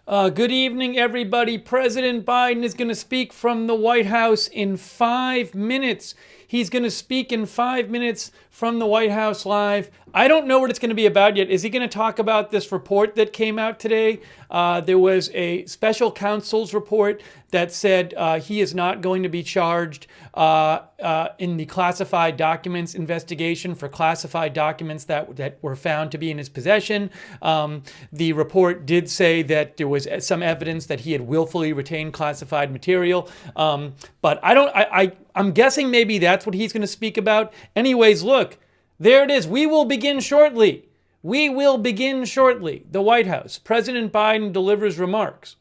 Good evening, everybody. President Biden is going to speak from the White House in 5 minutes. He's going to speak in 5 minutes from the White House live. I don't know what it's going to be about yet. Is he going to talk about this report that came out today? There was a special counsel's report that said he is not going to be charged in the classified documents investigation for classified documents that were found to be in his possession. The report did say that there was some evidence that he had willfully retained classified material. But I'm guessing maybe that's what he's going to speak about. Anyways, look, there it is. We will begin shortly. We will begin shortly. The White House. President Biden delivers remarks.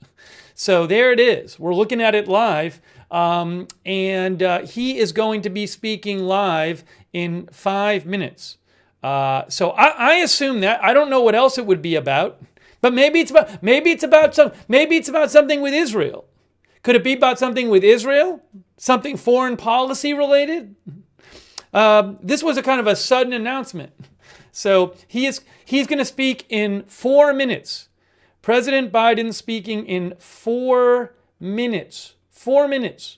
So there it is. We're looking at it live. And he is going to be speaking live in 5 minutes. So I assume that. I don't know what else it would be about. But maybe it's about something with Israel. Could it be about something with Israel? Something foreign policy related? This was a kind of a sudden announcement. So he's going to speak in 4 minutes. President Biden speaking in 4 minutes. 4 minutes.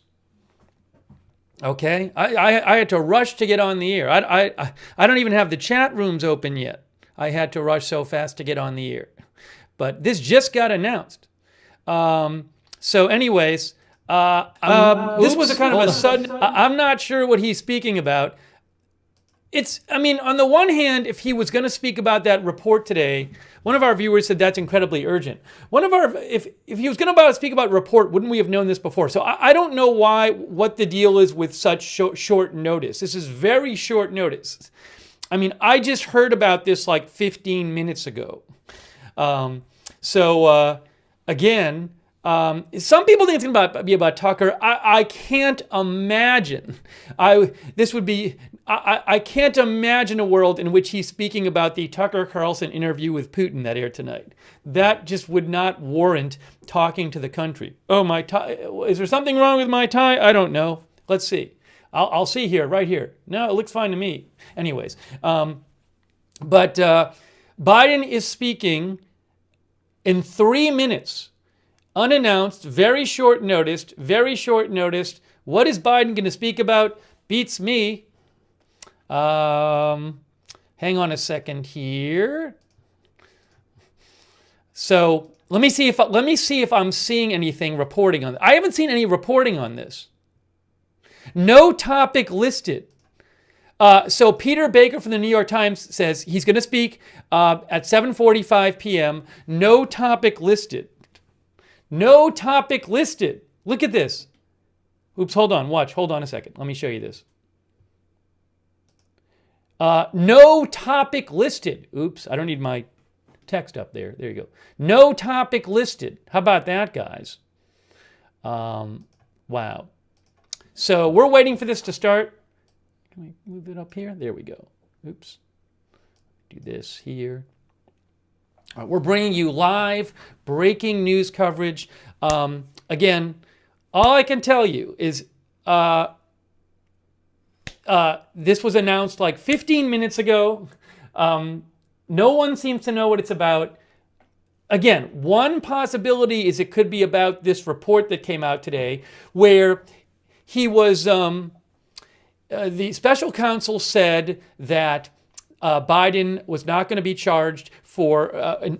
Okay? I had to rush to get on the air. I don't even have the chat rooms open yet. I had to rush so fast to get on the air. But this just got announced. So anyways, this was a kind of a sudden, I'm not sure what he's speaking about. On the one hand, if he was going to speak about that report today, one of our viewers said that's incredibly urgent. If he was going to speak about report, wouldn't we have known this before? So I don't know what the deal is with such short notice. This is very short notice. I just heard about this like 15 minutes ago. Again, some people think it's going to be about Tucker. I can't imagine. I can't imagine a world in which he's speaking about the Tucker Carlson interview with Putin that aired tonight. That just would not warrant talking to the country. Oh, my tie. Is there something wrong with my tie? I don't know. Let's see. I'll see here, right here. No, it looks fine to me. Anyways, but Biden is speaking in 3 minutes. Unannounced, very short notice. What is Biden going to speak about? Beats me. Hang on a second here. So let me see if I'm seeing anything reporting on this. I haven't seen any reporting on this. No topic listed. So Peter Baker from the New York Times says he's going to speak at 7:45 p.m. No topic listed. No topic listed. Look at this. Oops, hold on. Watch. Hold on a second. Let me show you this. No topic listed. Oops, I don't need my text up there. There you go. No topic listed. How about that, guys? Wow. So we're waiting for this to start. Can we move it up here? There we go. Oops. Do this here. All right, we're bringing you live breaking news coverage. Again, all I can tell you is this was announced like 15 minutes ago. No one seems to know what it's about. Again, one possibility is it could be about this report that came out today where he was, the special counsel said that Biden was not going to be charged for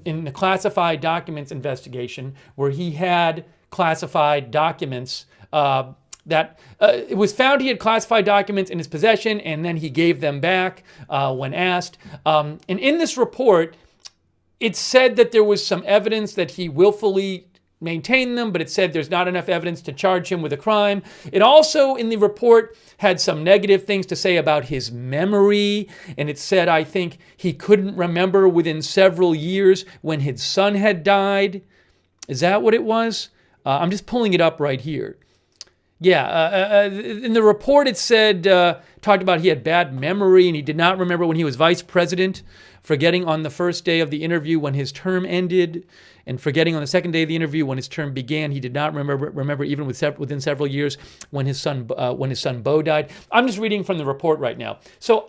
in the classified documents investigation where he had classified documents that it was found he had classified documents in his possession and then he gave them back when asked. And in this report, it said that there was some evidence that he willfully maintained them, but it said there's not enough evidence to charge him with a crime. It also, in the report, had some negative things to say about his memory. And it said, I think, he couldn't remember within several years when his son had died. Is that what it was? I'm just pulling it up right here. Yeah, in the report it said, talked about he had bad memory and he did not remember when he was vice president, forgetting on the first day of the interview when his term ended, and forgetting on the second day of the interview when his term began. He did not remember even within several years when his son Bo died. I'm just reading from the report right now. So,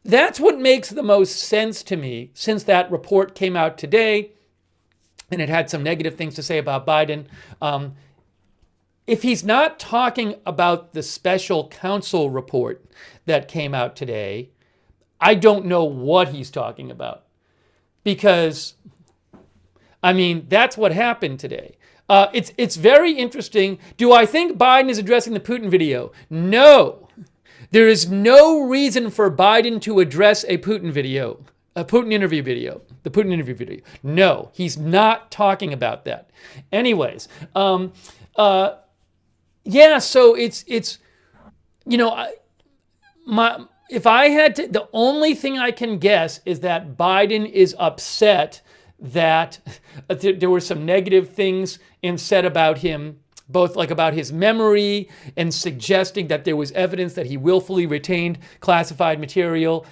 that's what makes the most sense to me since that report came out today. and it had some negative things to say about Biden. If he's not talking about the special counsel report that came out today, I don't know what he's talking about. Because, I mean, that's what happened today. It's very interesting. Do I think Biden is addressing the Putin video? No. There is no reason for Biden to address a Putin video, a Putin interview video, the Putin interview video. No, he's not talking about that. Anyways, yeah, so it's you know, if I had to, the only thing I can guess is that Biden is upset that there were some negative things said about him, both like about his memory and suggesting that there was evidence that he willfully retained classified material.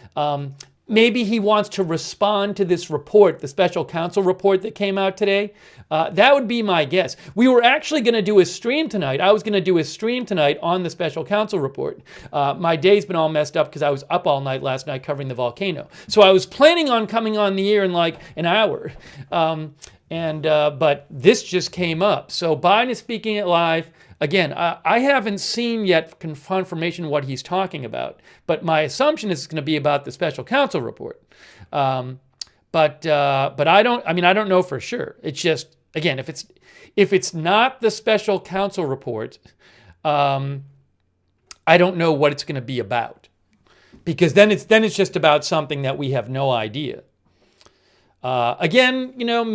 Maybe he wants to respond to this report, the special counsel report that came out today. That would be my guess. We were actually going to do a stream tonight. I was going to do a stream tonight on the special counsel report. My day's been all messed up because I was up all night last night covering the volcano. So I was planning on coming on the air in like an hour. But this just came up. So Biden is speaking it live. Again, I haven't seen yet confirmation what he's talking about, but my assumption is it's going to be about the special counsel report. But I don't know for sure. It's just, again, if it's not the special counsel report, I don't know what it's going to be about, because then it's just about something that we have no idea. Again, you know,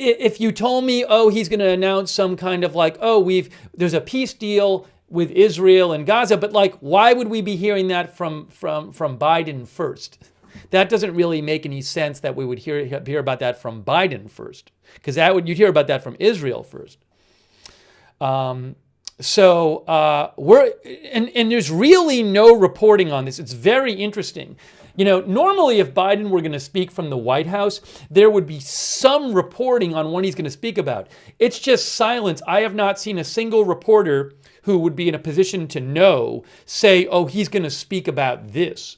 if you told me, oh, he's going to announce some kind of like, oh, there's a peace deal with Israel and Gaza, but like, why would we be hearing that from Biden first? That doesn't really make any sense that we would hear about that from Biden first, because you'd hear about that from Israel first. And there's really no reporting on this. It's very interesting. You know, normally if Biden were going to speak from the White House, there would be some reporting on what he's going to speak about. It's just silence. I have not seen a single reporter who would be in a position to know say, oh, he's going to speak about this.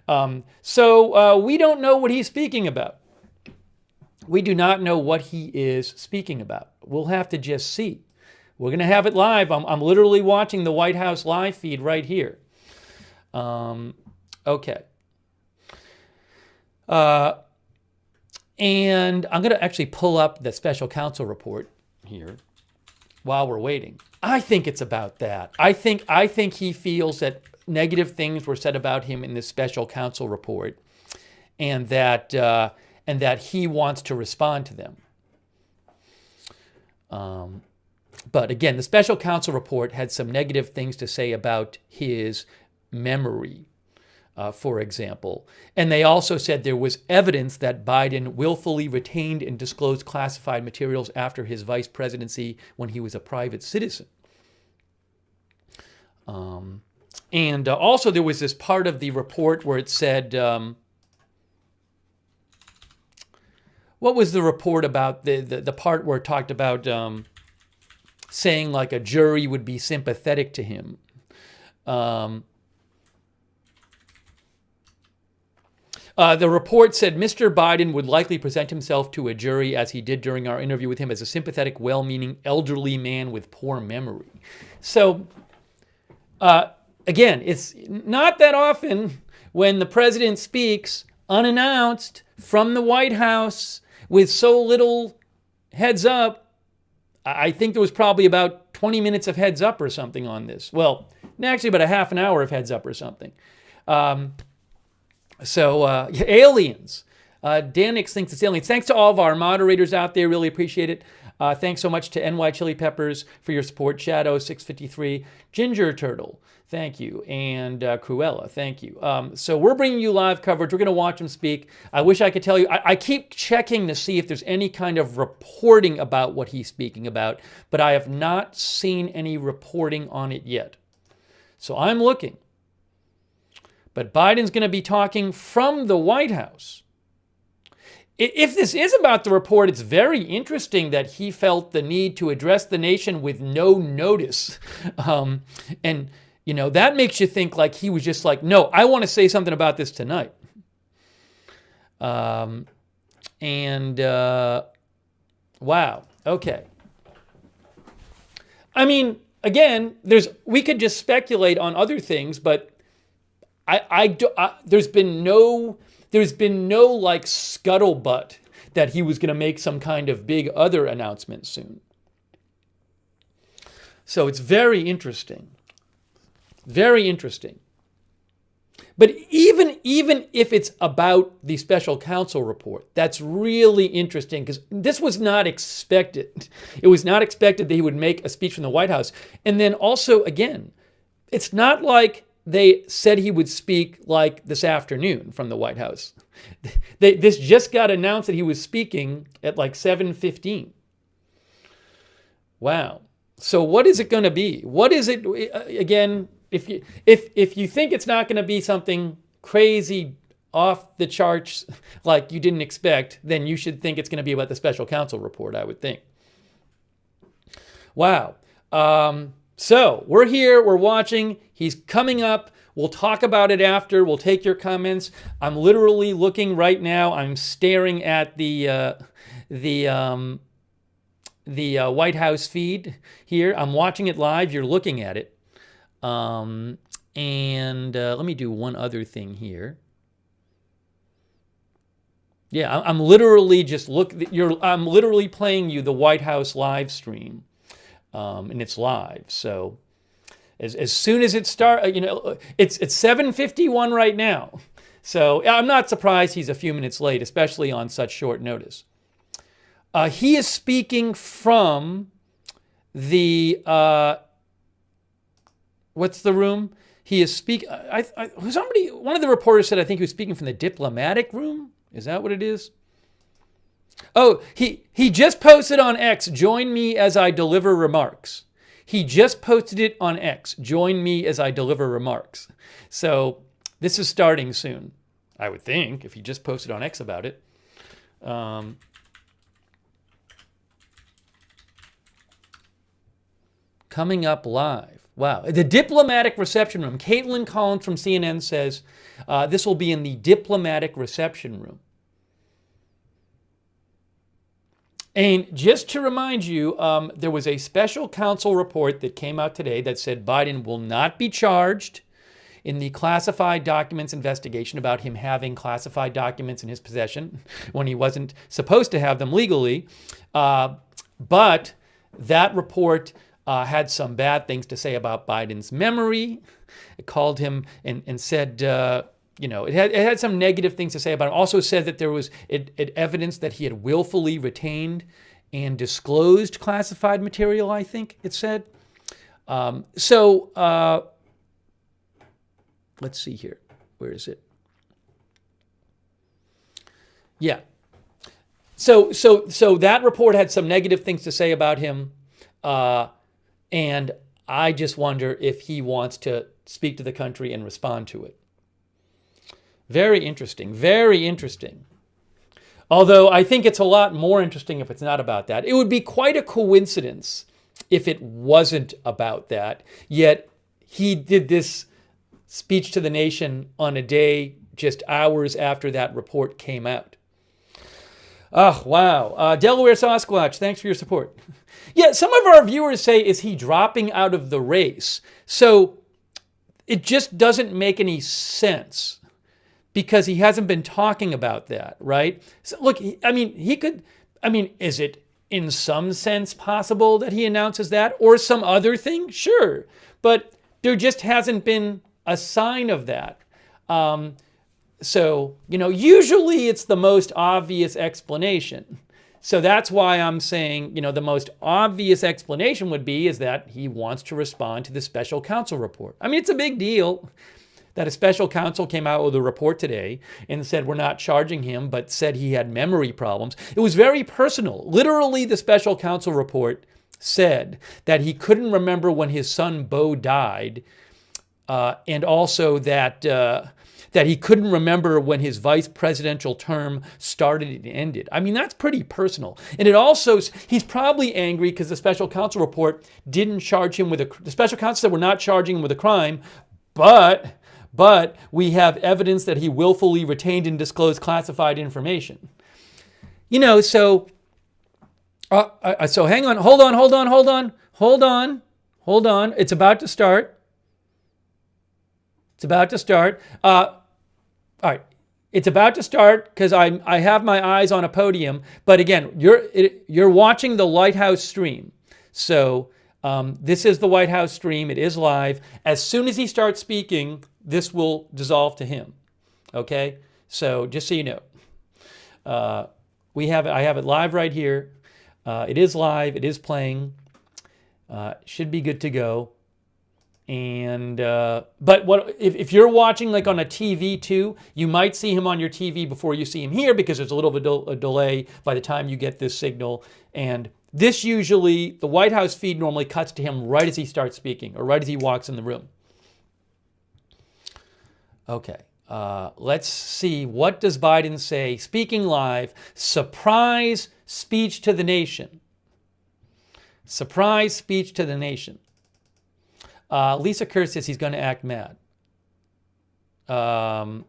So we don't know what he's speaking about. We do not know what he is speaking about. We'll have to just see. We're going to have it live. I'm literally watching the White House live feed right here. Okay. And I'm going to actually pull up the special counsel report here while we're waiting. I think it's about that. I think he feels that negative things were said about him in this special counsel report, and that he wants to respond to them. But again, the special counsel report had some negative things to say about his memory, for example. And they also said there was evidence that Biden willfully retained and disclosed classified materials after his vice presidency when he was a private citizen. And also there was this part of the report where it said, what was the report about, the part where it talked about saying like a jury would be sympathetic to him? The report said Mr. Biden would likely present himself to a jury, as he did during our interview with him, as a sympathetic, well-meaning elderly man with poor memory. So, again, it's not that often when the president speaks unannounced from the White House with so little heads up. I think there was probably about 20 minutes of heads up or something on this. Well, actually about a half an hour of heads up or something. Aliens. Danix thinks it's aliens. Thanks to all of our moderators out there. Really appreciate it. Thanks so much to NY Chili Peppers for your support. Shadow 653. Ginger Turtle. Thank you. And Cruella. Thank you. So we're bringing you live coverage. We're going to watch him speak. I wish I could tell you. I keep checking to see if there's any kind of reporting about what he's speaking about, but I have not seen any reporting on it yet. So I'm looking. But Biden's going to be talking from the White House. If this is about the report, it's very interesting that he felt the need to address the nation with no notice. And, you know, that makes you think like he was just like, no, I want to say something about this tonight. And wow, okay. I mean, again, we could just speculate on other things, but there's been no like scuttlebutt that he was going to make some kind of big other announcement soon. So it's very interesting. Very interesting. But even if it's about the special counsel report, that's really interesting because this was not expected. It was not expected that he would make a speech from the White House. And then also, again, it's not like they said he would speak like this afternoon from the White House. This just got announced that he was speaking at like 7:15. Wow. So what is it going to be? What is it, again, if you think it's not going to be something crazy off the charts like you didn't expect, then you should think it's going to be about the special counsel report, I would think. Wow. So we're here, we're watching. He's coming up. We'll talk about it after. We'll take your comments. I'm literally looking right now. I'm staring at the White House feed here. I'm watching it live. You're looking at it. And let me do one other thing here. Yeah, I'm literally just I'm literally playing you the White House live stream, and it's live. So as soon as it starts, it's 7:51 right now. So I'm not surprised he's a few minutes late, especially on such short notice. He is speaking from the what's the room? He is speaking. One of the reporters said I think he was speaking from the diplomatic room. Is that what it is? Oh, he just posted on X. Join me as I deliver remarks. He just posted it on X. Join me as I deliver remarks. So this is starting soon, I would think, if he just posted on X about it. Coming up live. Wow. The diplomatic reception room. Caitlin Collins from CNN says this will be in the diplomatic reception room. And just to remind you, there was a special counsel report that came out today that said Biden will not be charged in the classified documents investigation about him having classified documents in his possession when he wasn't supposed to have them legally. But that report had some bad things to say about Biden's memory. It called him and said, it had some negative things to say about him. Also said that there was evidence that he had willfully retained and disclosed classified material, I think it said. Let's see here. Where is it? Yeah. So that report had some negative things to say about him. And I just wonder if he wants to speak to the country and respond to it. Very interesting. Very interesting. Although I think it's a lot more interesting if it's not about that. It would be quite a coincidence if it wasn't about that. Yet he did this speech to the nation on a day just hours after that report came out. Oh, wow. Delaware Sasquatch, thanks for your support. Yeah, some of our viewers say, is he dropping out of the race? So it just doesn't make any sense because he hasn't been talking about that, right? So look, is it in some sense possible that he announces that or some other thing? Sure. But there just hasn't been a sign of that. So, usually it's the most obvious explanation. So that's why I'm saying, the most obvious explanation would be is that he wants to respond to the special counsel report. I mean, it's a big deal that a special counsel came out with a report today and said we're not charging him, but said he had memory problems. It was very personal. Literally, the special counsel report said that he couldn't remember when his son Beau died, and also that he couldn't remember when his vice presidential term started and ended. I mean, that's pretty personal. And it also, he's probably angry because the special counsel report didn't charge him with the special counsel said we're not charging him with a crime, but we have evidence that he willfully retained and disclosed classified information. you know, so hang on, hold on. It's about to start. All right. It's about to start because I have my eyes on a podium. But again, you're watching the White House stream. So this is the White House stream. It is live. As soon as he starts speaking, this will dissolve to him. Okay? So just so you know, I have it live right here. It is live. It is playing. Should be good to go. And but what if you're watching like on a TV too, you might see him on your TV before you see him here because there's a little bit of a delay by the time you get this signal. And this usually, the White House feed normally cuts to him right as he starts speaking or right as he walks in the room. Okay, let's see. What does Biden say? Speaking live, surprise speech to the nation. Surprise speech to the nation. Lisa Kerr says he's going to act mad. But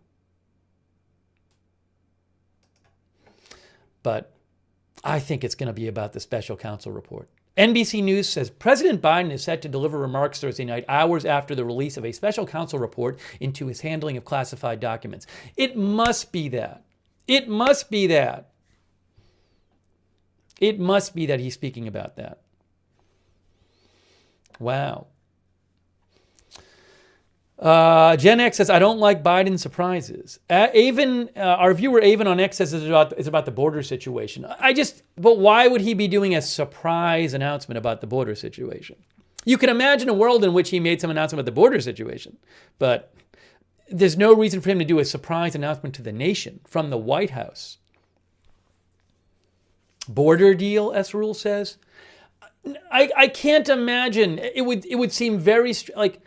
I think it's going to be about the special counsel report. NBC News says President Biden is set to deliver remarks Thursday night, hours after the release of a special counsel report into his handling of classified documents. It must be that. It must be that. It must be that he's speaking about that. Wow. Gen X says, I don't like Biden surprises. Our viewer Avon on X says it's about the border situation. But why would he be doing a surprise announcement about the border situation? You can imagine a world in which he made some announcement about the border situation, but there's no reason for him to do a surprise announcement to the nation from the White House. Border deal, S. Rule says. I can't imagine. It would seem very like.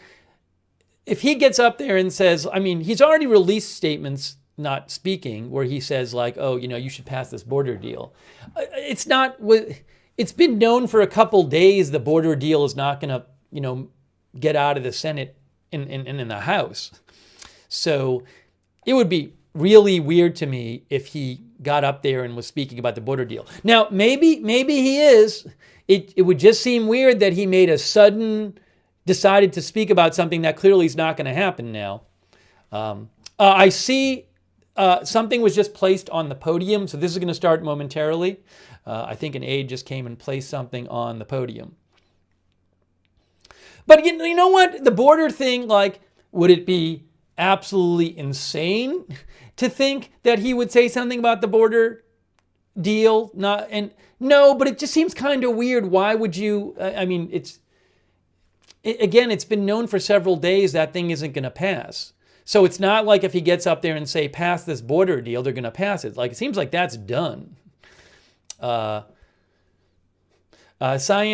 If he gets up there and says, I mean, he's already released statements, not speaking, where he says like, oh, you know, you should pass this border deal. It's been known for a couple days the border deal is not going to, you know, get out of the Senate and in the House. So it would be really weird to me if he got up there and was speaking about the border deal. Now, maybe he is. It would just seem weird that he made a sudden decided to speak about something that clearly is not going to happen now. I see something was just placed on the podium, so this is going to start momentarily. I think an aide just came and placed something on the podium. But you know what? The border thing, like, would it be absolutely insane to think that he would say something about the border deal? No, but it just seems kind of weird. Why would you? I mean, again, it's been known for several days that thing isn't going to pass. So it's not like if he gets up there and say, pass this border deal, they're going to pass it. Like, it seems like that's done. Cyan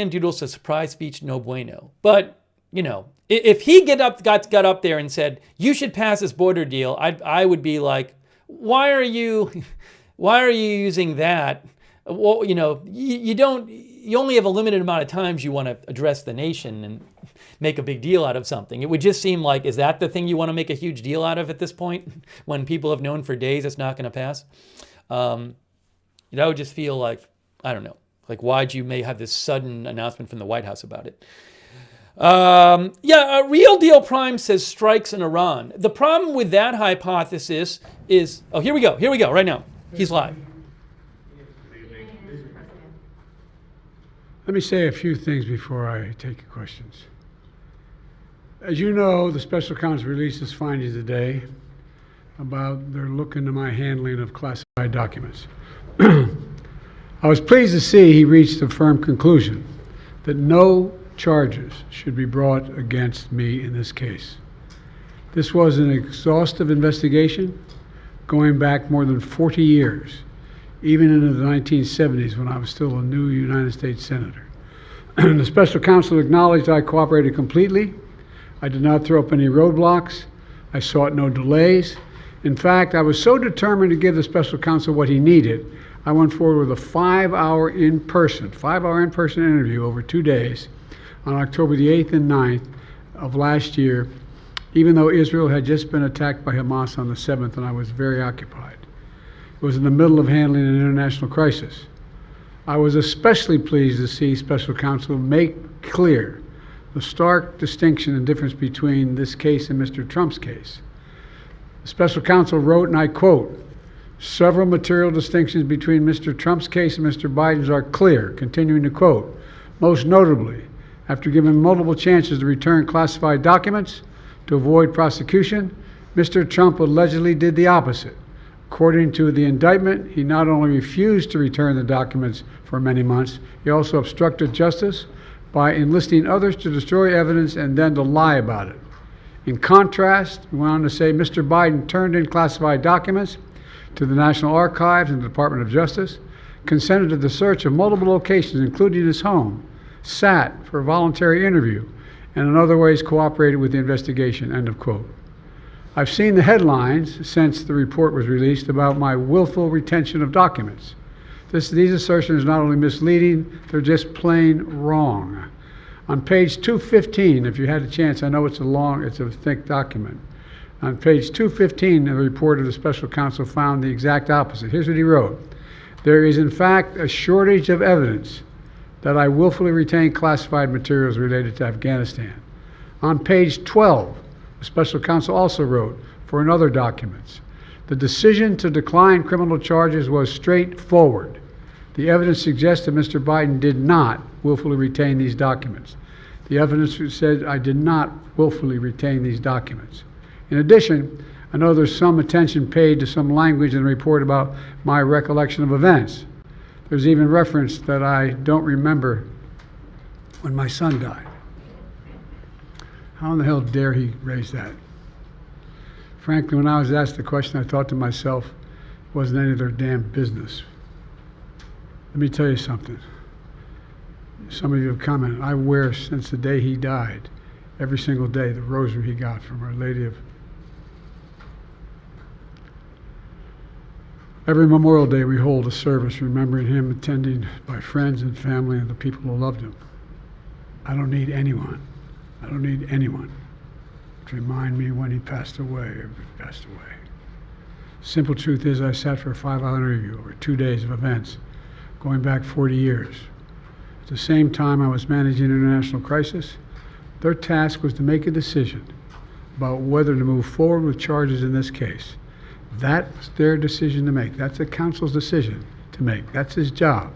Doodle says, surprise speech, no bueno. But, you know, if he got up there and said, you should pass this border deal, I would be like, why are you using that? Well, you know, you only have a limited amount of times you want to address the nation and make a big deal out of something. It would just seem like, is that the thing you want to make a huge deal out of at this point when people have known for days it's not going to pass? That would just feel like, I don't know, like why'd you may have this sudden announcement from the White House about it? Real Deal Prime says strikes in Iran. The problem with that hypothesis is, oh, here we go, right now. He's live. Let me say a few things before I take your questions. As you know, the special counsel released his findings today about their look into my handling of classified documents. I was pleased to see he reached a firm conclusion that no charges should be brought against me in this case. This was an exhaustive investigation going back more than 40 years, even into the 1970s when I was still a new United States Senator. The special counsel acknowledged I cooperated completely. I did not throw up any roadblocks. I sought no delays. In fact, I was so determined to give the special counsel what he needed, I went forward with a 5-hour in-person interview over 2 days on October the 8th and 9th of last year, even though Israel had just been attacked by Hamas on the 7th and I was very occupied. was in the middle of handling an international crisis. I was especially pleased to see Special Counsel make clear the stark distinction and difference between this case and Mr. Trump's case. The Special Counsel wrote, and I quote, "Several material distinctions between Mr. Trump's case and Mr. Biden's are clear," continuing to quote, "Most notably, after given multiple chances to return classified documents to avoid prosecution, Mr. Trump allegedly did the opposite. According to the indictment, he not only refused to return the documents for many months, he also obstructed justice by enlisting others to destroy evidence and then to lie about it. In contrast," he went on to say, "Mr. Biden turned in classified documents to the National Archives and the Department of Justice, consented to the search of multiple locations, including his home, sat for a voluntary interview, and in other ways cooperated with the investigation," end of quote. I've seen the headlines since the report was released about my willful retention of documents. These assertions are not only misleading, they're just plain wrong. On page 215, if you had a chance, I know it's a thick document. On page 215, the report of the Special Counsel found the exact opposite. Here's what he wrote. "There is in fact a shortage of evidence that I willfully retained classified materials related to Afghanistan." On page 12, the Special Counsel also wrote for another documents, "The decision to decline criminal charges was straightforward. The evidence suggests that Mr. Biden did not willfully retain these documents. The evidence said I did not willfully retain these documents. In addition, I know there's some attention paid to some language in the report about my recollection of events. There's even reference that I don't remember when my son died. How in the hell dare he raise that? Frankly, when I was asked the question, I thought to myself, it wasn't any of their damn business. Let me tell you something. Some of you have commented, I wear since the day he died, every single day, the rosary he got from Our Lady of... Every Memorial Day we hold a service remembering him, attended by friends and family and the people who loved him. I don't need anyone to remind me when he passed away or if he passed away. Simple truth is I sat for a 5-hour interview over 2 days of events going back 40 years. At the same time I was managing an international crisis, their task was to make a decision about whether to move forward with charges in this case. That's their decision to make. That's the counsel's decision to make. That's his job.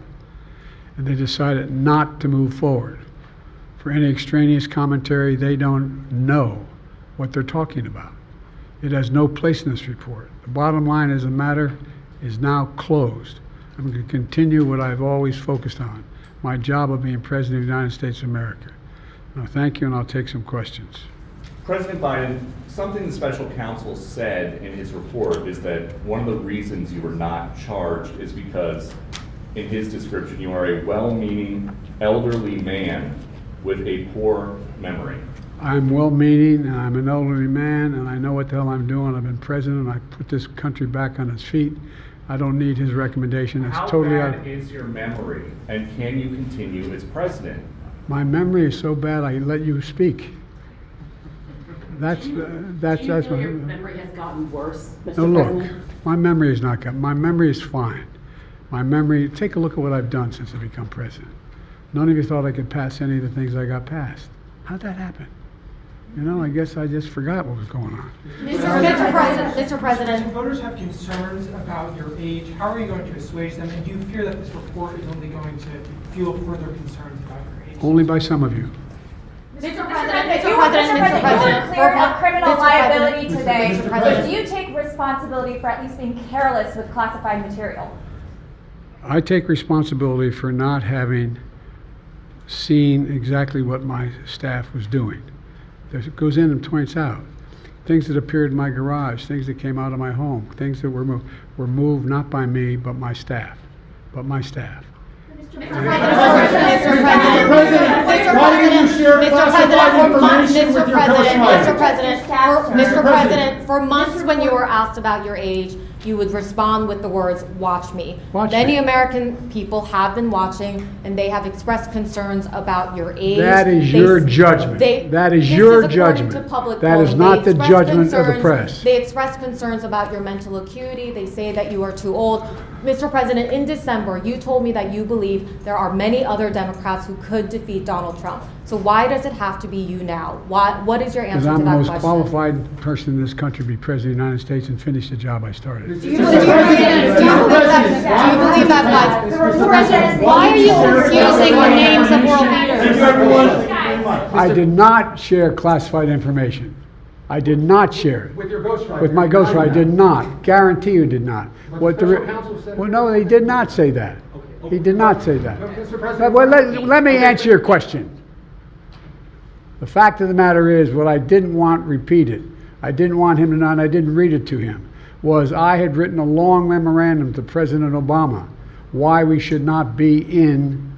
And they decided not to move forward. For any extraneous commentary, they don't know what they're talking about. It has no place in this report. The bottom line is the matter is now closed. I'm going to continue what I've always focused on, my job of being President of the United States of America. Now, thank you, and I'll take some questions. President Biden, something the special counsel said in his report is that one of the reasons you were not charged is because, in his description, you are a well-meaning elderly man with a poor memory. I'm well-meaning, and I'm an elderly man, and I know what the hell I'm doing. I've been president, and I put this country back on its feet. I don't need his recommendation. It's totally How bad is your memory, and can you continue as president? My memory is so bad I let you speak. That's Do you feel your memory has gotten worse, Mr. No, President? look, my memory is not good. My memory is fine. My memory, take a look at what I've done since I become president. None of you thought I could pass any of the things I got passed. How'd that happen? You know, I guess I just forgot what was going on. Mr. President. If voters have concerns about your age, how are you going to assuage them? And do you fear that this report is only going to fuel further concerns about your age? Only by some of you. Mr. President, You were clear of criminal liability today, but do you take responsibility for at least being careless with classified material? I take responsibility for not having seen exactly what my staff was doing. It goes in and points out things that appeared in my garage, things that came out of my home, things that were moved not by me but my staff. Mr. President, for months when you were asked about your age, you would respond with the words, "Watch me." Watch Many me. American people have been watching, and they have expressed concerns about your age. That is They- your judgment. That is this your according judgment. to public That is polling. not They the express judgment of the concerns- press. They express concerns about your mental acuity. They say that you are too old. Mr. President, in December, you told me that you believe there are many other Democrats who could defeat Donald Trump. So why does it have to be you now? What is your Because answer I'm to the that most question? qualified person in this country to be president of the United States and finish the job I started. Do you believe that, guys? President, why are you confusing the names of world leaders? I did not share classified information. I did not share it. With your ghostwriter. With my ghostwriter, I did not. Guarantee you did not. But What the the, special counsel said- well, no, he did not say that. He did not say that. Mr. President, Well, let me answer your question. The fact of the matter is, what I didn't want repeated, I didn't want him to know, and I didn't read it to him, was I had written a long memorandum to President Obama why we should not be in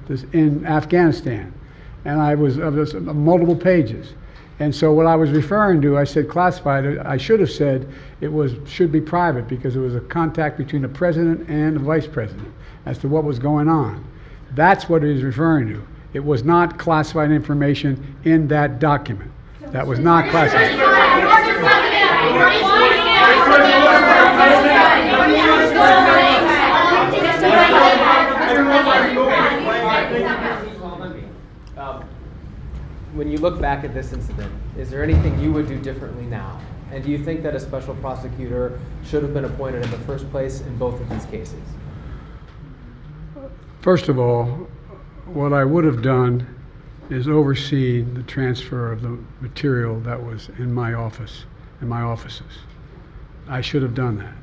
Afghanistan. And I was multiple pages. And so what I was referring to, I said classified. I should have said it should be private because it was a contact between the president and the vice president as to what was going on. That's what he was referring to. It was not classified information in that document. That was not classified. When you look back at this incident, is there anything you would do differently now? And do you think that a special prosecutor should have been appointed in the first place in both of these cases? First of all, what I would have done is oversee the transfer of the material that was in my office, in my offices. I should have done that.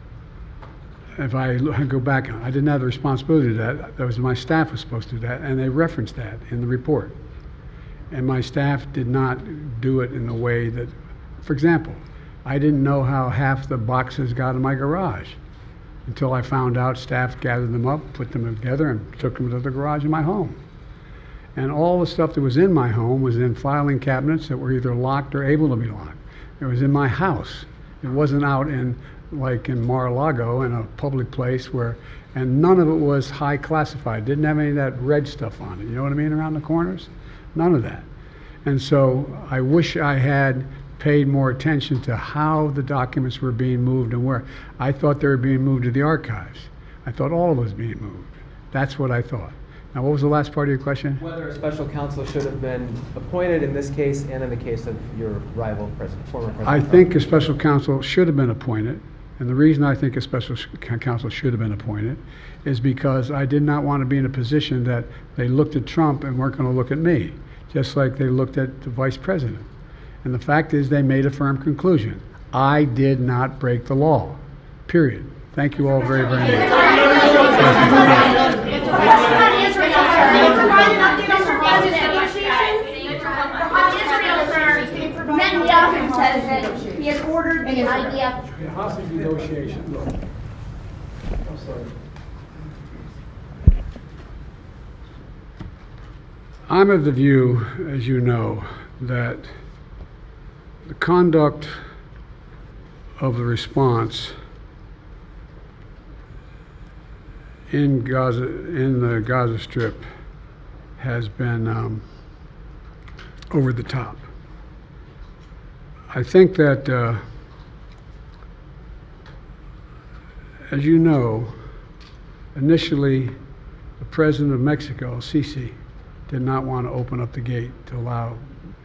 If I go back, I didn't have the responsibility to do that. That was my staff was supposed to do that, and they referenced that in the report. And my staff did not do it in a way that, for example, I didn't know how half the boxes got in my garage until I found out staff gathered them up, put them together, and took them to the garage in my home. And all the stuff that was in my home was in filing cabinets that were either locked or able to be locked. It was in my house. It wasn't out like in Mar-a-Lago in a public place and none of it was high classified. Didn't have any of that red stuff on it. You know what I mean? Around the corners? None of that. And so I wish I had paid more attention to how the documents were being moved and where. I thought they were being moved to the archives. I thought all of it was being moved. That's what I thought. Now, what was the last part of your question? Whether a special counsel should have been appointed in this case and in the case of your rival president, former president. I think a special counsel should have been appointed. And the reason I think a special counsel should have been appointed is because I did not want to be in a position that they looked at Trump and weren't going to look at me, just like they looked at the vice president. And the fact is they made a firm conclusion. I did not break the law, period. Thank you all very, very Netanyahu says that he has ordered the IDF. hostage negotiation. Look, I'm sorry. I'm of the view, as you know, that the conduct of the response in Gaza, in the Gaza Strip, has been over the top. I think that, as you know, initially the president of Mexico, Sisi, did not want to open up the gate to allow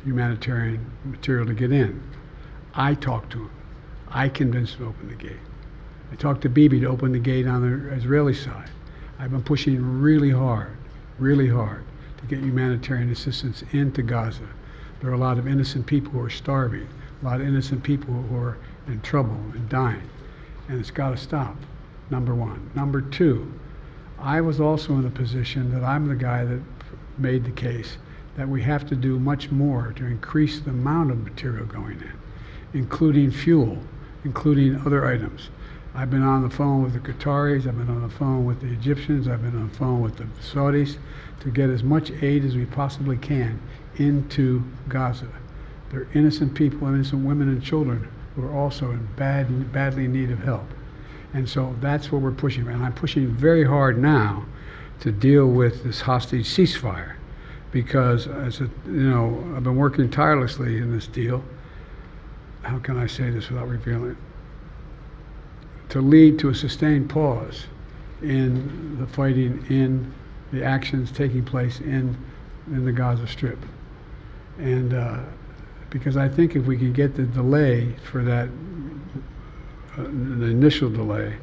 humanitarian material to get in. I talked to him. I convinced him to open the gate. I talked to Bibi to open the gate on the Israeli side. I've been pushing really hard to get humanitarian assistance into Gaza. There are a lot of innocent people who are starving, a lot of innocent people who are in trouble and dying, and it's got to stop, number one. Number two, I was also in a position that I'm the guy that made the case that we have to do much more to increase the amount of material going in, including fuel, including other items. I've been on the phone with the Qataris, I've been on the phone with the Egyptians, I've been on the phone with the Saudis to get as much aid as we possibly can into Gaza. There are innocent people, innocent women and children who are also in badly in need of help. And so that's what we're pushing. And I'm pushing very hard now to deal with this hostage ceasefire, because I've been working tirelessly in this deal. How can I say this without revealing it? To lead to a sustained pause in the fighting, in the actions taking place in the Gaza Strip. And because I think if we can get the delay for that, the initial delay,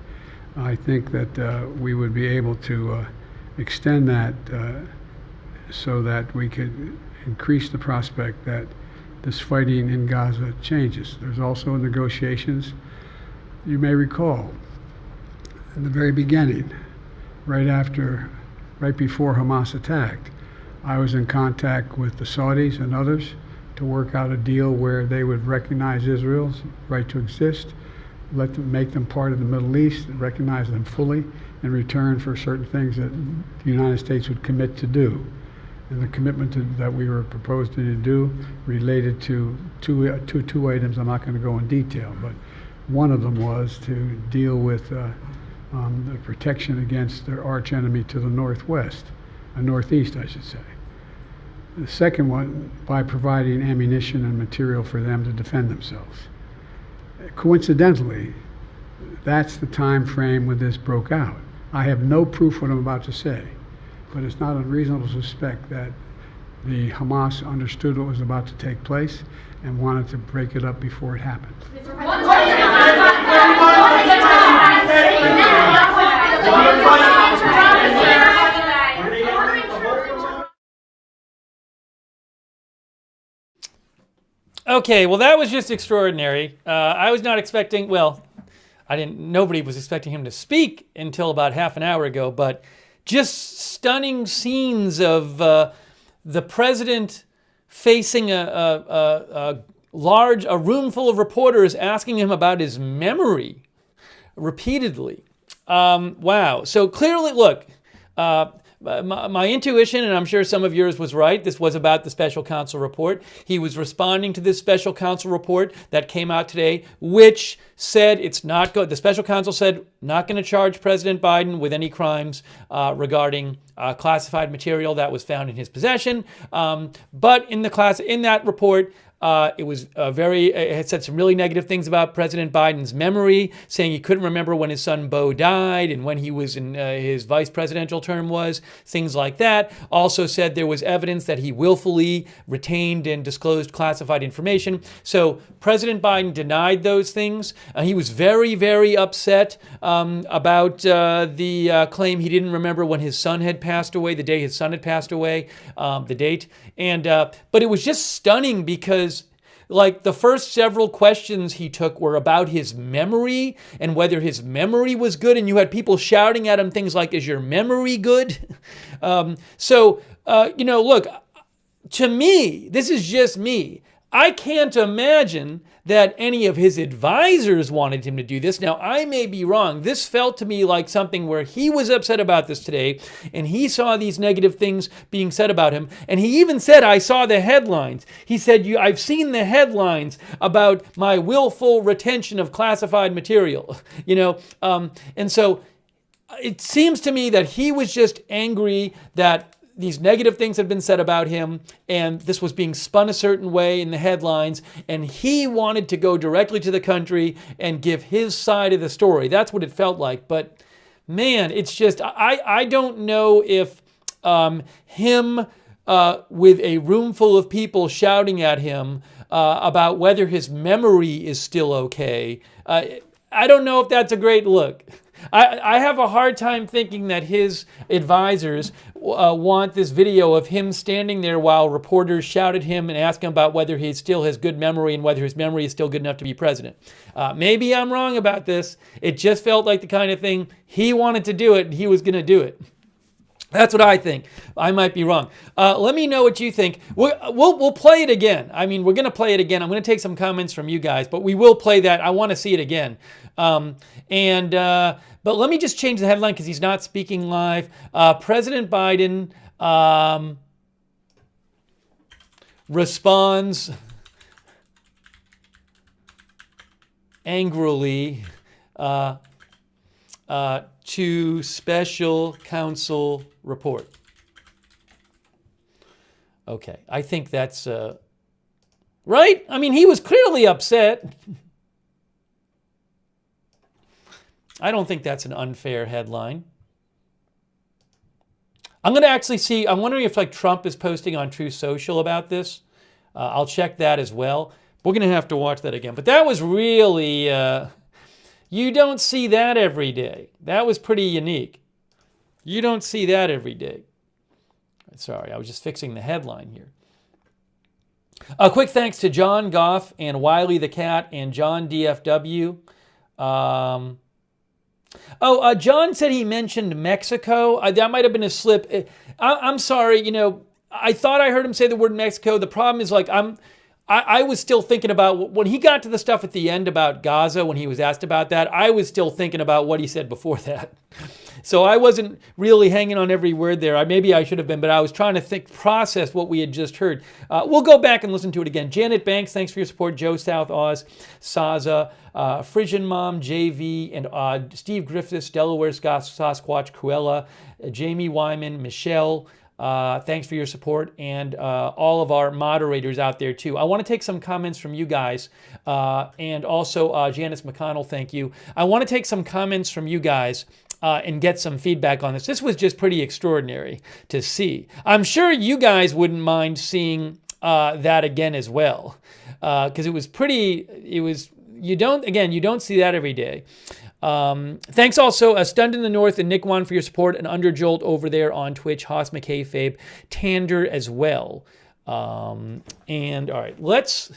I think that we would be able to extend that so that we could increase the prospect that this fighting in Gaza changes. There's also negotiations. You may recall, in the very beginning, right before Hamas attacked, I was in contact with the Saudis and others to work out a deal where they would recognize Israel's right to exist, make them part of the Middle East, recognize them fully in return for certain things that the United States would commit to do. And the commitment that we were proposing to do related to two items. I'm not going to go in detail, but one of them was to deal with the protection against their arch enemy to the northwest, northeast, I should say. The second one, by providing ammunition and material for them to defend themselves. Coincidentally, that's the time frame when this broke out. I have no proof what I'm about to say, but it's not unreasonable to suspect that the Hamas understood what was about to take place and wanted to break it up before it happened. Okay, well, that was just extraordinary. I was not expecting, nobody was expecting him to speak until about half an hour ago, but just stunning scenes of the president facing a room full of reporters asking him about his memory repeatedly. Wow. So clearly, look, my intuition, and I'm sure some of yours was right, this was about the special counsel report. He was responding to this special counsel report that came out today, which said it's not good. The special counsel said not going to charge President Biden with any crimes regarding classified material that was found in his possession. But in that report, it had said some really negative things about President Biden's memory, saying he couldn't remember when his son Beau died and when he was in his vice presidential term was, things like that. Also said there was evidence that he willfully retained and disclosed classified information. So President Biden denied those things. He was very, very upset about the claim he didn't remember when his son had passed away, the day his son had passed away, the date. But it was just stunning because like the first several questions he took were about his memory and whether his memory was good. And you had people shouting at him things like, is your memory good? Look, to me, this is just me. I can't imagine that any of his advisors wanted him to do this. Now, I may be wrong. This felt to me like something where he was upset about this today, and he saw these negative things being said about him. And he even said, I saw the headlines. He said, I've seen the headlines about my willful retention of classified material. And so it seems to me that he was just angry that these negative things had been said about him, and this was being spun a certain way in the headlines, and he wanted to go directly to the country and give his side of the story. That's what it felt like. But man, it's just, I don't know if him with a room full of people shouting at him about whether his memory is still okay, I don't know if that's a great look. I have a hard time thinking that his advisors want this video of him standing there while reporters shout at him and ask him about whether he still has good memory and whether his memory is still good enough to be president. Maybe I'm wrong about this. It just felt like the kind of thing he wanted to do it and he was going to do it. That's what I think. I might be wrong. Let me know what you think. We'll play it again. I mean, we're going to play it again. I'm going to take some comments from you guys, but we will play that. I want to see it again. But let me just change the headline because he's not speaking live. President Biden responds angrily to special counsel report. Okay, I think that's right. I mean, he was clearly upset. I don't think that's an unfair headline. I'm going to actually see, I'm wondering if like Trump is posting on Truth Social about this. I'll check that as well. We're going to have to watch that again. But that was really, you don't see that every day. That was pretty unique. You don't see that every day. Sorry, I was just fixing the headline here. A quick thanks to John Goff and Wiley the Cat and John DFW. John said he mentioned Mexico. That might have been a slip. I'm sorry, you know, I thought I heard him say the word Mexico. The problem is, like, I was still thinking about, when he got to the stuff at the end about Gaza, when he was asked about that, I was still thinking about what he said before that. So I wasn't really hanging on every word there. Maybe I should have been, but I was trying to process what we had just heard. We'll go back and listen to it again. Janet Banks, thanks for your support. Joe South Oz, Saza, Frisian Mom, JV, and Steve Griffiths, Delaware Sasquatch, Cruella, Jamie Wyman, Michelle. Thanks for your support, and all of our moderators out there too. I want to take some comments from you guys, and also Janice McConnell, thank you. I want to take some comments from you guys and get some feedback on this. This was just pretty extraordinary to see. I'm sure you guys wouldn't mind seeing that again as well, because it was pretty. You don't see that every day. Thanks also, Stunned in the North and Nick Wan for your support, and Underjolt over there on Twitch, Haas McKay, Fabe, Tander as well. And all right, let's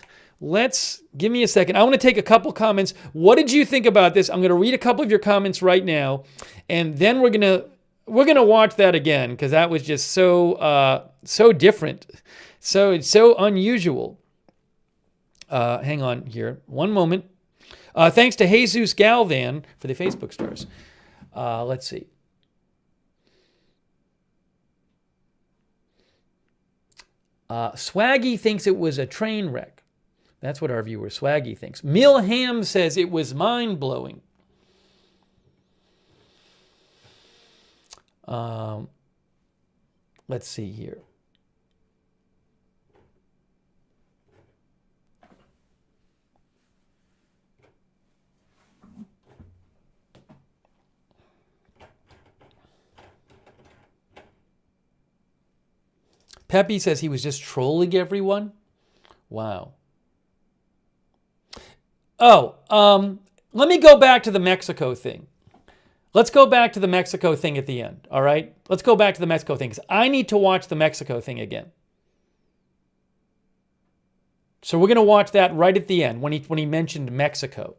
give me a second. I want to take a couple comments. What did you think about this? I'm going to read a couple of your comments right now, and then we're gonna watch that again, because that was just so different, so unusual. Hang on here, one moment. Thanks to Jesus Galvan for the Facebook stars. Let's see. Swaggy thinks it was a train wreck. That's what our viewer Swaggy thinks. Milham says it was mind-blowing. Let's see here. Pepe says he was just trolling everyone. Wow. Oh, let me go back to the Mexico thing. Let's go back to the Mexico thing at the end, all right? Let's go back to the Mexico thing, because I need to watch the Mexico thing again. So we're going to watch that right at the end, when he mentioned Mexico.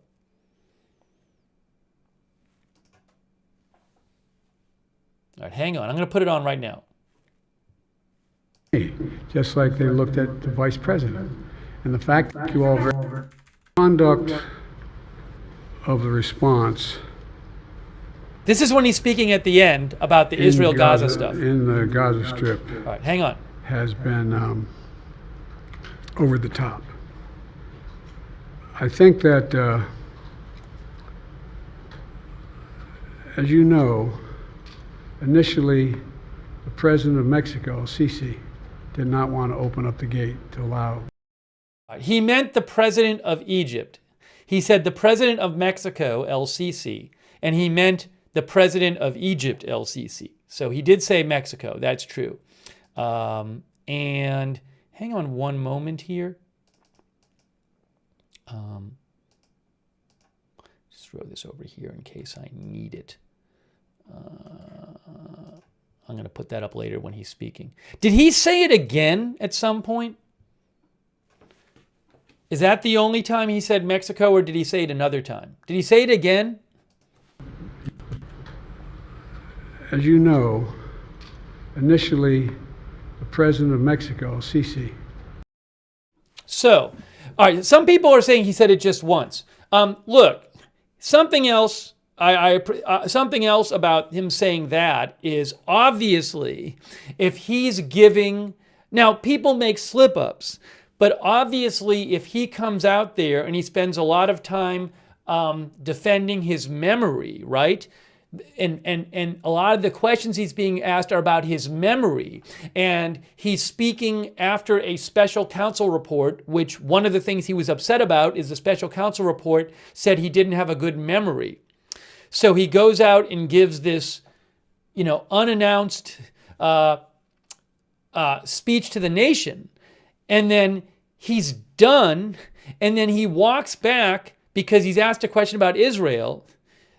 All right, hang on. I'm going to put it on right now. Just like they looked at the vice president. And the fact that you all conduct of the response. This is when he's speaking at the end about the Israel-Gaza stuff. In the Gaza Strip. All right, hang on. Has been over the top. I think that, as you know, initially, the president of Mexico, Sisi, did not want to open up the gate to allow. He meant the president of Egypt. He said the president of Mexico, El-Sisi, and he meant the president of Egypt, El-Sisi. So he did say Mexico. That's true. And hang on one moment here. Just throw this over here in case I need it. I'm going to put that up later when he's speaking. Did he say it again at some point? Is that the only time he said Mexico, or did he say it another time? Did he say it again? As you know, initially, the president of Mexico, Sisi. So, all right, some people are saying he said it just once. Look, something else. Something else about him saying that is, obviously, if he's giving, now people make slip-ups, but obviously if he comes out there and he spends a lot of time defending his memory, right, and a lot of the questions he's being asked are about his memory. And he's speaking after a special counsel report, which one of the things he was upset about is the special counsel report said he didn't have a good memory. So he goes out and gives this, unannounced speech to the nation. And then he's done. And then he walks back because he's asked a question about Israel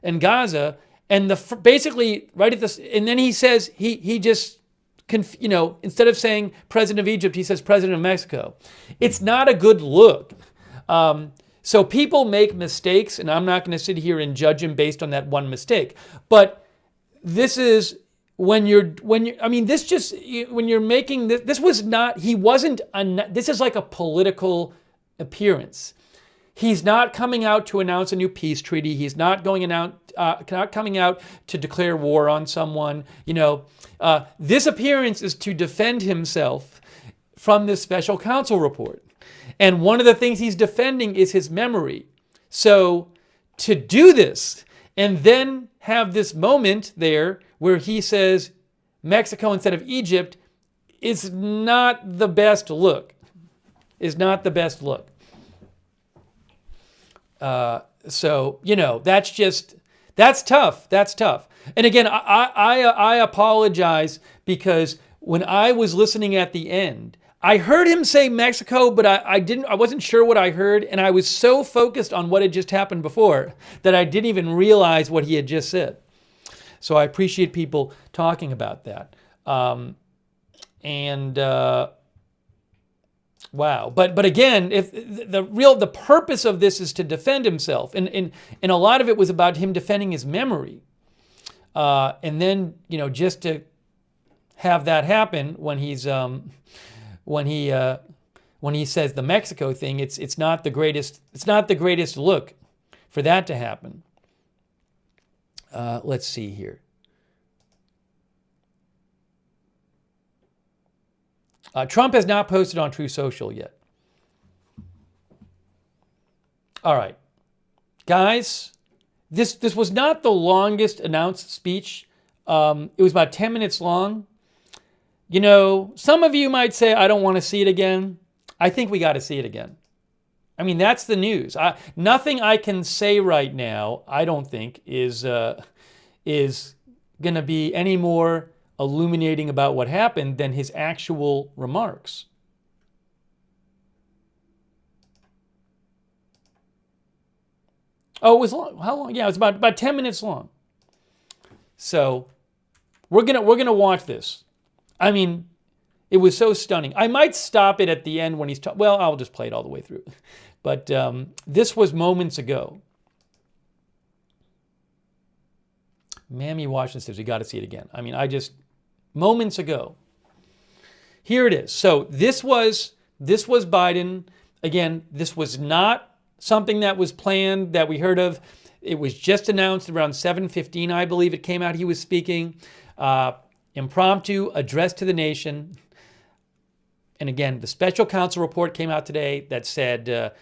and Gaza. And basically right at this, and then he says, he just, instead of saying president of Egypt, he says president of Mexico. It's not a good look. So people make mistakes, and I'm not going to sit here and judge him based on that one mistake. But this is when you're making this, this was not, he wasn't, this is like a political appearance. He's not coming out to announce a new peace treaty. He's not not coming out to declare war on someone. This appearance is to defend himself from this special counsel report. And one of the things he's defending is his memory. So to do this and then have this moment there where he says Mexico instead of Egypt is not the best look. Is not the best look. So, that's tough. That's tough. And again, I apologize because when I was listening at the end, I heard him say Mexico, but I wasn't sure what I heard. And I was so focused on what had just happened before that I didn't even realize what he had just said. So I appreciate people talking about that. Wow. But again, if the purpose of this is to defend himself, and a lot of it was about him defending his memory. And then, just to have that happen when he's when he says the Mexico thing, it's not the greatest look for that to happen. Let's see here. Trump has not posted on True Social yet. All right. Guys, this was not the longest announced speech. It was about 10 minutes long. Some of you might say, I don't want to see it again. I think we got to see it again. I mean, that's the news. Nothing I can say right now, I don't think, is going to be any more illuminating about what happened than his actual remarks. Oh, it was long. How long? Yeah, it was about 10 minutes long. So we're gonna watch this. I mean, it was so stunning. I might stop it at the end when he's well, I'll just play it all the way through. But this was moments ago. Mammy Washington says we got to see it again. I mean, moments ago. Here it is. So this was Biden. Again, this was not something that was planned, that we heard of. It was just announced around 7:15, I believe it came out. He was speaking. Impromptu address to the nation. And again, the special counsel report came out today that said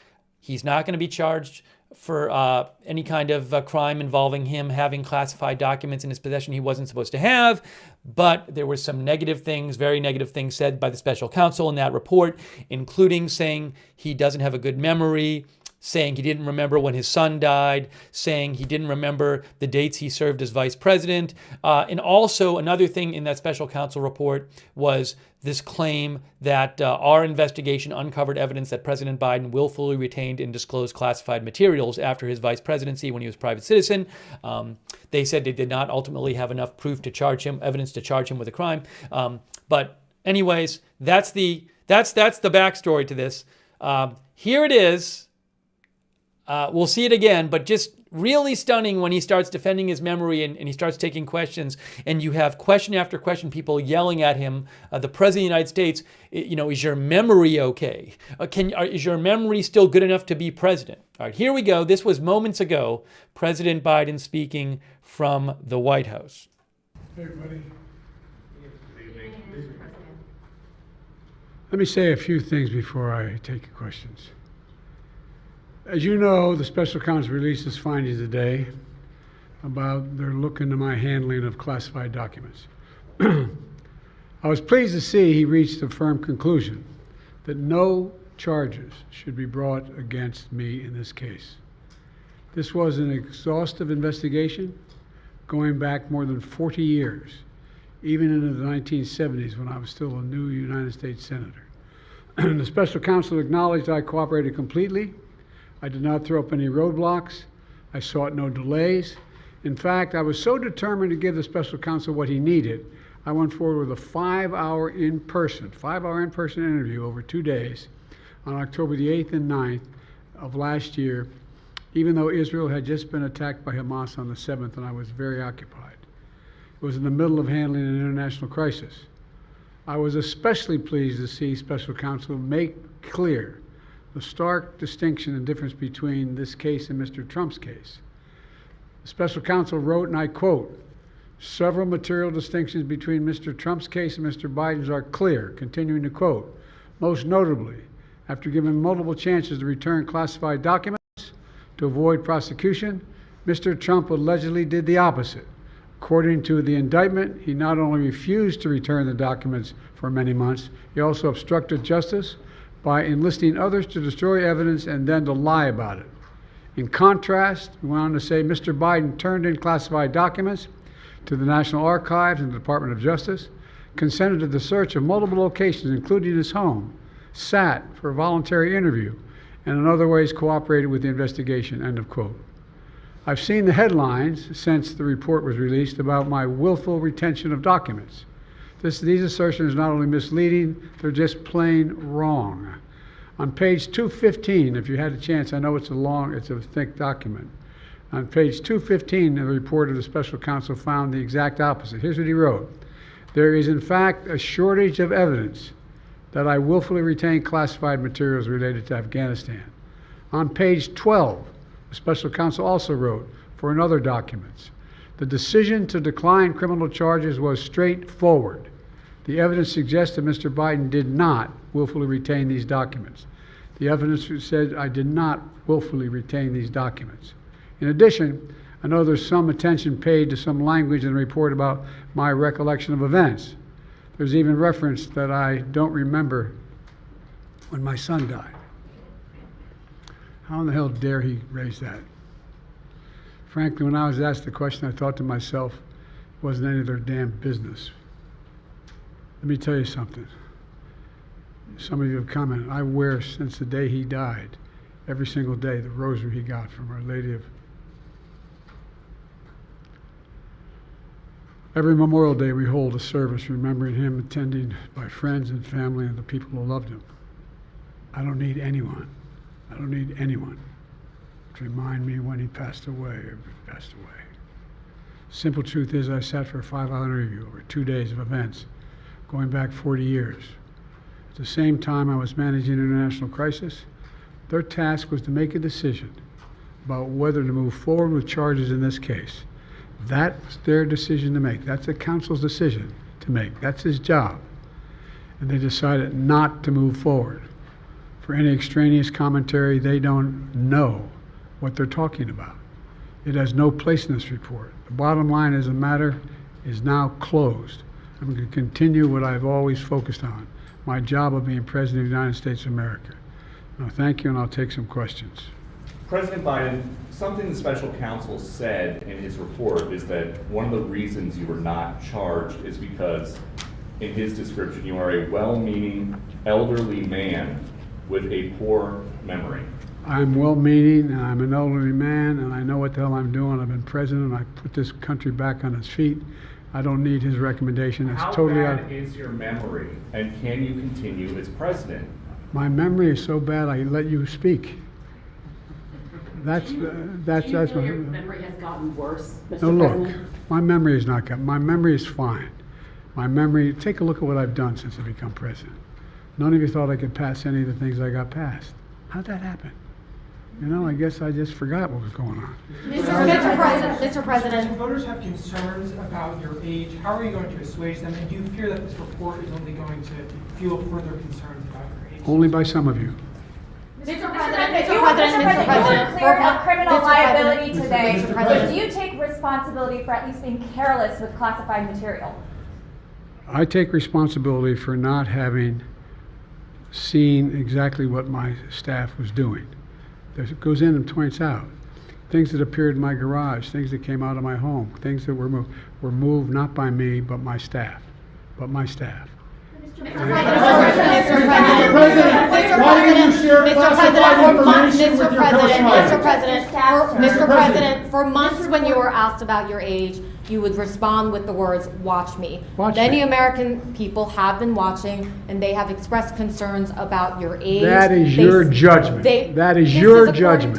he's not going to be charged for any kind of crime involving him having classified documents in his possession he wasn't supposed to have. But there were some negative things, very negative things said by the special counsel in that report, including saying he doesn't have a good memory, saying he didn't remember when his son died, saying he didn't remember the dates he served as vice president. And also another thing in that special counsel report was this claim that our investigation uncovered evidence that President Biden willfully retained and disclosed classified materials after his vice presidency when he was a private citizen. They said they did not ultimately have enough proof to charge him, evidence to charge him with a crime. But anyways, that's the backstory to this. Here it is. We'll see it again, but just really stunning when he starts defending his memory and he starts taking questions, and you have question after question, people yelling at him. The President of the United States, is your memory okay? Is your memory still good enough to be president? All right, here we go. This was moments ago, President Biden speaking from the White House. Hey, everybody. Let me say a few things before I take your questions. As you know, the special counsel released his findings today about their look into my handling of classified documents. I was pleased to see he reached a firm conclusion that no charges should be brought against me in this case. This was an exhaustive investigation going back more than 40 years, even into the 1970s when I was still a new United States Senator. The special counsel acknowledged I cooperated completely. I did not throw up any roadblocks. I sought no delays. In fact, I was so determined to give the special counsel what he needed, I went forward with a 5-hour in-person interview over 2 days on October the 8th and 9th of last year, even though Israel had just been attacked by Hamas on the 7th and I was very occupied. It was in the middle of handling an international crisis. I was especially pleased to see special counsel make clear the stark distinction and difference between this case and Mr. Trump's case. The special counsel wrote, and I quote, "Several material distinctions between Mr. Trump's case and Mr. Biden's are clear," continuing to quote, "Most notably, after given multiple chances to return classified documents to avoid prosecution, Mr. Trump allegedly did the opposite. According to the indictment, he not only refused to return the documents for many months, he also obstructed justice by enlisting others to destroy evidence and then to lie about it. In contrast," he went on to say, "Mr. Biden turned in classified documents to the National Archives and the Department of Justice, consented to the search of multiple locations, including his home, sat for a voluntary interview, and in other ways cooperated with the investigation," end of quote. I've seen the headlines since the report was released about my willful retention of documents. These assertions are not only misleading, they're just plain wrong. On page 215, if you had a chance, I know it's a thick document. On page 215 of the report of the special counsel found the exact opposite. Here's what he wrote. "There is in fact a shortage of evidence that I willfully retained classified materials related to Afghanistan." On page 12, the special counsel also wrote, for another documents, "The decision to decline criminal charges was straightforward. The evidence suggests that Mr. Biden did not willfully retain these documents. The evidence said I did not willfully retain these documents. In addition, I know there's some attention paid to some language in the report about my recollection of events. There's even reference that I don't remember when my son died. How in the hell dare he raise that? Frankly, when I was asked the question, I thought to myself, it wasn't any of their damn business. Let me tell you something. Some of you have commented, I wear since the day he died, every single day, the rosary he got from Our Lady of... Every Memorial Day we hold a service remembering him, attended by friends and family and the people who loved him. I don't need anyone to remind me when he passed away or passed away. Simple truth is I sat for a 5-hour interview over 2 days of events going back 40 years. At the same time I was managing an international crisis, their task was to make a decision about whether to move forward with charges in this case. That's their decision to make. That's the counsel's decision to make. That's his job. And they decided not to move forward. For any extraneous commentary, they don't know what they're talking about. It has no place in this report. The bottom line is the matter is now closed. I'm going to continue what I've always focused on, my job of being President of the United States of America. Now, thank you, and I'll take some questions. President Biden, something the special counsel said in his report is that one of the reasons you were not charged is because, in his description, you are a well-meaning elderly man with a poor memory. I'm well-meaning, and I'm an elderly man, and I know what the hell I'm doing. I've been president, and I put this country back on its feet. I don't need his recommendation. It's totally out. How bad is your memory, and can you continue as president? My memory is so bad I let you speak. That's your memory has gotten worse, Mr. No, look, President? my memory is not good. My memory is fine. My memory, take a look at what I've done since I become president. None of you thought I could pass any of the things I got passed. How'd that happen? You know, I guess I just forgot what was going on. Mr. President. If voters have concerns about your age, how are you going to assuage them? And do you fear that this report is only going to fuel further concerns about your age? Only by some of you. Mr. President, you were cleared of criminal liability today. Do you take responsibility responsibility for at least being careless with classified material? I take responsibility for not having seen exactly what my staff was doing. It goes in and points out things that appeared in my garage, things that came out of my home, things that were moved not by me but my staff. Mr. President, for months when you were asked about your age, you would respond with the words, "Watch me." Many American people have been watching, and they have expressed concerns about your age. That is your judgment. That is your judgment.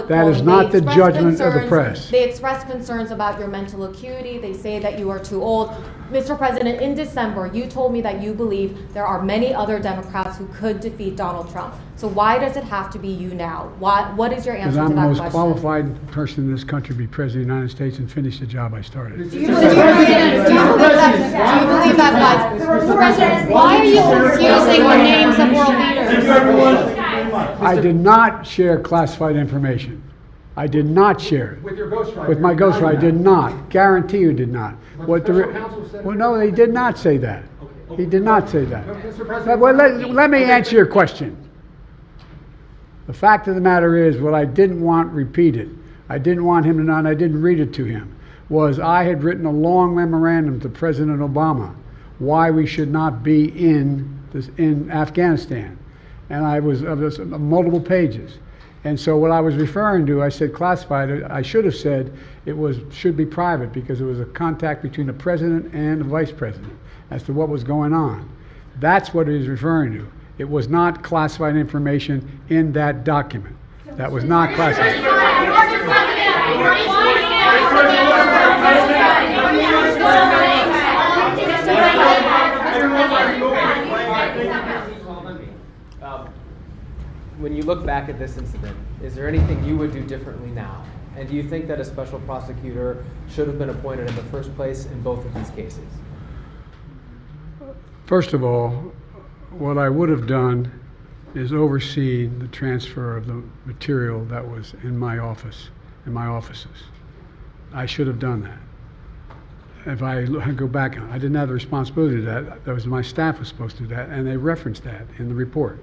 That is not the judgment of the press. They express concerns about your mental acuity. They say that you are too old. Mr. President, in December, you told me that you believe there are many other Democrats who could defeat Donald Trump. So why does it have to be you now? What is your answer to that question? Because I'm the most qualified person in this country to be President of the United States and finish the job I started. Do you believe that, guys? Why are you confusing the names of world leaders? I did not share classified information. I did not share it. With your ghostwriter? With my ghostwriter, I did not. Guarantee you did not. What the special counsel said? Well, no, he did not say that. He did not say that. Mr. President, Well, let me answer your question. The fact of the matter is, what I didn't want repeated, I didn't want him to know, and I didn't read it to him, was I had written a long memorandum to President Obama why we should not be in Afghanistan. And I was multiple pages. And so what I was referring to, I said classified. I should have said it should be private because it was a contact between the president and the vice president as to what was going on. That's what he was referring to. It was not classified information in that document. That was not classified. when you look back at this incident, is there anything you would do differently now? And do you think that a special prosecutor should have been appointed in the first place in both of these cases? First of all, what I would have done is oversee the transfer of the material that was in my office, in my offices. I should have done that. If I go back, I didn't have the responsibility to that. That was my staff was supposed to do that, and they referenced that in the report.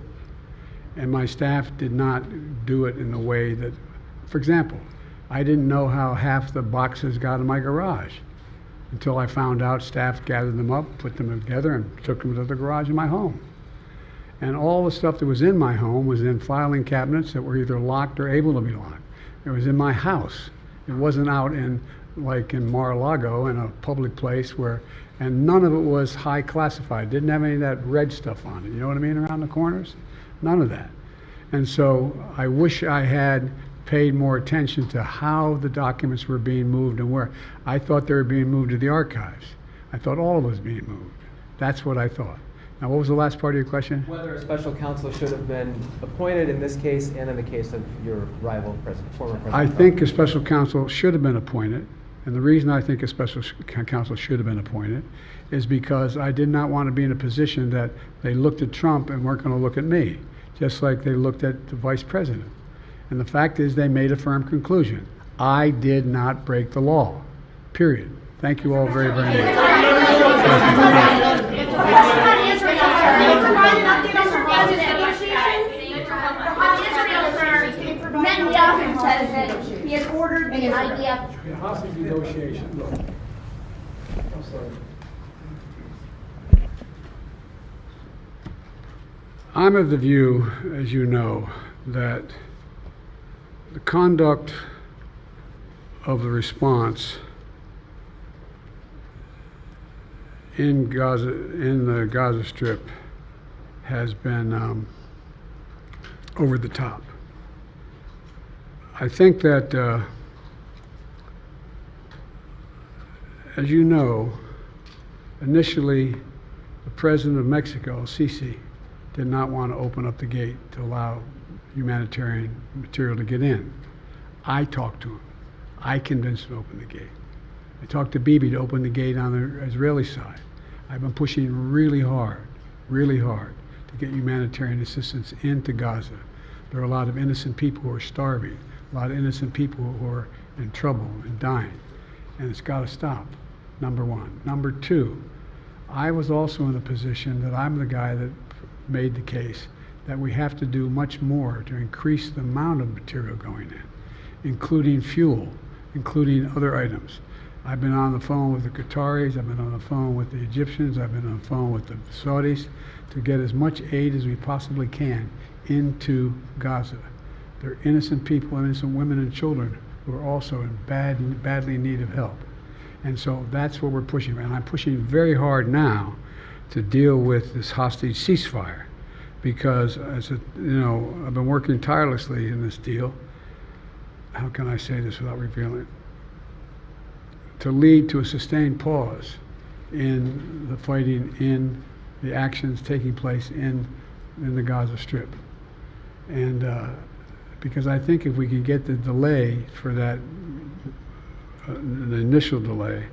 And my staff did not do it in the way that, for example, I didn't know how half the boxes got in my garage until I found out staff gathered them up, put them together, and took them to the garage in my home. And all the stuff that was in my home was in filing cabinets that were either locked or able to be locked. It was in my house. It wasn't out in, like in Mar-a-Lago, in a public place where, and none of it was high classified. Didn't have any of that red stuff on it. You know what I mean, around the corners? None of that. And so I wish I had paid more attention to how the documents were being moved and where. I thought they were being moved to the archives. I thought all of it was being moved. That's what I thought. Now, what was the last part of your question? Whether a special counsel should have been appointed in this case and in the case of your rival, former president. I think a special counsel should have been appointed. And the reason I think a special counsel should have been appointed is because I did not want to be in a position that they looked at Trump and weren't going to look at me, just like they looked at the vice president. And the fact is they made a firm conclusion. I did not break the law, period. Thank you all very, very much. Netanyahu says that he has ordered the IDF. Hostage negotiation. Look, I'm sorry. I'm of the view, as you know, that the conduct of the response in Gaza, in the Gaza Strip, has been over the top. I think that, as you know, initially the president of Mexico, Sisi, did not want to open up the gate to allow humanitarian material to get in. I talked to him. I convinced him to open the gate. I talked to Bibi to open the gate on the Israeli side. I've been pushing really hard to get humanitarian assistance into Gaza. There are a lot of innocent people who are starving, a lot of innocent people who are in trouble and dying. and it's got to stop, number one. Number two, I was also in a position that I'm the guy that made the case that we have to do much more to increase the amount of material going in, including fuel, including other items. I've been on the phone with the Qataris, I've been on the phone with the Egyptians, I've been on the phone with the Saudis to get as much aid as we possibly can into Gaza. They're innocent people, innocent women and children who are also in badly in need of help. And so that's what we're pushing. And I'm pushing very hard now to deal with this hostage ceasefire because, I've been working tirelessly in this deal. How can I say this without revealing it? To lead to a sustained pause in the fighting, in the actions taking place in the Gaza Strip. And because I think if we can get the delay for that, the initial delay,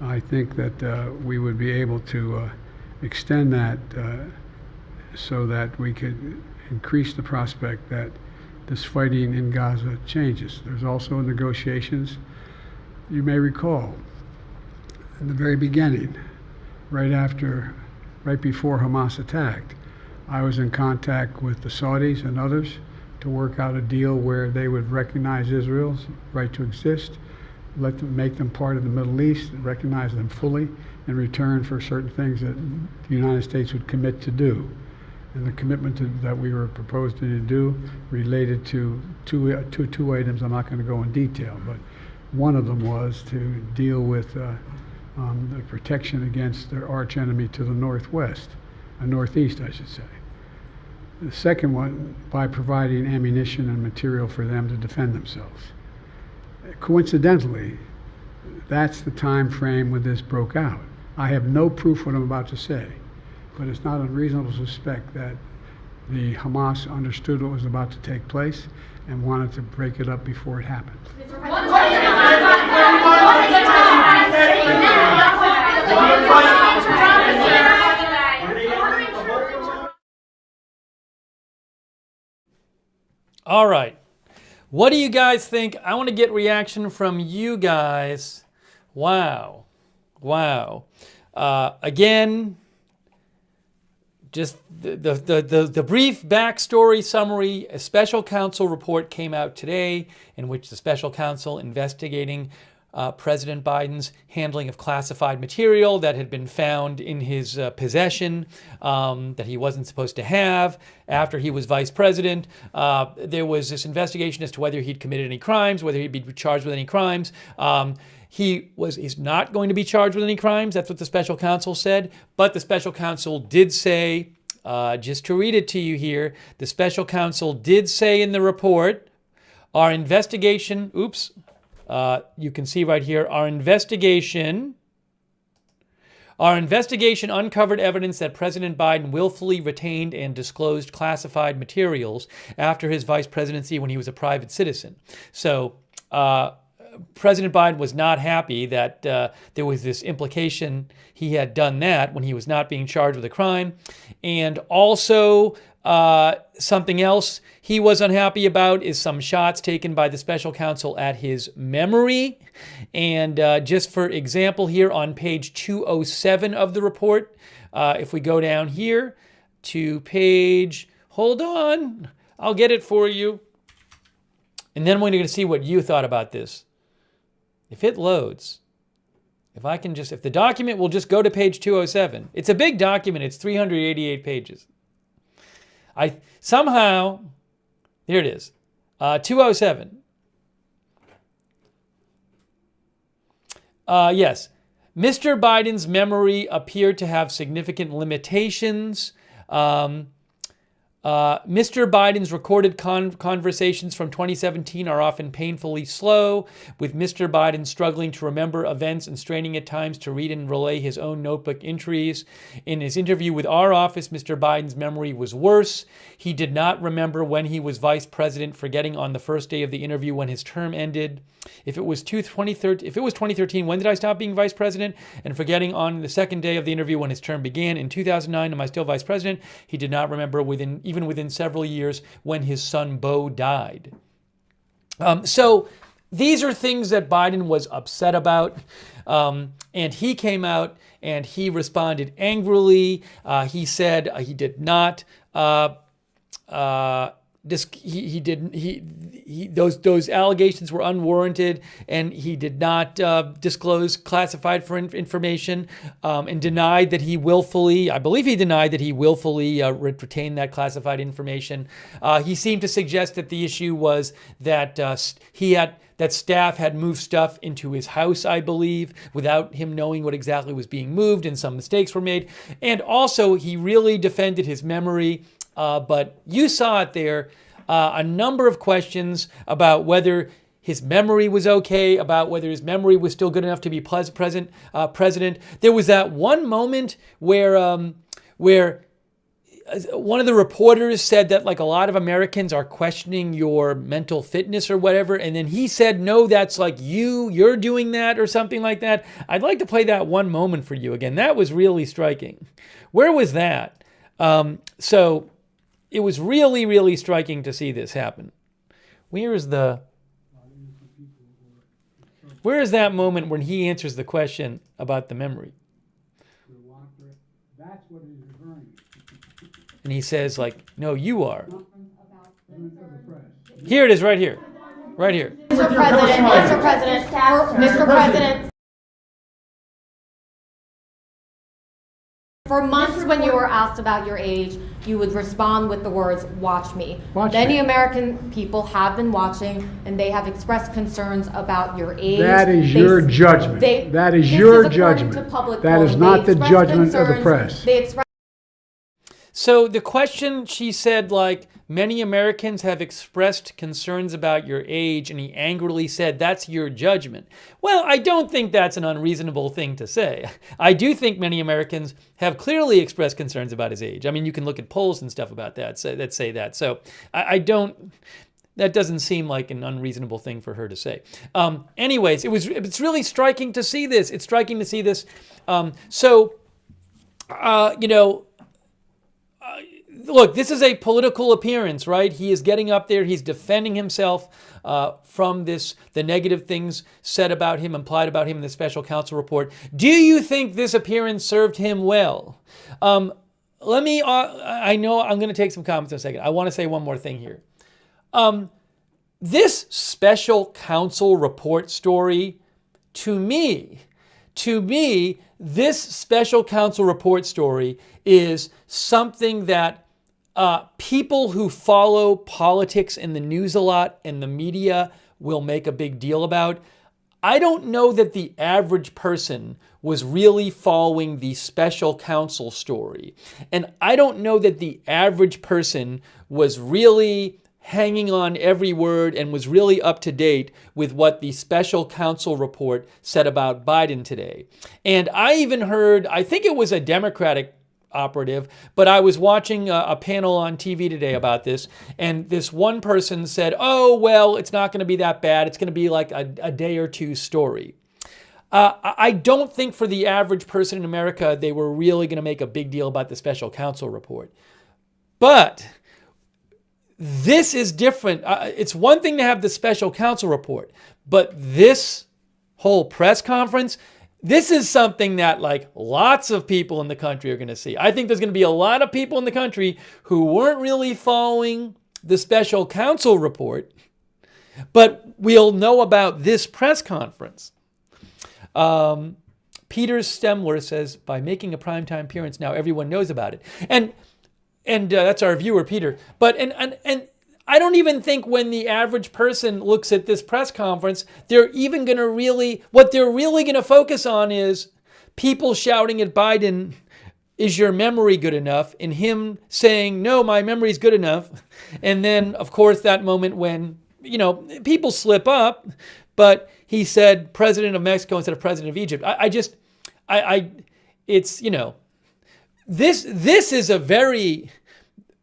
I think that we would be able to extend that so that we could increase the prospect that this fighting in Gaza changes. There's also negotiations. You may recall, in the very beginning, right before Hamas attacked, I was in contact with the Saudis and others to work out a deal where they would recognize Israel's right to exist, make them part of the Middle East, recognize them fully in return for certain things that the United States would commit to do. And the commitment that we were proposing to do related to two items. I'm not going to go in detail, but one of them was to deal with the protection against their arch enemy to the northwest, northeast, I should say. The second one, by providing ammunition and material for them to defend themselves. Coincidentally, that's the time frame when this broke out. I have no proof what I'm about to say, but it's not unreasonable to suspect that the Hamas understood what was about to take place and wanted to break it up before it happened. All right. What do you guys think? I want to get reaction from you guys. Wow. Again, just the brief backstory summary. A special counsel report came out today in which the special counsel investigating President Biden's handling of classified material that had been found in his possession that he wasn't supposed to have after he was vice president. There was this investigation as to whether he'd committed any crimes, whether he'd be charged with any crimes. He's not going to be charged with any crimes. That's what the special counsel said. But the special counsel did say, just to read it to you here, the special counsel did say in the report, our investigation, you can see right here, our investigation uncovered evidence that President Biden willfully retained and disclosed classified materials after his vice presidency when he was a private citizen. So President Biden was not happy that there was this implication he had done that when he was not being charged with a crime. And also something else he was unhappy about is some shots taken by the special counsel at his memory. And just for example here on page 207 of the report, if we go down here to page, hold on, I'll get it for you. And then we're going to see what you thought about this. If it loads, if the document will just go to page 207. It's a big document. It's 388 pages. Here it is, 207. Yes, Mr. Biden's memory appeared to have significant limitations. Mr. Biden's recorded conversations from 2017 are often painfully slow, with Mr. Biden struggling to remember events and straining at times to read and relay his own notebook entries. In his interview with our office, Mr. Biden's memory was worse. He did not remember when he was vice president, forgetting on the first day of the interview when his term ended. If it was 2013, when did I stop being vice president? And forgetting on the second day of the interview when his term began. In 2009, am I still vice president? He did not remember even within several years when his son Beau died. So these are things that Biden was upset about. And he came out and he responded angrily. He said he did not. Those allegations were unwarranted, and he did not disclose classified information, and denied that he willfully, I believe he denied that he willfully retained that classified information. He seemed to suggest that the issue was that that staff had moved stuff into his house, I believe, without him knowing what exactly was being moved, and some mistakes were made. And also, he really defended his memory. But you saw it there, a number of questions about whether his memory was okay, about whether his memory was still good enough to be president. There was that one moment where one of the reporters said that like a lot of Americans are questioning your mental fitness or whatever, and then he said, no, that's like you're doing that or something like that. I'd like to play that one moment for you again. That was really striking. Where was that? So it was really, really striking to see this happen. Where is that moment when he answers the question about the memory? That's what he's referring to. And he says, like, no, you are. Here it is, right here. Right here. Mr. President. For months when you were asked about your age, you would respond with the words, watch me. Many American people have been watching, and they have expressed concerns about your age. That is your judgment. That is your judgment. That is not the judgment of the press. So the question, she said, like, many Americans have expressed concerns about your age, and he angrily said, that's your judgment. Well, I don't think that's an unreasonable thing to say. I do think many Americans have clearly expressed concerns about his age. I mean, you can look at polls and stuff about that that say that. So that doesn't seem like an unreasonable thing for her to say. Anyways, it's really striking to see this. It's striking to see this. Look, this is a political appearance, right? He is getting up there. He's defending himself from the negative things said about him, implied about him in the special counsel report. Do you think this appearance served him well? I know I'm going to take some comments in a second. I want to say one more thing here. This special counsel report story, to me, this special counsel report story is something that people who follow politics in the news a lot and the media will make a big deal about. I don't know that the average person was really following the special counsel story. And I don't know that the average person was really hanging on every word and was really up to date with what the special counsel report said about Biden today. And I even heard, I think it was a Democratic operative, but I was watching a panel on TV today about this, and this one person said, oh, well, it's not going to be that bad. It's going to be like a day or two story. I don't think for the average person in America, they were really going to make a big deal about the special counsel report. But this is different. It's one thing to have the special counsel report, but this whole press conference, this is something that like lots of people in the country are going to see. I think there's going to be a lot of people in the country who weren't really following the special counsel report, but we'll know about this press conference. Peter Stemler says, by making a primetime appearance, now everyone knows about it. And that's our viewer, Peter. But and I don't even think when the average person looks at this press conference, they're even going to what they're really going to focus on is people shouting at Biden, is your memory good enough? And him saying, no, my memory's good enough. And then, of course, that moment when, people slip up, but he said president of Mexico instead of president of Egypt. This is a very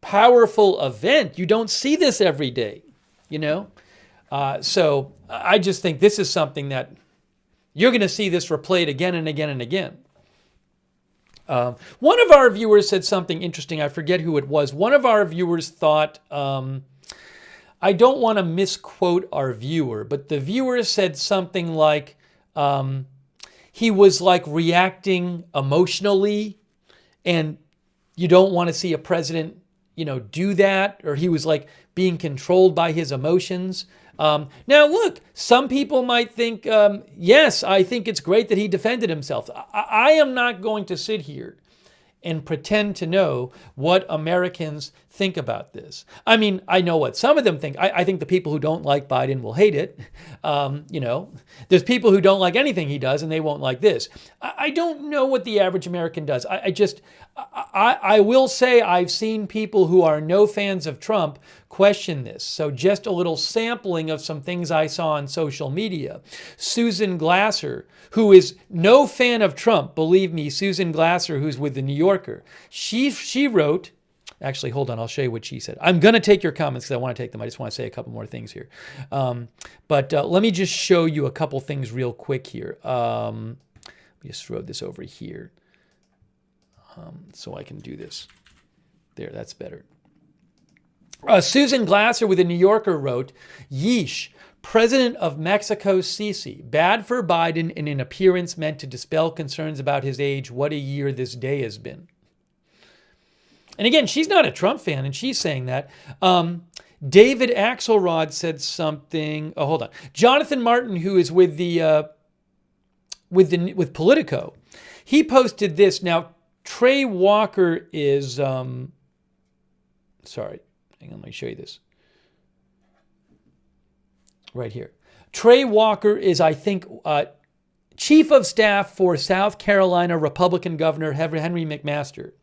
powerful event. You don't see this every day, So I just think this is something that you're going to see this replayed again and again and again. One of our viewers said something interesting. I forget who it was. One of our viewers thought I don't want to misquote our viewer, but the viewer said something like, he was like reacting emotionally, and you don't want to see a president, do that, or he was like being controlled by his emotions. Now, look, some people might think, yes, I think it's great that he defended himself. I am not going to sit here and pretend to know what Americans think about this. I mean, I know what some of them think. I think the people who don't like Biden will hate it. There's people who don't like anything he does and they won't like this. I don't know what the average American does. I will say I've seen people who are no fans of Trump question this. So just a little sampling of some things I saw on social media. Susan Glasser, who is no fan of Trump, believe me, Susan Glasser, who's with the New Yorker, she wrote, actually, hold on, I'll show you what she said. I'm going to take your comments because I want to take them. I just want to say a couple more things here. But let me just show you a couple things real quick here. Let me just throw this over here so I can do this. There, that's better. Susan Glasser with the New Yorker wrote, yeesh, President of Mexico Sisi, bad for Biden in an appearance meant to dispel concerns about his age. What a year this day has been. And again, she's not a Trump fan, and she's saying that. David Axelrod said something. Oh, hold on. Jonathan Martin, who is with Politico, he posted this. Now, Trey Walker is sorry. Hang on, let me show you this. Right here. Trey Walker is, I think, Chief of Staff for South Carolina Republican Governor Henry McMaster.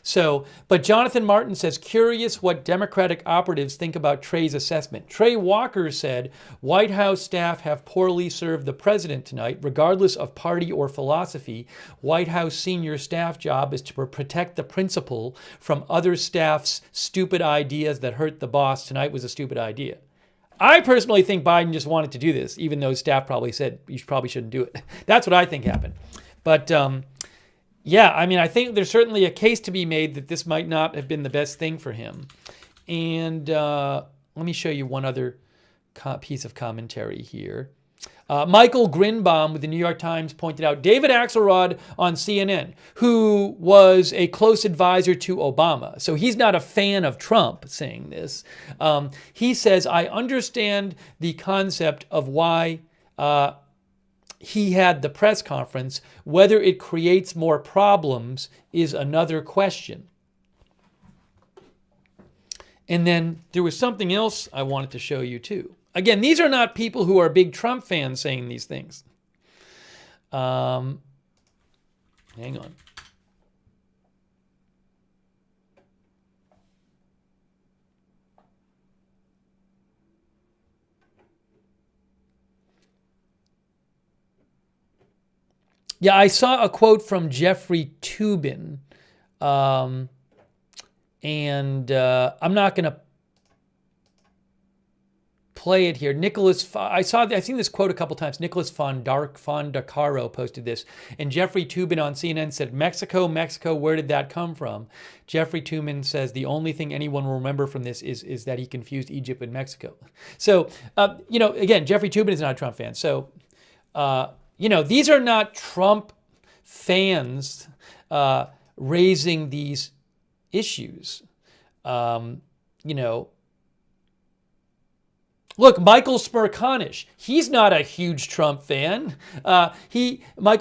So, but Jonathan Martin says, curious what Democratic operatives think about Trey's assessment. Trey Walker said, White House staff have poorly served the president tonight. Regardless of party or philosophy, White House senior staff job is to protect the principal from other staff's stupid ideas that hurt the boss. Tonight was a stupid idea. I personally think Biden just wanted to do this, even though staff probably said you probably shouldn't do it. That's what I think happened. But yeah, I mean, I think there's certainly a case to be made that this might not have been the best thing for him. And let me show you one other piece of commentary here. Michael Grinbaum with the New York Times pointed out David Axelrod on CNN, who was a close advisor to Obama. So he's not a fan of Trump saying this. He says, I understand the concept of why he had the press conference. Whether it creates more problems is another question. And then there was something else I wanted to show you too. Again, these are not people who are big Trump fans saying these things. Hang on. Yeah, I saw a quote from Jeffrey Toobin, and I'm not going to play it here. I've seen this quote a couple times. Nicholas Fondacaro posted this, and Jeffrey Toobin on CNN said, Mexico, where did that come from? Jeffrey Toobin says the only thing anyone will remember from this is that he confused Egypt with Mexico. So, again, Jeffrey Toobin is not a Trump fan. So, these are not Trump fans raising these issues. Look, Michael Smerconish, he's not a huge Trump fan. Michael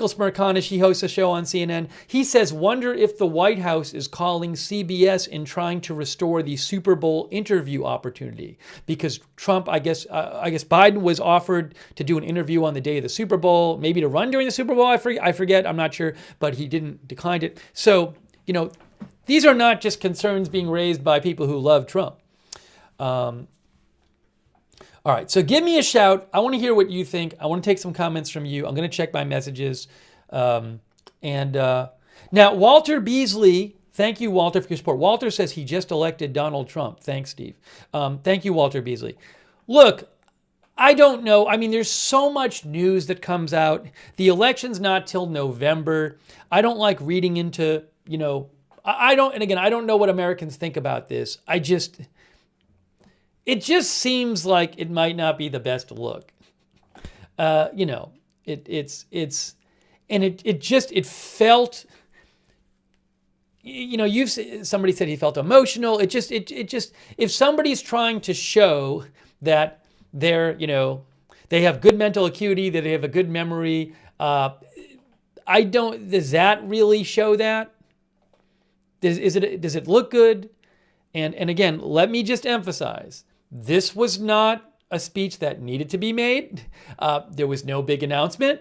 Smerconish, he hosts a show on CNN. He says, wonder if the White House is calling CBS in trying to restore the Super Bowl interview opportunity. Because Trump, I guess Biden was offered to do an interview on the day of the Super Bowl, maybe to run during the Super Bowl, I forget, I'm not sure, but he declined it. So, these are not just concerns being raised by people who love Trump. All right, so give me a shout. I want to hear what you think. I want to take some comments from you. I'm going to check my messages. Now, Walter Beasley, thank you, Walter, for your support. Walter says he just elected Donald Trump. Thanks, Steve. Thank you, Walter Beasley. Look, I don't know. I mean, there's so much news that comes out. The election's not till November. I don't like reading into, I don't know what Americans think about this. it just seems like it might not be the best look. You know, it felt, you know, somebody said he felt emotional. It just, if somebody's trying to show that they're, you know, they have good mental acuity, that they have a good memory, does that really show that? Does it look good? And again, let me just emphasize, this was not a speech that needed to be made. There was no big announcement.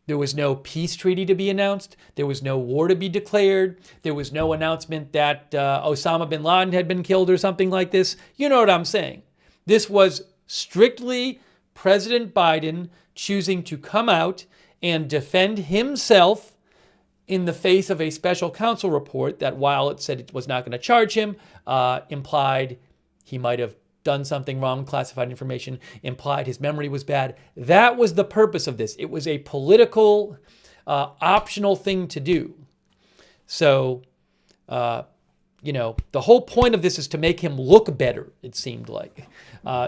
There was no peace treaty to be announced. There was no war to be declared. There was no announcement that Osama bin Laden had been killed or something like this. You know what I'm saying. This was strictly President Biden choosing to come out and defend himself in the face of a special counsel report that, while it said it was not going to charge him, implied he might have done something wrong, classified information, implied his memory was bad. That was the purpose of this. It was a political, optional thing to do. So, you know, the whole point of this is to make him look better, it seemed like.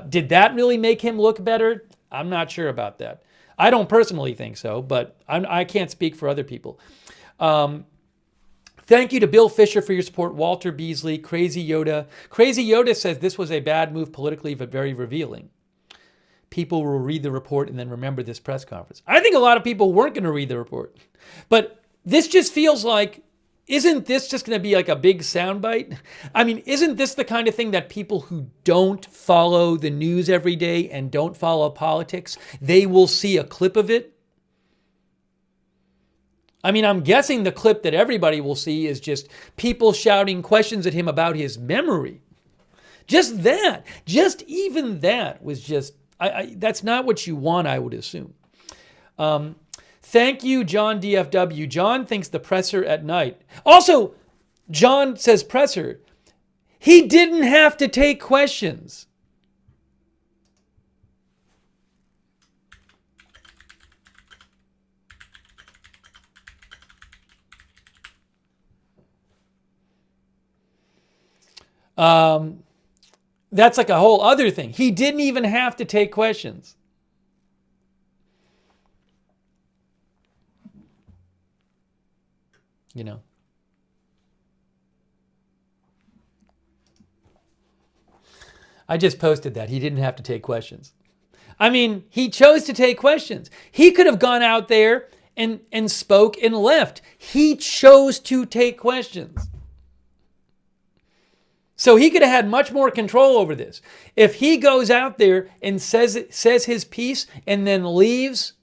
Did that really make him look better? I'm not sure about that. I don't personally think so, but I can't speak for other people. Thank you to Bill Fisher for your support, Walter Beasley, Crazy Yoda. Crazy Yoda says this was a bad move politically, but very revealing. People will read the report and then remember this press conference. I think a lot of people weren't going to read the report. But this just feels like, isn't this just going to be like a big soundbite? I mean, isn't this the kind of thing that people who don't follow the news every day and don't follow politics, they will see a clip of it? I mean, I'm guessing the clip that everybody will see is just people shouting questions at him about his memory. Just that, just even that was just, that's not what you want, I would assume. Thank you, John DFW. John thinks the presser at night. Also, John says presser. He didn't have to take questions. That's like a whole other thing. He didn't even have to take questions. You know. I just posted that. He didn't have to take questions. I mean, he chose to take questions. He could have gone out there and spoke and left. He chose to take questions. So he could have had much more control over this. If he goes out there and says his piece and then leaves,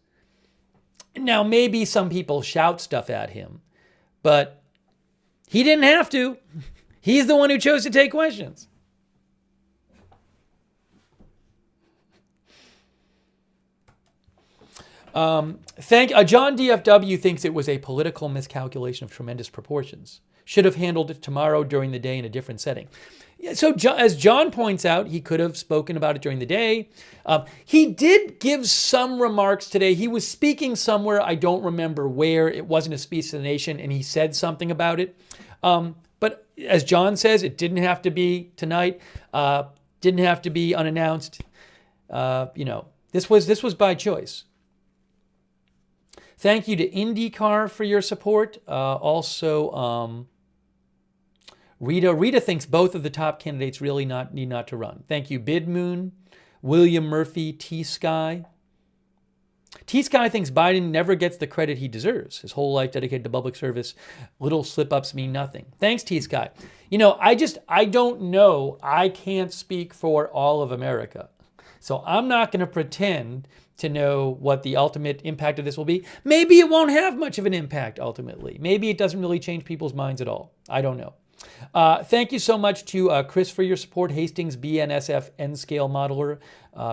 now maybe some people shout stuff at him, but he didn't have to. He's the one who chose to take questions. John DFW thinks it was a political miscalculation of tremendous proportions. Should have handled it tomorrow during the day in a different setting. So as John points out, he could have spoken about it during the day. He did give some remarks today. He was speaking somewhere, I don't remember where. It wasn't a speech to the nation, and he said something about it. But as John says, it didn't have to be tonight. Didn't have to be unannounced. You know, this was by choice. Thank you to IndyCar for your support. Also, Rita thinks both of the top candidates really need not to run. Thank you, Bidmoon, William Murphy, T-Sky. T-Sky thinks Biden never gets the credit he deserves. His whole life dedicated to public service. Little slip-ups mean nothing. Thanks, T-Sky. You know, I don't know. I can't speak for all of America. So I'm not going to pretend to know what the ultimate impact of this will be. Maybe it won't have much of an impact ultimately. Maybe it doesn't really change people's minds at all. I don't know. Thank you so much to Chris for your support, Hastings BNSF N-Scale Modeler,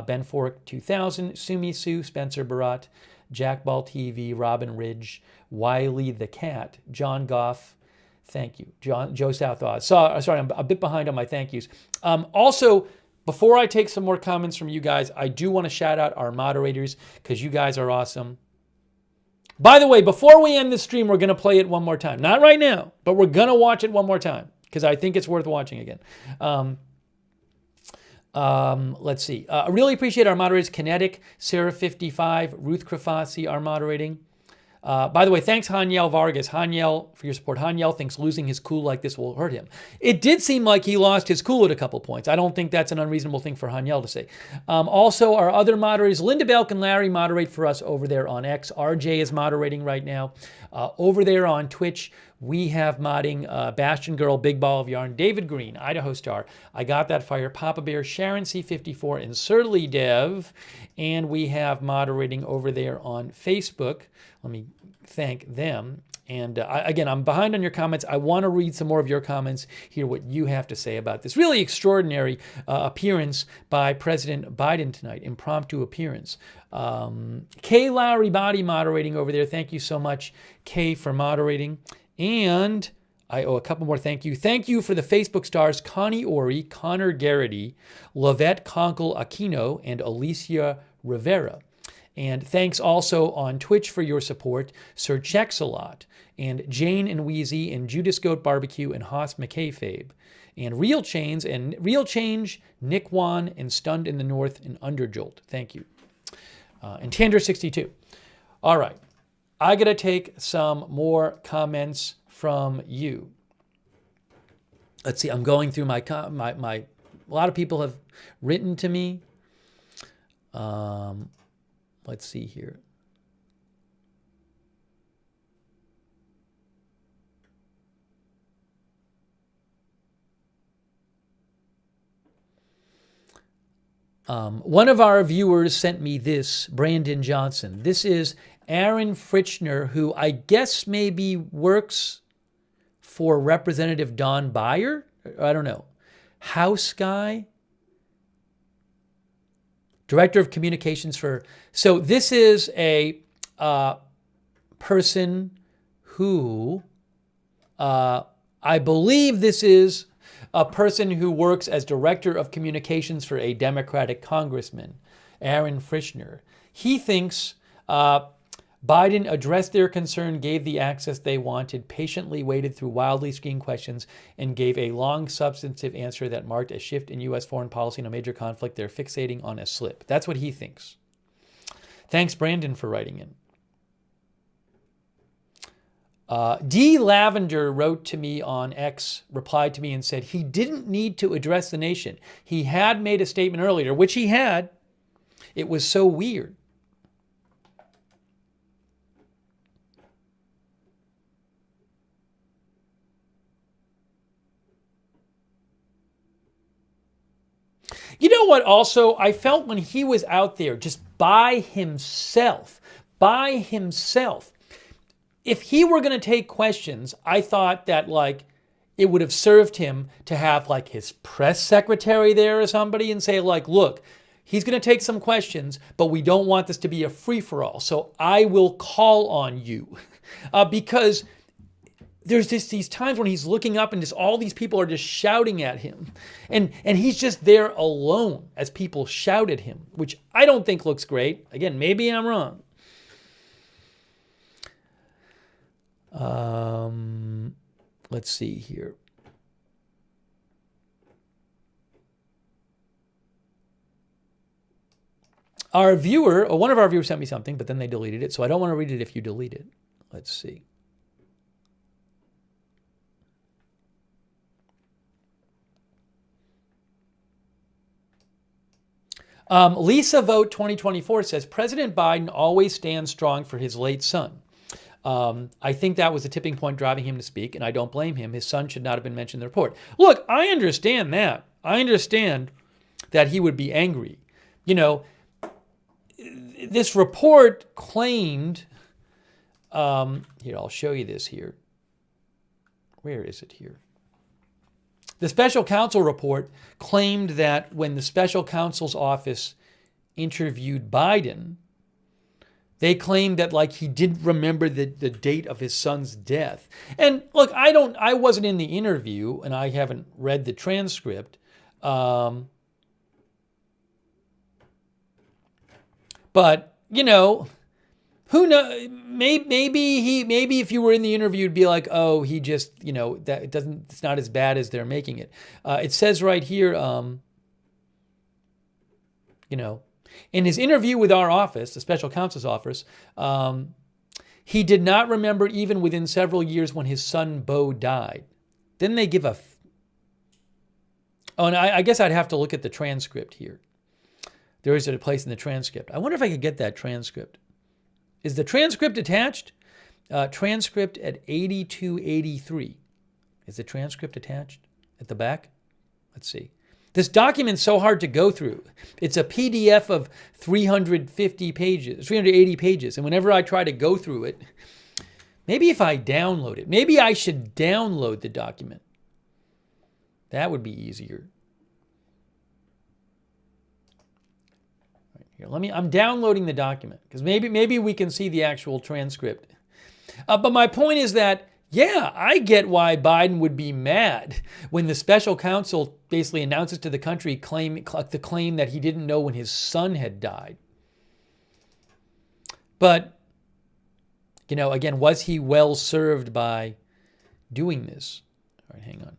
Ben Fork 2000, Sumi Sue, Spencer Barat, Jack Ball TV, Robin Ridge, Wiley the Cat, John Goff. Thank you. Joe Southall. Sorry, I'm a bit behind on my thank yous. Also, before I take some more comments from you guys, I do want to shout out our moderators because you guys are awesome. By the way, before we end the stream, we're going to play it one more time. Not right now, but we're going to watch it one more time because I think it's worth watching again. Let's see. I really appreciate our moderators, Kinetic, Sarah55, Ruth Krafasi are moderating. By the way, thanks Haniel Vargas. Haniel, for your support. Haniel thinks losing his cool like this will hurt him. It did seem like he lost his cool at a couple points. I don't think that's an unreasonable thing for Haniel to say. Also, our other moderators, Linda Belk and Larry, moderate for us over there on X. RJ is moderating right now. Over there on Twitch, we have modding Bastion Girl, Big Ball of Yarn, David Green, Idaho Star, I Got That Fire, Papa Bear, Sharon C54, and Surly Dev. And we have moderating over there on Facebook. Let me thank them. And again, I'm behind on your comments. I want to read some more of your comments, hear what you have to say about this really extraordinary appearance by President Biden tonight, impromptu appearance. Kay Lowry Body moderating over there. Thank you so much, Kay, for moderating. And I owe a couple more thank you. Thank you for the Facebook stars Connie Ori, Connor Garrity, Lavette Conkle Aquino, and Alicia Rivera. And thanks also on Twitch for your support, Sir Checks-a-Lot, and Jane and Wheezy, and Judas Goat Barbecue, and Haas McKayfabe, and Real Change, Nick Wan, and Stunned in the North, and Underjolt. Thank you. And Tander62. All right. I got to take some more comments from you. Let's see. I'm going through my a lot of people have written to me. Let's see here. One of our viewers sent me this, Brandon Johnson. This is Aaron Fritchner, who I guess maybe works for Representative Don Beyer. I don't know. House guy. Director of Communications for... So this is a person who... I believe this is a person who works as Director of Communications for a Democratic congressman, Aaron Fritchner. He thinks Biden addressed their concern, gave the access they wanted, patiently waited through wildly screened questions, and gave a long, substantive answer that marked a shift in U.S. foreign policy in a major conflict. They're fixating on a slip. That's what he thinks. Thanks, Brandon, for writing in. D. Lavender wrote to me on X, replied to me and said he didn't need to address the nation. He had made a statement earlier, which he had. It was so weird. You know what also? I felt when he was out there just by himself, if he were going to take questions, I thought that like it would have served him to have like his press secretary there or somebody and say like, look, he's going to take some questions, but we don't want this to be a free-for-all. So I will call on you because there's just these times when he's looking up and just all these people are just shouting at him. And he's just there alone as people shout at him, which I don't think looks great. Again, maybe I'm wrong. Let's see here. Our viewer, or one of our viewers sent me something, but then they deleted it, so I don't want to read it if you delete it. Let's see. Lisa Vote 2024 says, President Biden always stands strong for his late son. I think that was the tipping point driving him to speak, and I don't blame him. His son should not have been mentioned in the report. Look, I understand that. I understand that he would be angry. You know, this report claimed, here, I'll show you this here. Where is it here? The special counsel report claimed that when the special counsel's office interviewed Biden, they claimed that like he didn't remember the date of his son's death. And look, I wasn't in the interview and I haven't read the transcript. But, you know, who knows? Maybe if you were in the interview, you'd be like, oh, he just, you know, that it doesn't. It's not as bad as they're making it. It says right here. You know, in his interview with our office, the special counsel's office, he did not remember even within several years when his son Beau died. Then they give a... Oh, and I guess I'd have to look at the transcript here. There is a place in the transcript. I wonder if I could get that transcript. Is the transcript attached? Transcript at 8283. Is the transcript attached at the back? Let's see. This document's so hard to go through. It's a PDF of 350 pages, 380 pages. And whenever I try to go through it, maybe if I download it, maybe I should download the document. That would be easier. Right here, I'm downloading the document because maybe we can see the actual transcript. But my point is that, yeah, I get why Biden would be mad when the special counsel basically announces to the country the claim that he didn't know when his son had died. But, you know, again, was he well served by doing this? All right, hang on.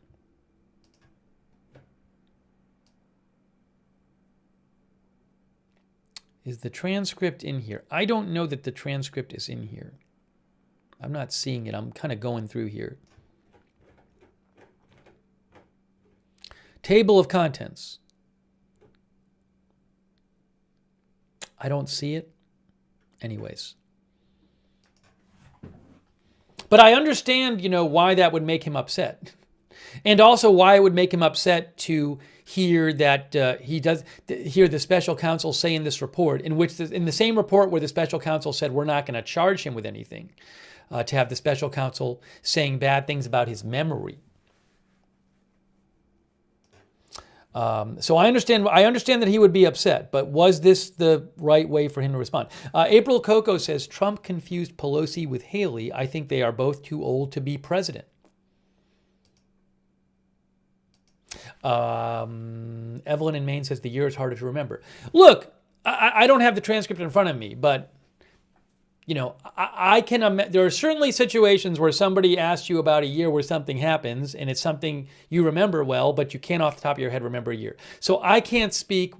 Is the transcript in here? I don't know that the transcript is in here. I'm not seeing it. I'm kind of going through here. Table of contents. I don't see it. Anyways. But I understand, you know, why that would make him upset. And also why it would make him upset to hear that hear the special counsel say in this report, in the same report where the special counsel said we're not going to charge him with anything, to have the special counsel saying bad things about his memory. So I understand that he would be upset, but was this the right way for him to respond? April Coco says, Trump confused Pelosi with Haley. I think they are both too old to be president. Evelyn in Maine says the year is harder to remember. Look, I don't have the transcript in front of me, but you know, I can. There are certainly situations where somebody asks you about a year where something happens, and it's something you remember well, but you can't off the top of your head remember a year. So I can't speak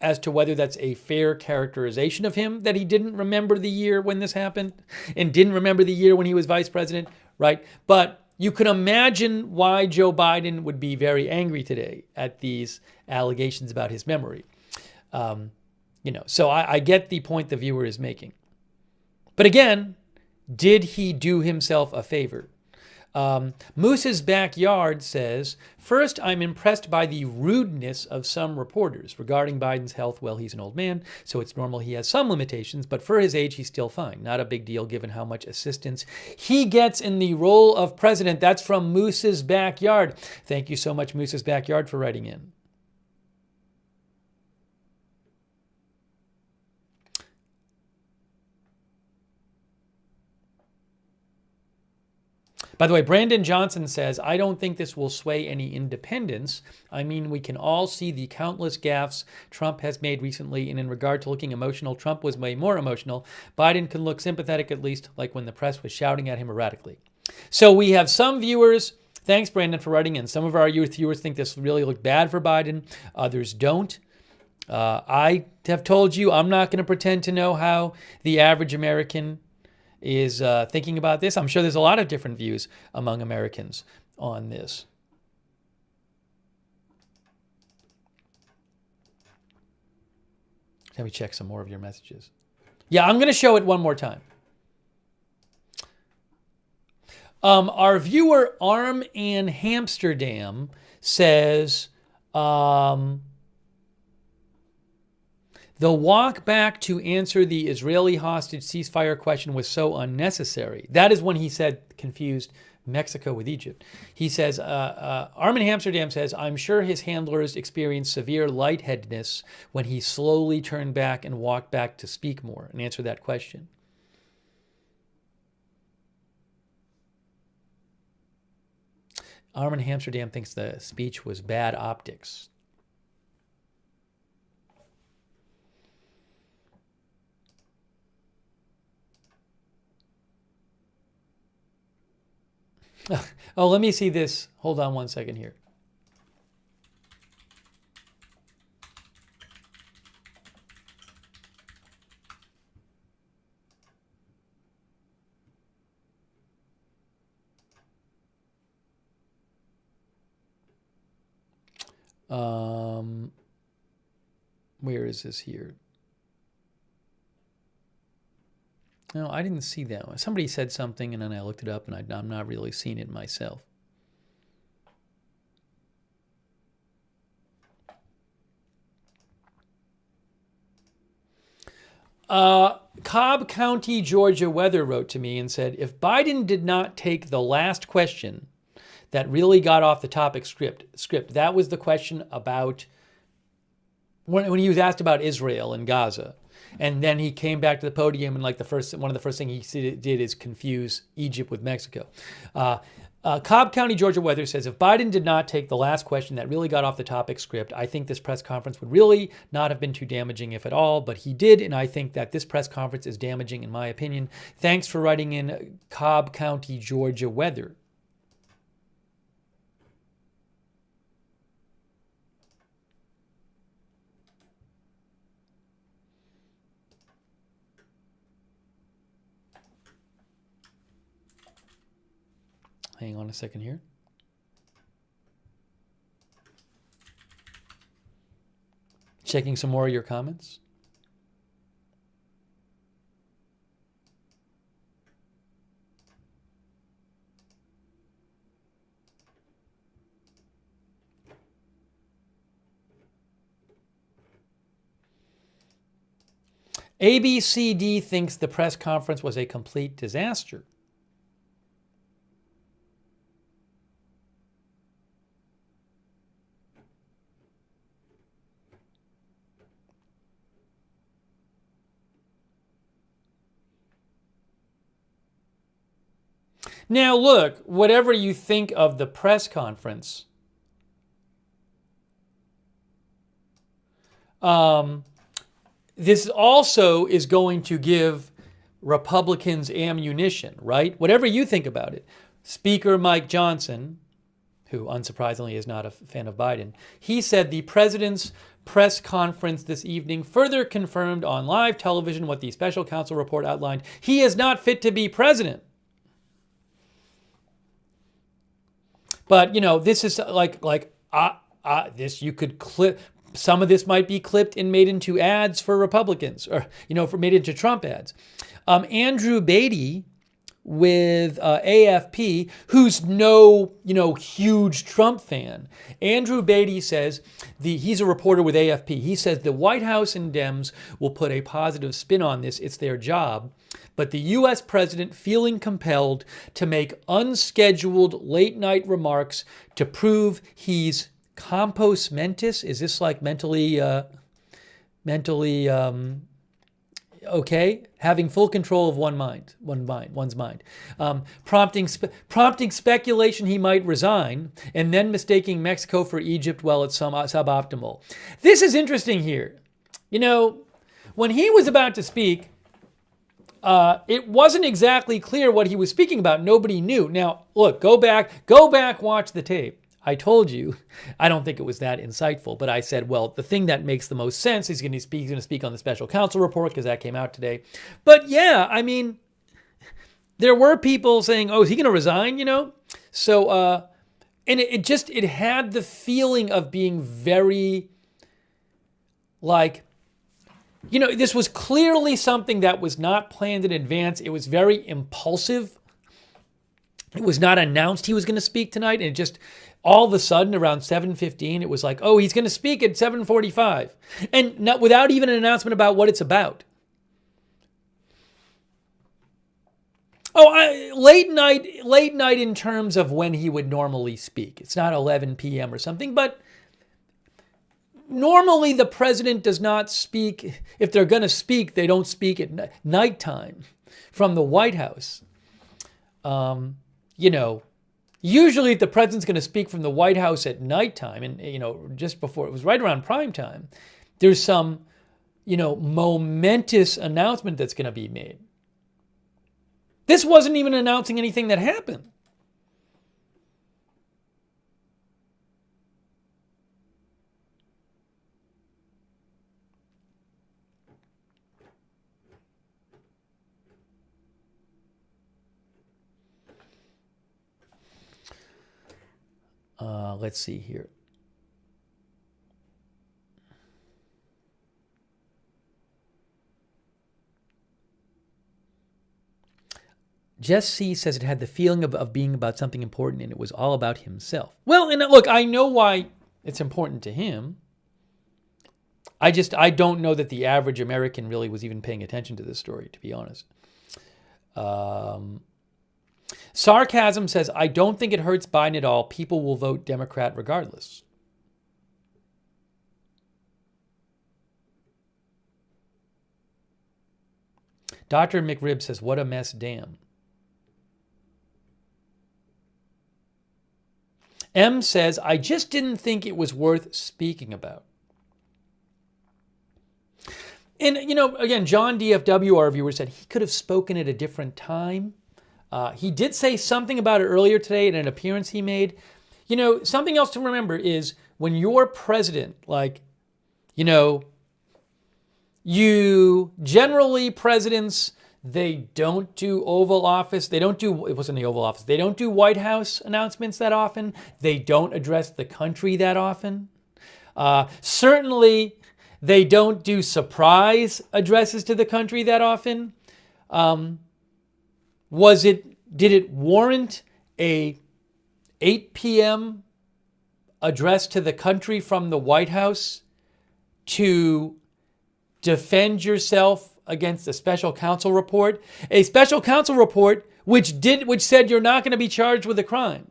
as to whether that's a fair characterization of him that he didn't remember the year when this happened and didn't remember the year when he was vice president, right? But you can imagine why Joe Biden would be very angry today at these allegations about his memory. You know, so I get the point the viewer is making. But again, did he do himself a favor? Moose's Backyard says, first, I'm impressed by the rudeness of some reporters regarding Biden's health. Well, he's an old man, so it's normal he has some limitations, but for his age, he's still fine. Not a big deal given how much assistance he gets in the role of president. That's from Moose's Backyard. Thank you so much, Moose's Backyard, for writing in. By the way, Brandon Johnson says, I don't think this will sway any independents. I mean, we can all see the countless gaffes Trump has made recently, and in regard to looking emotional, Trump was way more emotional. Biden can look sympathetic, at least, like when the press was shouting at him erratically. So we have some viewers, thanks, Brandon, for writing in. Some of our youth viewers think this really looked bad for Biden. Others don't. I have told you I'm not going to pretend to know how the average American is thinking about this. I'm sure there's a lot of different views among Americans on this. Let me check some more of your messages. Yeah, I'm going to show it one more time. Our viewer Arm in Amsterdam says, the walk back to answer the Israeli hostage ceasefire question was so unnecessary. That is when he said, confused Mexico with Egypt. He says, Armin Amsterdam says, I'm sure his handlers experienced severe lightheadedness when he slowly turned back and walked back to speak more and answer that question. Armin Amsterdam thinks the speech was bad optics. Oh, let me see this. Hold on one second here. Where is this here? No, I didn't see that one. Somebody said something, and then I looked it up, and I'm not really seeing it myself. Cobb County, Georgia weather wrote to me and said, if Biden did not take the last question that really got off the topic script, that was the question about when he was asked about Israel and Gaza. And then he came back to the podium, and like one of the first things he did is confuse Egypt with Mexico. Cobb County, Georgia weather says, if Biden did not take the last question that really got off the topic script, I think this press conference would really not have been too damaging, if at all. But he did, and I think that this press conference is damaging, in my opinion. Thanks for writing in, Cobb County, Georgia weather. Hang on a second here. Checking some more of your comments. ABCD thinks the press conference was a complete disaster. Now, look, whatever you think of the press conference, this also is going to give Republicans ammunition, right? Whatever you think about it. Speaker Mike Johnson, who unsurprisingly is not a fan of Biden, he said the president's press conference this evening further confirmed on live television what the special counsel report outlined. He is not fit to be president. But, you know, this is this you could clip. Some of this might be clipped and made into ads for Republicans, or, you know, made into Trump ads. Andrew Beatty with AFP, who's no, huge Trump fan. Andrew Beatty says, he's a reporter with AFP. He says the White House and Dems will put a positive spin on this. It's their job. But the U.S. president feeling compelled to make unscheduled late-night remarks to prove he's compos mentis. Is this like mentally okay? Having full control of one's mind. Prompting speculation he might resign, and then mistaking Mexico for Egypt while it's suboptimal. This is interesting here. You know, when he was about to speak, it wasn't exactly clear what he was speaking about. Nobody knew. Now, look, go back, watch the tape. I told you, I don't think it was that insightful, but I said, well, the thing that makes the most sense is he's going to speak on the special counsel report because that came out today. But yeah, I mean, there were people saying, oh, is he going to resign, So, and it had the feeling of being very, this was clearly something that was not planned in advance. It was very impulsive. It was not announced he was going to speak tonight. And it just, all of a sudden, around 7:15, it was like, oh, he's going to speak at 7:45. And not, without even an announcement about what it's about. Oh, late night in terms of when he would normally speak. It's not 11 p.m. or something, but normally the president does not speak. If they're going to speak, they don't speak at nighttime from the White House. Usually if the president's going to speak from the White House at nighttime, and, just before, it was right around prime time, there's some, momentous announcement that's going to be made. This wasn't even announcing anything that happened. Let's see here. Jess C says it had the feeling of being about something important and it was all about himself. Well, and look, I know why it's important to him. I don't know that the average American really was even paying attention to this story, to be honest. Sarcasm says, I don't think it hurts Biden at all. People will vote Democrat regardless. Dr. McRib says, what a mess, damn. M says, I just didn't think it was worth speaking about. And, again, John DFW, our viewer, said he could have spoken at a different time. He did say something about it earlier today in an appearance he made. Something else to remember is when you're president, presidents, they don't do Oval Office. It wasn't the Oval Office. They don't do White House announcements that often. They don't address the country that often. Certainly, they don't do surprise addresses to the country that often. Did it warrant a 8 p.m. address to the country from the White House to defend yourself against a special counsel report? A special counsel report which said you're not going to be charged with a crime.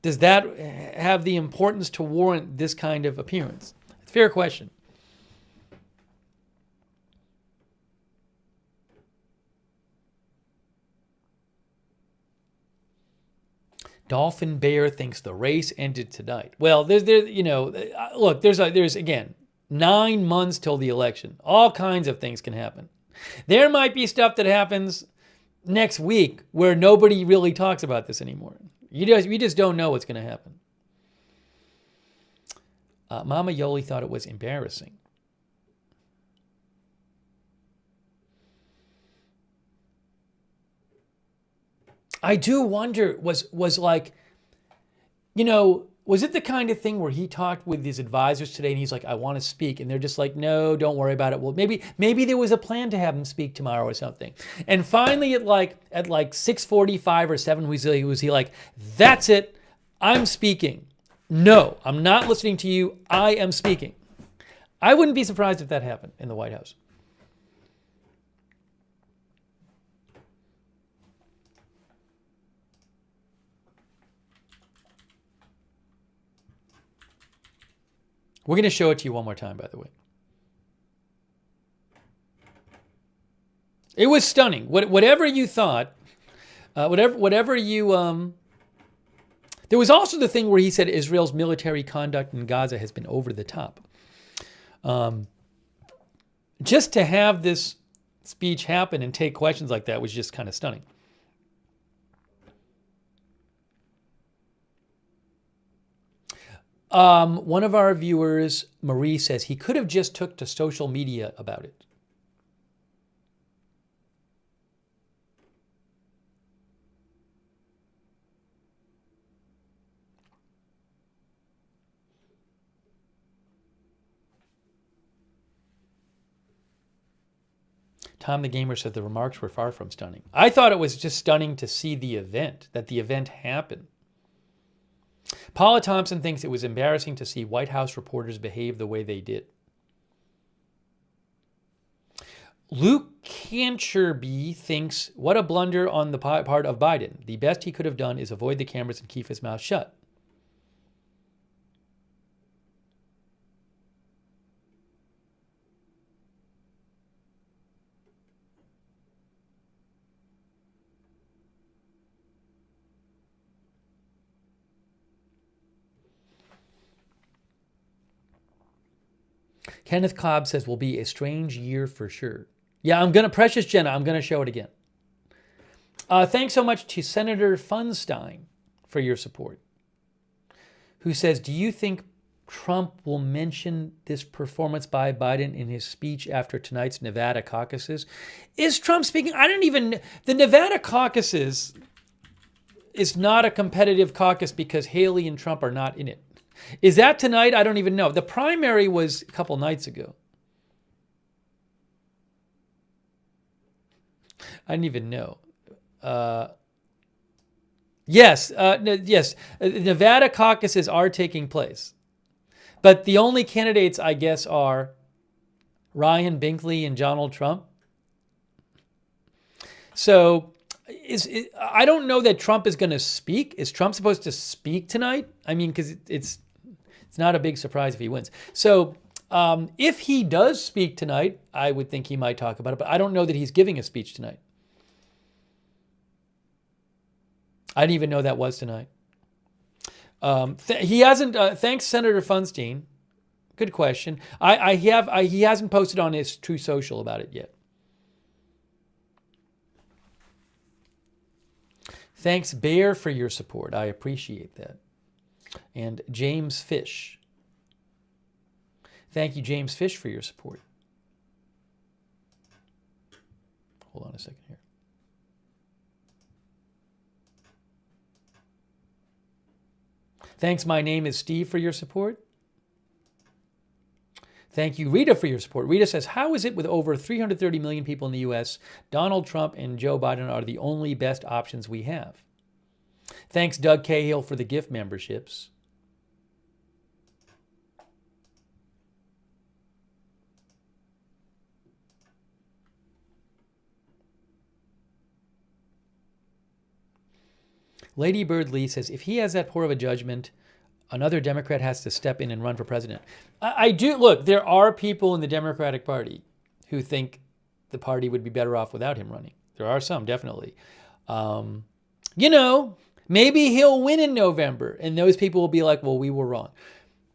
Does that have the importance to warrant this kind of appearance? Fair question. Dolphin Bear thinks the race ended tonight. Well, there's again 9 months till the election. All kinds of things can happen. There might be stuff that happens next week where nobody really talks about this anymore. We just don't know what's going to happen. Mama Yoli thought it was embarrassing. I do wonder, was it the kind of thing where he talked with his advisors today and he's like, I want to speak. And they're just like, no, don't worry about it. Well, maybe there was a plan to have him speak tomorrow or something. And finally at 6:45 or 7, was he like, that's it. I'm speaking. No, I'm not listening to you. I am speaking. I wouldn't be surprised if that happened in the White House. We're going to show it to you one more time, by the way. It was stunning. Whatever you thought, whatever you... There was also the thing where he said Israel's military conduct in Gaza has been over the top. Just to have this speech happen and take questions like that was just kind of stunning. One of our viewers, Marie, says he could have just took to social media about it. Tom the Gamer said the remarks were far from stunning. I thought it was just stunning to see the event, that the event happened. Paula Thompson thinks it was embarrassing to see White House reporters behave the way they did. Luke Cancherby thinks, what a blunder on the part of Biden. The best he could have done is avoid the cameras and keep his mouth shut. Kenneth Cobb says, will be a strange year for sure. Yeah, Precious Jenna, I'm going to show it again. Thanks so much to Senator Funstein for your support, who says, do you think Trump will mention this performance by Biden in his speech after tonight's Nevada caucuses? Is Trump speaking? The Nevada caucuses is not a competitive caucus because Haley and Trump are not in it. Is that tonight? I don't even know. The primary was a couple nights ago. I didn't even know. Yes, yes. Nevada caucuses are taking place. But the only candidates, I guess, are Ryan Binkley and Donald Trump. So I don't know that Trump is going to speak. Is Trump supposed to speak tonight? I mean, because it's not a big surprise if he wins. So if he does speak tonight, I would think he might talk about it. But I don't know that he's giving a speech tonight. I didn't even know that was tonight. He hasn't. Thanks, Senator Funstein. Good question. He hasn't posted on his True Social about it yet. Thanks, Bear, for your support. I appreciate that. And James Fish. Thank you, James Fish, for your support. Hold on a second here. Thanks, my name is Steve, for your support. Thank you, Rita, for your support. Rita says, how is it with over 330 million people in the U.S., Donald Trump and Joe Biden are the only best options we have? Thanks, Doug Cahill, for the gift memberships. Lady Bird Lee says, if he has that poor of a judgment, another Democrat has to step in and run for president. I do. Look, there are people in the Democratic Party who think the party would be better off without him running. There are some, definitely. Maybe he'll win in November, and those people will be like, well, we were wrong.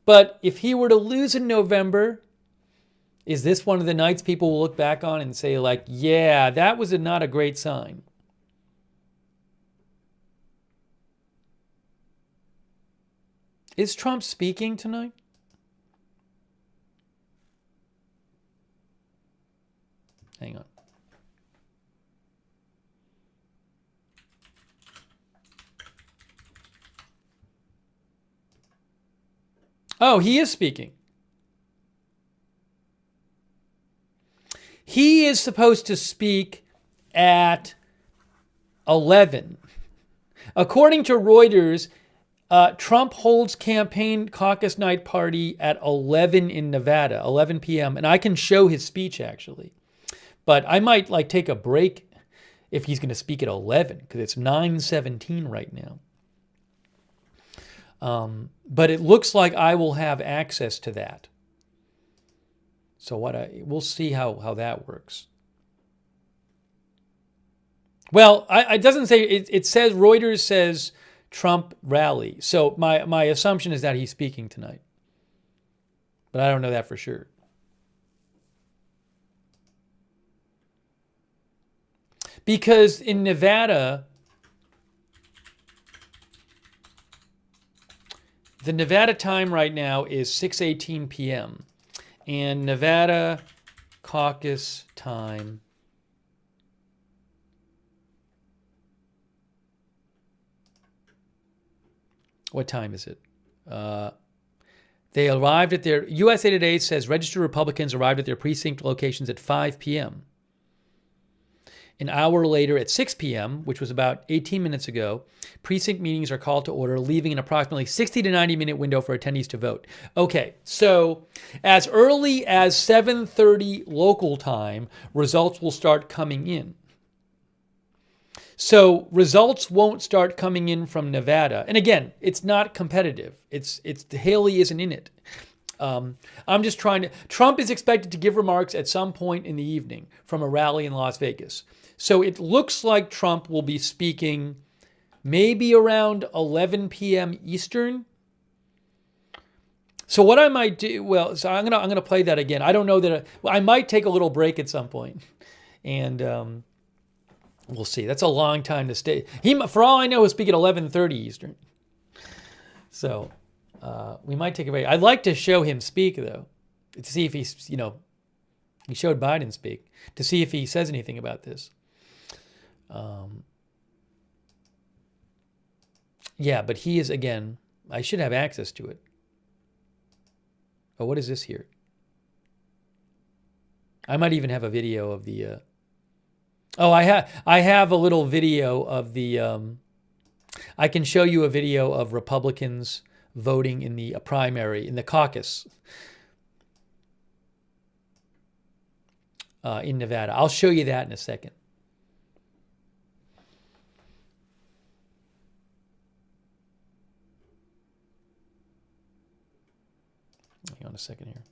But if he were to lose in November, is this one of the nights people will look back on and say, like, yeah, that was not a great sign? Is Trump speaking tonight? Hang on. Oh, he is speaking. He is supposed to speak at 11. According to Reuters, Trump holds campaign caucus night party at 11 in Nevada, 11 p.m. And I can show his speech, actually. But I might take a break if he's going to speak at 11, because it's 9:17 right now. But it looks like I will have access to that. So we'll see how that works. Well, it doesn't say, it says, Reuters says Trump rally. So my assumption is that he's speaking tonight. But I don't know that for sure. Because in Nevada, the Nevada time right now is 6:18 p.m. And Nevada caucus time what time is it? They arrived at their, USA Today says registered Republicans arrived at their precinct locations at 5 p.m. An hour later at 6 p.m., which was about 18 minutes ago, precinct meetings are called to order, leaving an approximately 60 to 90 minute window for attendees to vote. Okay, so as early as 7:30 local time, results will start coming in. So results won't start coming in from Nevada. And again, it's not competitive. Haley isn't in it. I'm just trying to, Trump is expected to give remarks at some point in the evening from a rally in Las Vegas. So it looks like Trump will be speaking maybe around 11 p.m. Eastern. So what I might do, so I'm gonna play that again. I don't know that I might take a little break at some point, and we'll see. That's a long time to stay. For all I know, he'll speak at 11:30 Eastern. So we might take a break. I'd like to show him speak though, to see if he's, he showed Biden speak, to see if he says anything about this. Yeah, but he is, again, I should have access to it. Oh, what is this here? I might even have a video of the, Oh, I have a little video of the. I can show you a video of Republicans voting in the primary in the caucus in Nevada. I'll show you that in a second. Hang on a second here.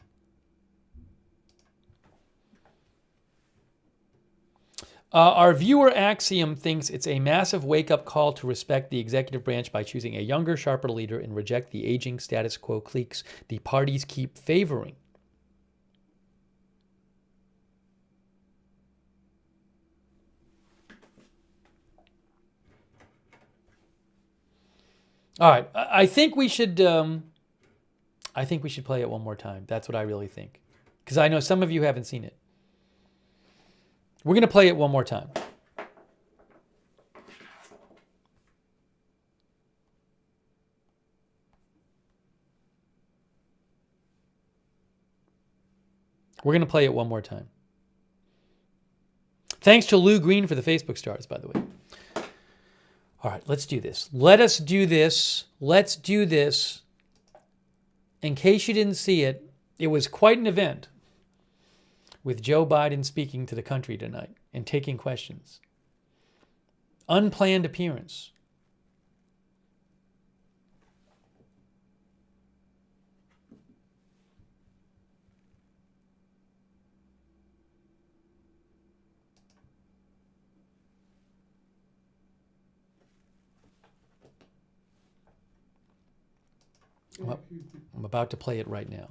Our viewer Axiom thinks it's a massive wake-up call to respect the executive branch by choosing a younger, sharper leader and reject the aging status quo cliques the parties keep favoring. All right, I think we should play it one more time. That's what I really think, because I know some of you haven't seen it. We're going to play it one more time. We're going to play it one more time. Thanks to Lou Green for the Facebook stars, by the way. All right, let's do this. Let us do this. Let's do this. In case you didn't see it, it was quite an event with Joe Biden speaking to the country tonight and taking questions. Unplanned appearance. I'm about to play it right now.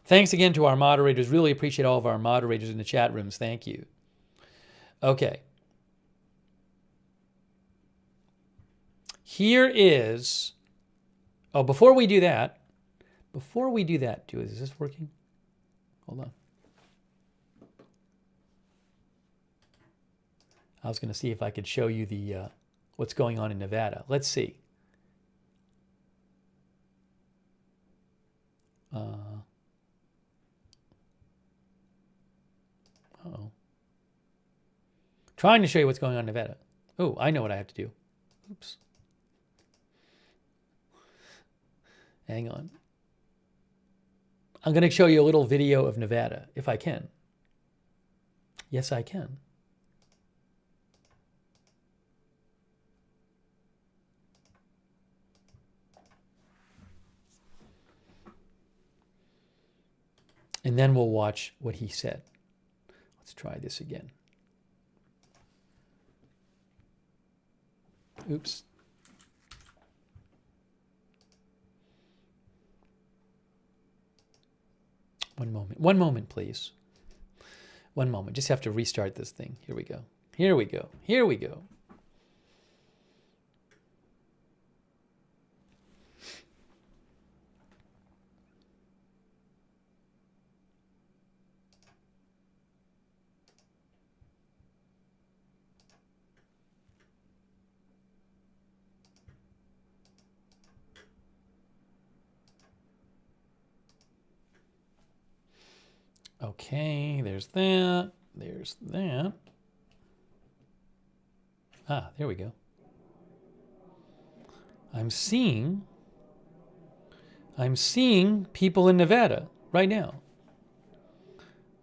Thanks again to our moderators. Really appreciate all of our moderators in the chat rooms. Thank you. Okay. Here is... Oh, before we do that, is this working? Hold on. I was going to see if I could show you the what's going on in Nevada. Let's see. Uh-oh. Trying to show you what's going on in Nevada. Oh, I know what I have to do. Oops. Hang on. I'm going to show you a little video of Nevada, if I can. Yes, I can. And then we'll watch what he said. Let's try this again. Oops. One moment. One moment, please. One moment. Just have to restart this thing. Here we go. Here we go. Here we go. Okay, there's that. There's that. Ah, there we go. I'm seeing people in Nevada right now.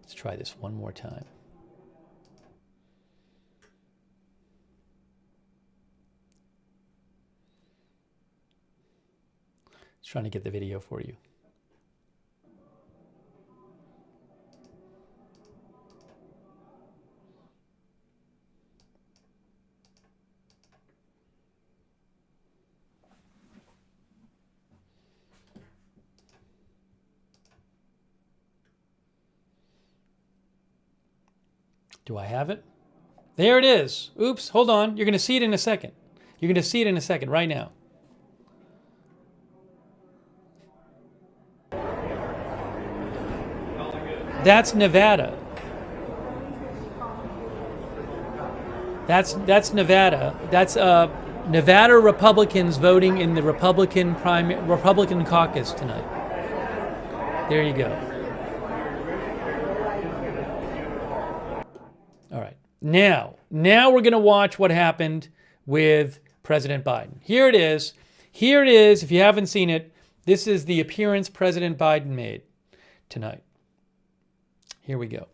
Let's try this one more time. Just trying to get the video for you. Do I have it? There it is. Oops, hold on. You're going to see it in a second. You're going to see it in a second, right now. That's Nevada. That's Nevada. That's Nevada Republicans voting in the Republican caucus tonight. There you go. Now we're going to watch what happened with President Biden. Here it is. Here it is. If you haven't seen it, this is the appearance President Biden made tonight. Here we go.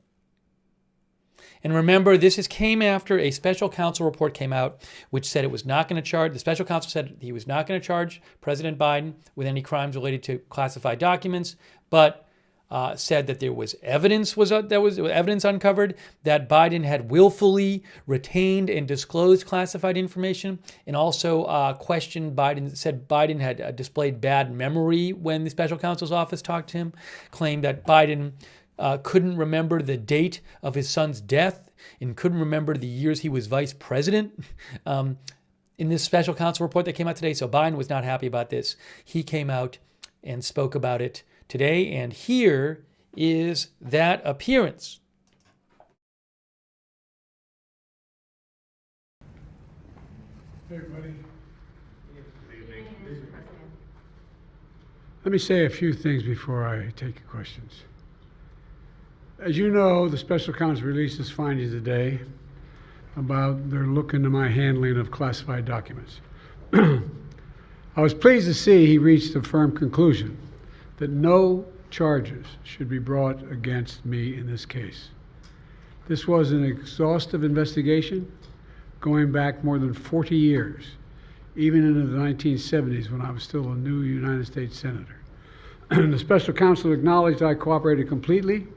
And remember, came after a special counsel report came out, which said it was not going to charge. The special counsel said he was not going to charge President Biden with any crimes related to classified documents, but said that there was evidence uncovered that Biden had willfully retained and disclosed classified information, and also questioned Biden. Said Biden had displayed bad memory when the special counsel's office talked to him. Claimed that Biden couldn't remember the date of his son's death and couldn't remember the years he was vice president in this special counsel report that came out today. So Biden was not happy about this. He came out and spoke about it today. And here is that appearance. Hey, buddy. Let me say a few things before I take your questions. As you know, the special counsel released his findings today about their look into my handling of classified documents. I was pleased to see he reached a firm conclusion that no charges should be brought against me in this case. This was an exhaustive investigation going back more than 40 years, even into the 1970s when I was still a new United States Senator. The special counsel acknowledged I cooperated completely.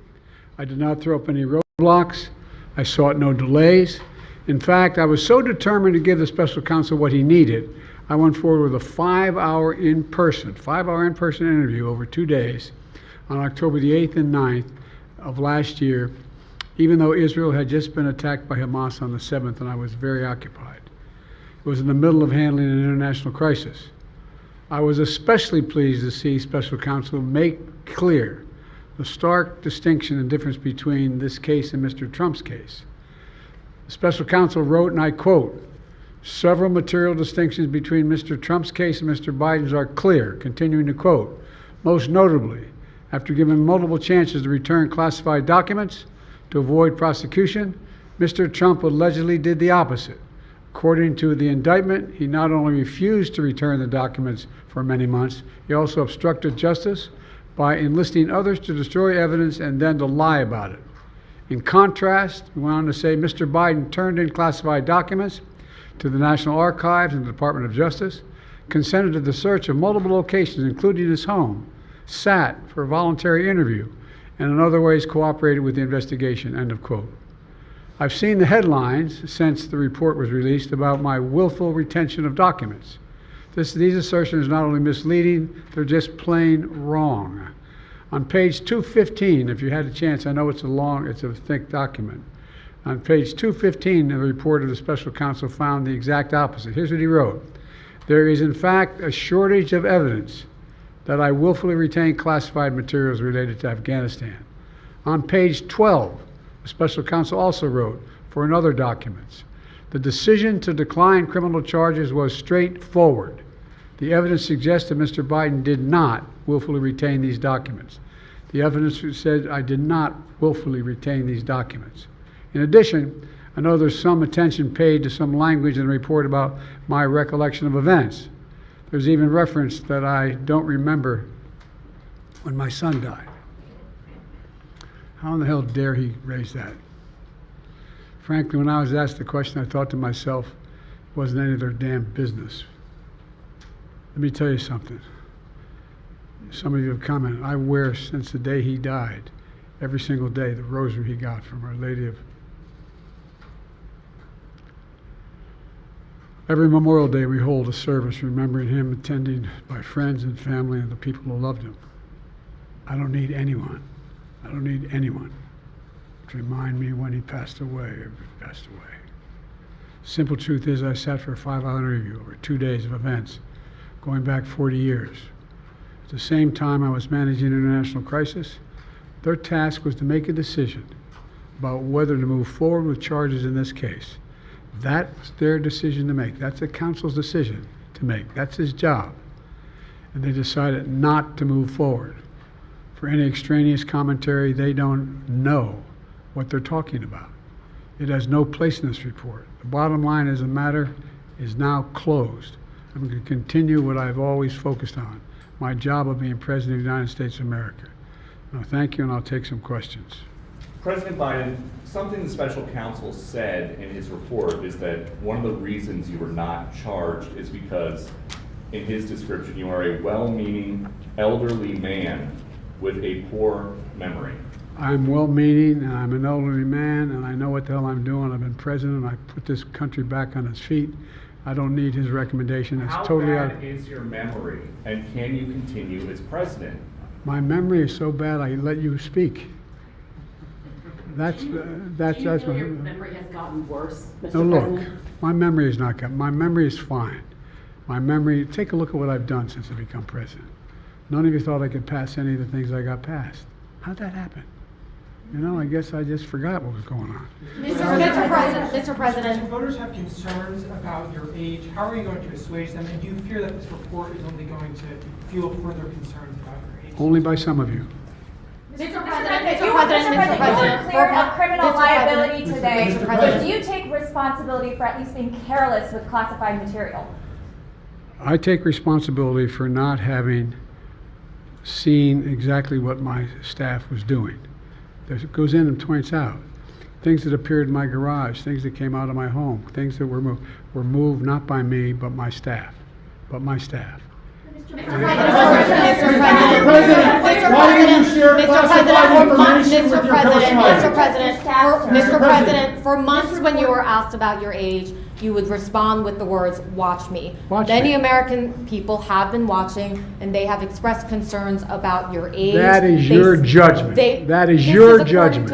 I did not throw up any roadblocks. I sought no delays. In fact, I was so determined to give the special counsel what he needed, I went forward with a 5-hour in-person interview over 2 days on October the 8th and 9th of last year, even though Israel had just been attacked by Hamas on the 7th and I was very occupied. It was in the middle of handling an international crisis. I was especially pleased to see special counsel make clear the stark distinction and difference between this case and Mr. Trump's case. The special counsel wrote, and I quote, "Several material distinctions between Mr. Trump's case and Mr. Biden's are clear," continuing to quote, "Most notably, after given multiple chances to return classified documents to avoid prosecution, Mr. Trump allegedly did the opposite. According to the indictment, he not only refused to return the documents for many months, he also obstructed justice by enlisting others to destroy evidence and then to lie about it. In contrast," he went on to say, "Mr. Biden turned in classified documents to the National Archives and the Department of Justice, consented to the search of multiple locations, including his home, sat for a voluntary interview, and in other ways cooperated with the investigation," end of quote. I've seen the headlines since the report was released about my willful retention of documents. These assertions are not only misleading, they're just plain wrong. On page 215, if you had a chance, I know it's a thick document. On page 215 of the report of the special counsel found the exact opposite. Here's what he wrote. "There is in fact a shortage of evidence that I willfully retained classified materials related to Afghanistan." On page 12, the special counsel also wrote, for another documents, "The decision to decline criminal charges was straightforward. The evidence suggests that Mr. Biden did not willfully retain these documents. The evidence said I did not willfully retain these documents. In addition, I know there's some attention paid to some language in the report about my recollection of events. There's even reference that I don't remember when my son died. How in the hell dare he raise that? Frankly, when I was asked the question, I thought to myself, it wasn't any of their damn business. Let me tell you something. Some of you have commented, I wear since the day he died, every single day, the rosary he got from Our Lady of... Every Memorial Day we hold a service remembering him, attended by friends and family and the people who loved him. I don't need anyone to remind me when he passed away or if he passed away. Simple truth is I sat for a 5-hour interview over 2 days of events going back 40 years. At the same time I was managing an international crisis, their task was to make a decision about whether to move forward with charges in this case. That's their decision to make. That's the counsel's decision to make. That's his job. And they decided not to move forward. For any extraneous commentary, they don't know what they're talking about. It has no place in this report. The bottom line is the matter is now closed. I'm going to continue what I've always focused on, my job of being President of the United States of America. Now, thank you, and I'll take some questions. President Biden, something the special counsel said in his report is that one of the reasons you were not charged is because, in his description, you are a well-meaning elderly man with a poor memory. I'm well-meaning, and I'm an elderly man, and I know what the hell I'm doing. I've been president, and I put this country back on its feet. I don't need his recommendation. It's How totally bad out. is your memory, and can you continue as president? My memory is so bad, I let you speak. That's Do you feel your memory has gotten worse, Mr. No, look, President? my memory is not good. My memory is fine. My memory, take a look at what I've done since I become president. None of you thought I could pass any of the things I got passed. How'd that happen? You know, I guess I just forgot what was going on. Mr. President. If voters have concerns about your age, how are you going to assuage them? And do you fear that this report is only going to fuel further concerns about your age? Only by some of you. Mr. President, you were cleared of criminal liability today, but do you take responsibility for at least being careless with classified material? I take responsibility for not having seen exactly what my staff was doing. It goes in and points out things that appeared in my garage, things that came out of my home, things that were moved not by me but my staff. Mr. President, for months when you were asked about your age, you would respond with the words, "Watch me." Many American people have been watching, and they have expressed concerns about your age. That is your judgment. That is your judgment.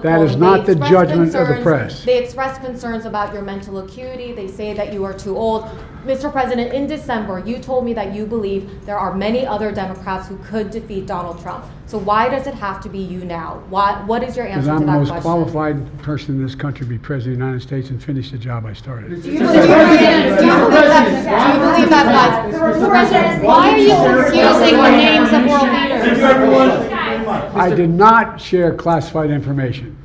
That is not the judgment of the press. They express concerns about your mental acuity. They say that you are too old. Mr. President, in December, you told me that you believe there are many other Democrats who could defeat Donald Trump. So why does it have to be you now? What is your answer to that question? Because I'm the most qualified person in this country to be President of the United States and finish the job I started. Do you believe that? Why are you confusing the names of world leaders? I did not share classified information.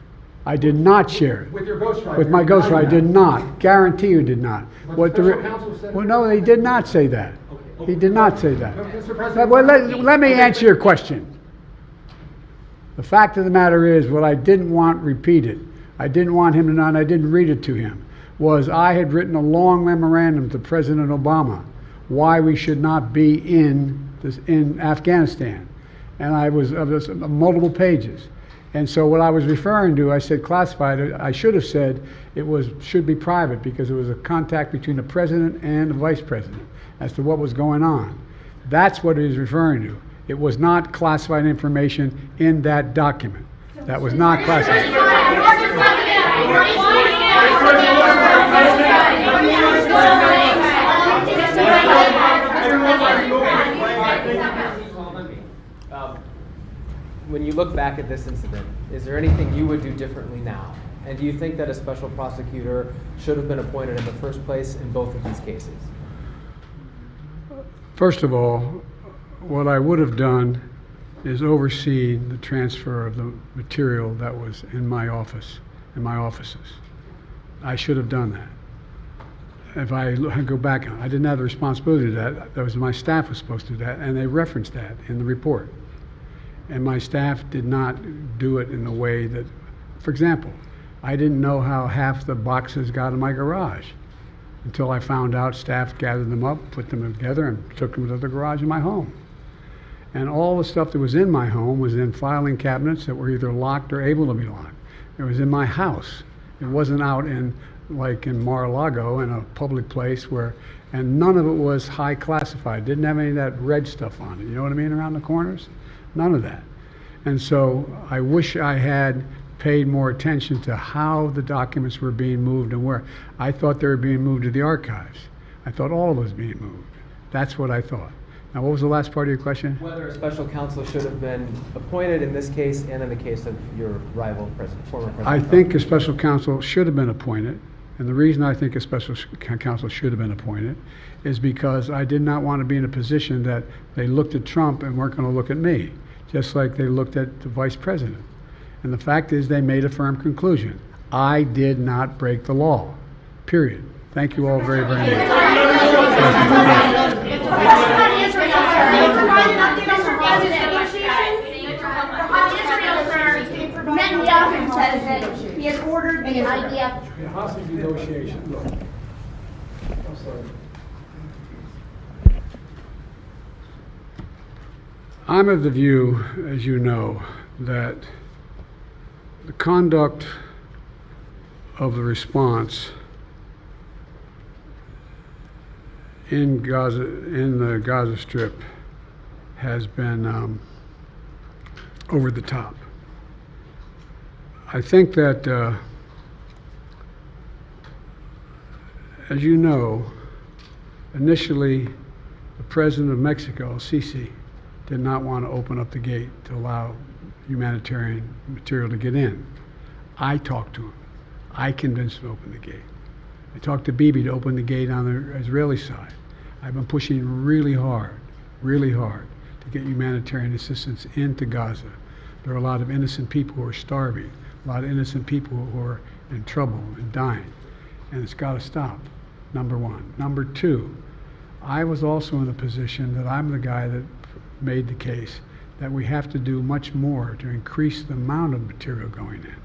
I did not share it. With your ghostwriter? With my ghostwriter, I did not. Guarantee you did not. What the special counsel said? Well, no, he did not say that. He did not say that. Mr. President, Well, let me answer your question. The fact of the matter is, what I didn't want repeated, I didn't want him to know, and I didn't read it to him, was I had written a long memorandum to President Obama why we should not be in Afghanistan. And I was of multiple pages. And so what I was referring to, I said classified. I should have said it should be private because it was a contact between the president and the vice president as to what was going on. That's what he was referring to. It was not classified information in that document. That was not classified. when you look back at this incident, is there anything you would do differently now? And do you think that a special prosecutor should have been appointed in the first place in both of these cases? First of all, what I would have done is overseen the transfer of the material that was in my office, in my offices. I should have done that. If I go back, I didn't have the responsibility to do that. That was my staff was supposed to do that, and they referenced that in the report. And my staff did not do it in the way that, for example, I didn't know how half the boxes got in my garage until I found out staff gathered them up, put them together, and took them to the garage in my home. And all the stuff that was in my home was in filing cabinets that were either locked or able to be locked. It was in my house. It wasn't out in, like in Mar-a-Lago, in a public place where, and none of it was high classified. Didn't have any of that red stuff on it. You know what I mean, around the corners? None of that. And so I wish I had paid more attention to how the documents were being moved and where. I thought they were being moved to the archives. I thought all of it was being moved. That's what I thought. Now, what was the last part of your question? Whether a special counsel should have been appointed in this case and in the case of your rival, former President I Trump. think a special counsel should have been appointed. And the reason I think a special counsel should have been appointed is because I did not want to be in a position that they looked at Trump and weren't going to look at me, just like they looked at the vice president. And the fact is they made a firm conclusion. I did not break the law, period. Thank you all very, very much. Netanyahu says that he has ordered the IDF. The hostage negotiation. Look, I'm sorry. I'm of the view, as you know, that the conduct of the response in Gaza, in the Gaza Strip, has been over the top. I think that, as you know, initially the president of Mexico, Sisi, did not want to open up the gate to allow humanitarian material to get in. I talked to him. I convinced him to open the gate. I talked to Bibi to open the gate on the Israeli side. I've been pushing really hard to get humanitarian assistance into Gaza. There are a lot of innocent people who are starving, a lot of innocent people who are in trouble and dying, and it's got to stop, number one. Number two, I was also in the position that I'm the guy that made the case that we have to do much more to increase the amount of material going in,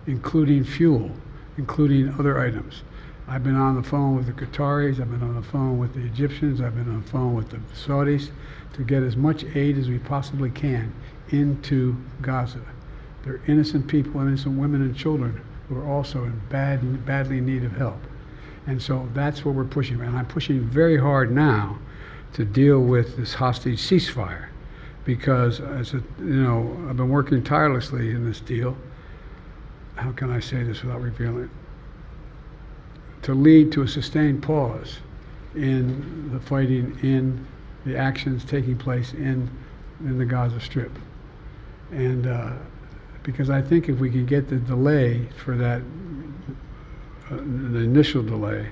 including fuel, including other items. I've been on the phone with the Qataris, I've been on the phone with the Egyptians, I've been on the phone with the Saudis to get as much aid as we possibly can into Gaza. There are innocent people, innocent women and children who are also in badly in need of help. And so that's what we're pushing. And I'm pushing very hard now to deal with this hostage ceasefire, because I've been working tirelessly in this deal. How can I say this without revealing it? To lead to a sustained pause in the fighting, in the actions taking place in the Gaza Strip. And because I think if we can get the delay for that, the initial delay,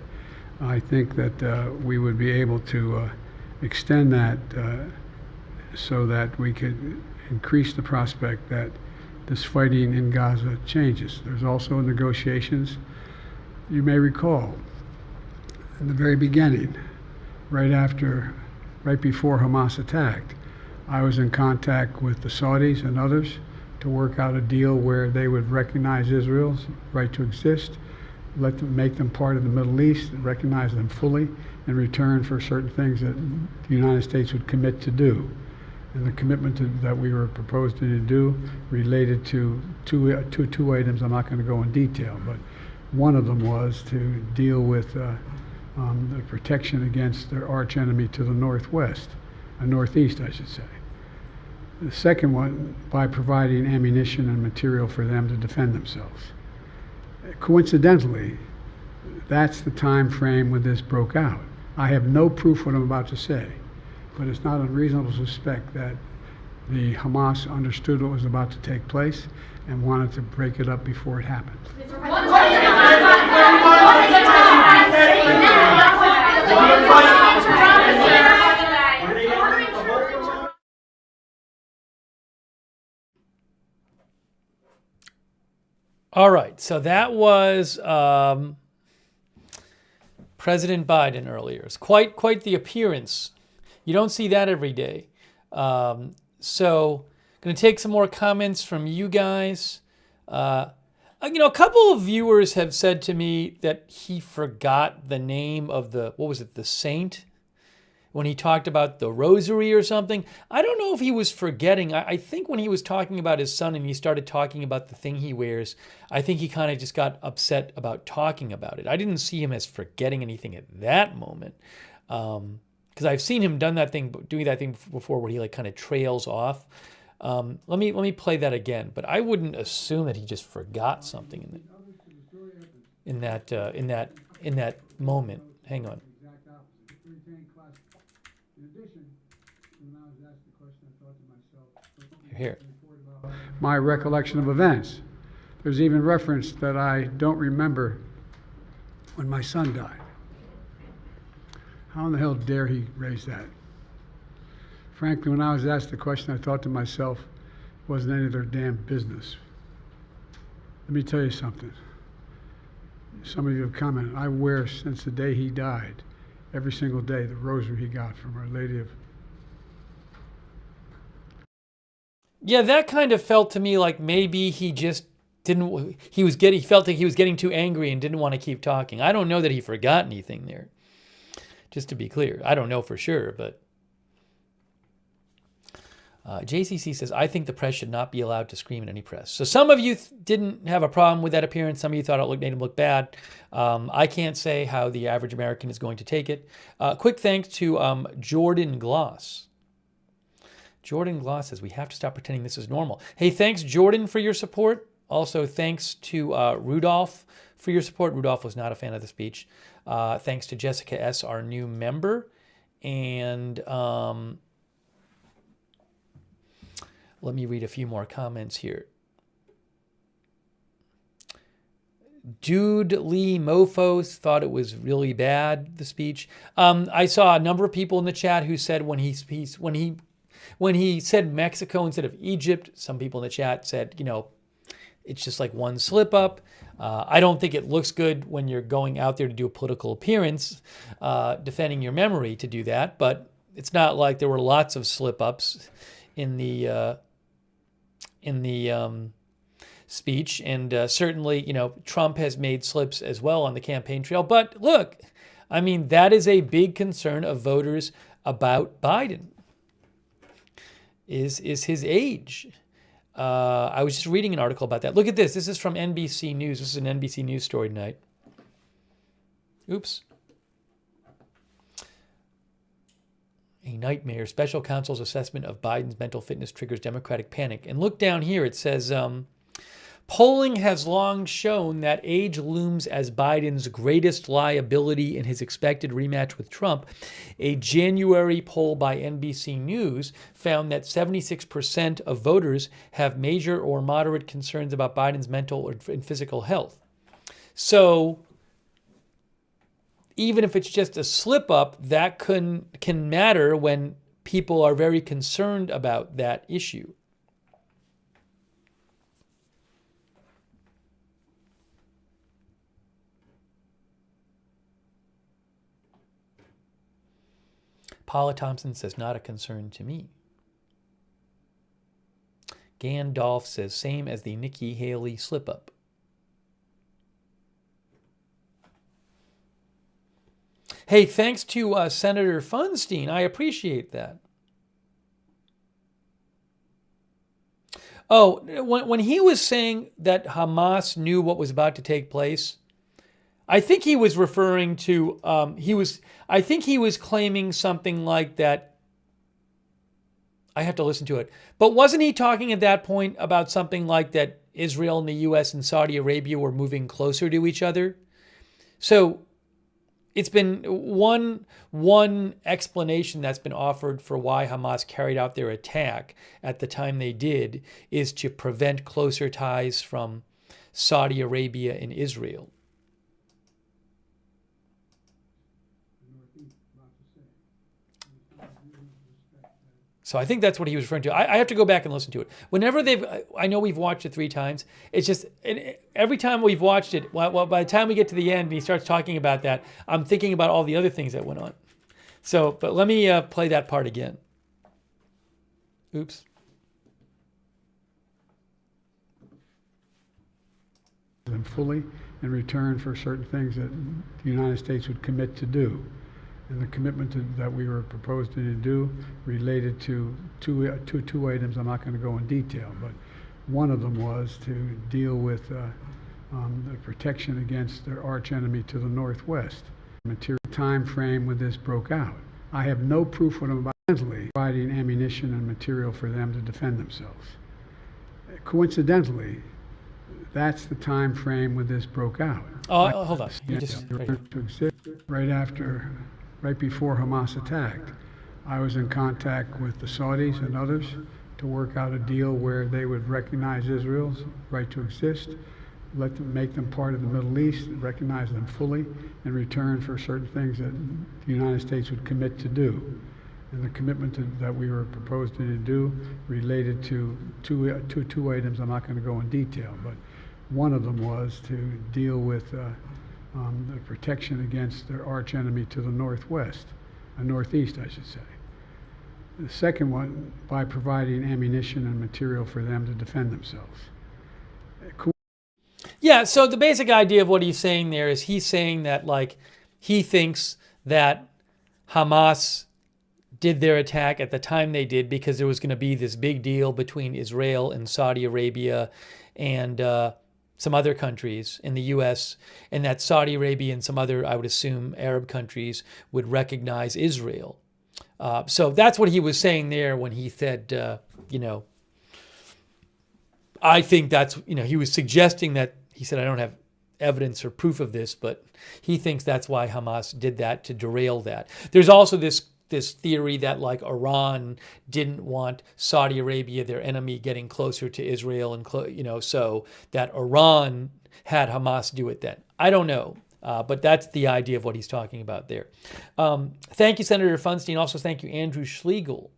I think that we would be able to extend that so that we could increase the prospect that this fighting in Gaza changes. There's also negotiations. You may recall, in the very beginning, right before Hamas attacked, I was in contact with the Saudis and others to work out a deal where they would recognize Israel's right to exist, make them part of the Middle East, recognize them fully in return for certain things that the United States would commit to do. And the commitment that we were proposing to do related to two items. I'm not going to go in detail, but one of them was to deal with the protection against their arch enemy to the northwest, northeast, I should say. The second one, by providing ammunition and material for them to defend themselves. Coincidentally, that's the time frame when this broke out. I have no proof what I'm about to say, but it's not unreasonable to suspect that the Hamas understood what was about to take place and wanted to break it up before it happened. All right, so that was President Biden earlier. It's quite the appearance. You don't see that every day. So going to take some more comments from you guys. A couple of viewers have said to me that he forgot the name of the saint, when he talked about the rosary or something. I don't know if he was forgetting. I think when he was talking about his son and he started talking about the thing he wears, I think he kind of just got upset about talking about it. I didn't see him as forgetting anything at that moment. Because I've seen him doing that thing before where he kind of trails off. Let me play that again. But I wouldn't assume that he just forgot something in that moment. Hang on. Here. My recollection of events. There's even reference that I don't remember when my son died. How in the hell dare he raise that? Frankly, when I was asked the question, I thought to myself, it wasn't any of their damn business. Let me tell you something. Some of you have commented, I wear since the day he died, every single day, the rosary he got from Our Lady of... Yeah, that kind of felt to me like maybe he just didn't, he felt like he was getting too angry and didn't want to keep talking. I don't know that he forgot anything there. Just to be clear, I don't know for sure, but JCC says, I think the press should not be allowed to scream in any press. So some of you didn't have a problem with that appearance. Some of you thought it made him look bad. I can't say how the average American is going to take it. Quick thanks to Jordan Gloss. Jordan Gloss says, we have to stop pretending this is normal. Hey, thanks, Jordan, for your support. Also, thanks to Rudolph for your support. Rudolph was not a fan of the speech. Thanks to Jessica S., our new member. And let me read a few more comments here. Dude Lee Mofos thought it was really bad, the speech. I saw a number of people in the chat who said when he said Mexico instead of Egypt, some people in the chat said, you know, it's just like one slip up. I don't think it looks good when you're going out there to do a political appearance, defending your memory to do that. But it's not like there were lots of slip ups in the speech. And certainly, you know, Trump has made slips as well on the campaign trail. But look, I mean, that is a big concern of voters about Biden, is his age. I was just reading an article about that. Look at this. This is from NBC News. This is an NBC News story tonight. Oops. A nightmare. Special counsel's assessment of Biden's mental fitness triggers Democratic panic. And look down here. It says, polling has long shown that age looms as Biden's greatest liability in his expected rematch with Trump. A January poll by NBC News found that 76% of voters have major or moderate concerns about Biden's mental and physical health. So even if it's just a slip up, that can matter when people are very concerned about that issue. Paula Thompson says, not a concern to me. Gandalf says, same as the Nikki Haley slip-up. Hey, thanks to Senator Funstein. I appreciate that. Oh, when he was saying that Hamas knew what was about to take place, I think he was referring to, I think he was claiming something like that. I have to listen to it. But wasn't he talking at that point about something like that Israel and the U.S. and Saudi Arabia were moving closer to each other? So it's been one explanation that's been offered for why Hamas carried out their attack at the time they did is to prevent closer ties from Saudi Arabia and Israel. So I think that's what he was referring to. I have to go back and listen to it. Whenever I know we've watched it 3 times. It's just, every time we've watched it, well, by the time we get to the end and he starts talking about that, I'm thinking about all the other things that went on. So, but let me play that part again. Oops. Them fully in return for certain things that the United States would commit to do. And the commitment that we were proposing to do related to two items. I'm not going to go in detail, but one of them was to deal with the protection against their arch enemy to the northwest. Material time frame when this broke out. I have no proof what I'm about providing ammunition and material for them to defend themselves. Coincidentally, that's the time frame when this broke out. Oh, hold on. You just right before Hamas attacked. I was in contact with the Saudis and others to work out a deal where they would recognize Israel's right to exist, make them part of the Middle East, recognize them fully in return for certain things that the United States would commit to do. And the commitment that we were proposing to do related to two items. I'm not going to go in detail, but one of them was to deal with the protection against their arch enemy to the northwest, northeast, I should say. The second one, by providing ammunition and material for them to defend themselves. Yeah, so the basic idea of what he's saying there is he's saying that, like, he thinks that Hamas did their attack at the time they did because there was going to be this big deal between Israel and Saudi Arabia and some other countries in the U.S., and that Saudi Arabia and some other, I would assume, Arab countries would recognize Israel. So that's what he was saying there when he said, I think that's, he was suggesting that, he said, I don't have evidence or proof of this, but he thinks that's why Hamas did that, to derail that. There's also this theory that, like, Iran didn't want Saudi Arabia, their enemy, getting closer to Israel, and so that Iran had Hamas do it then. I don't know, but that's the idea of what he's talking about there. Thank you, Senator Funstein. Also, thank you, Andrew Schlegel.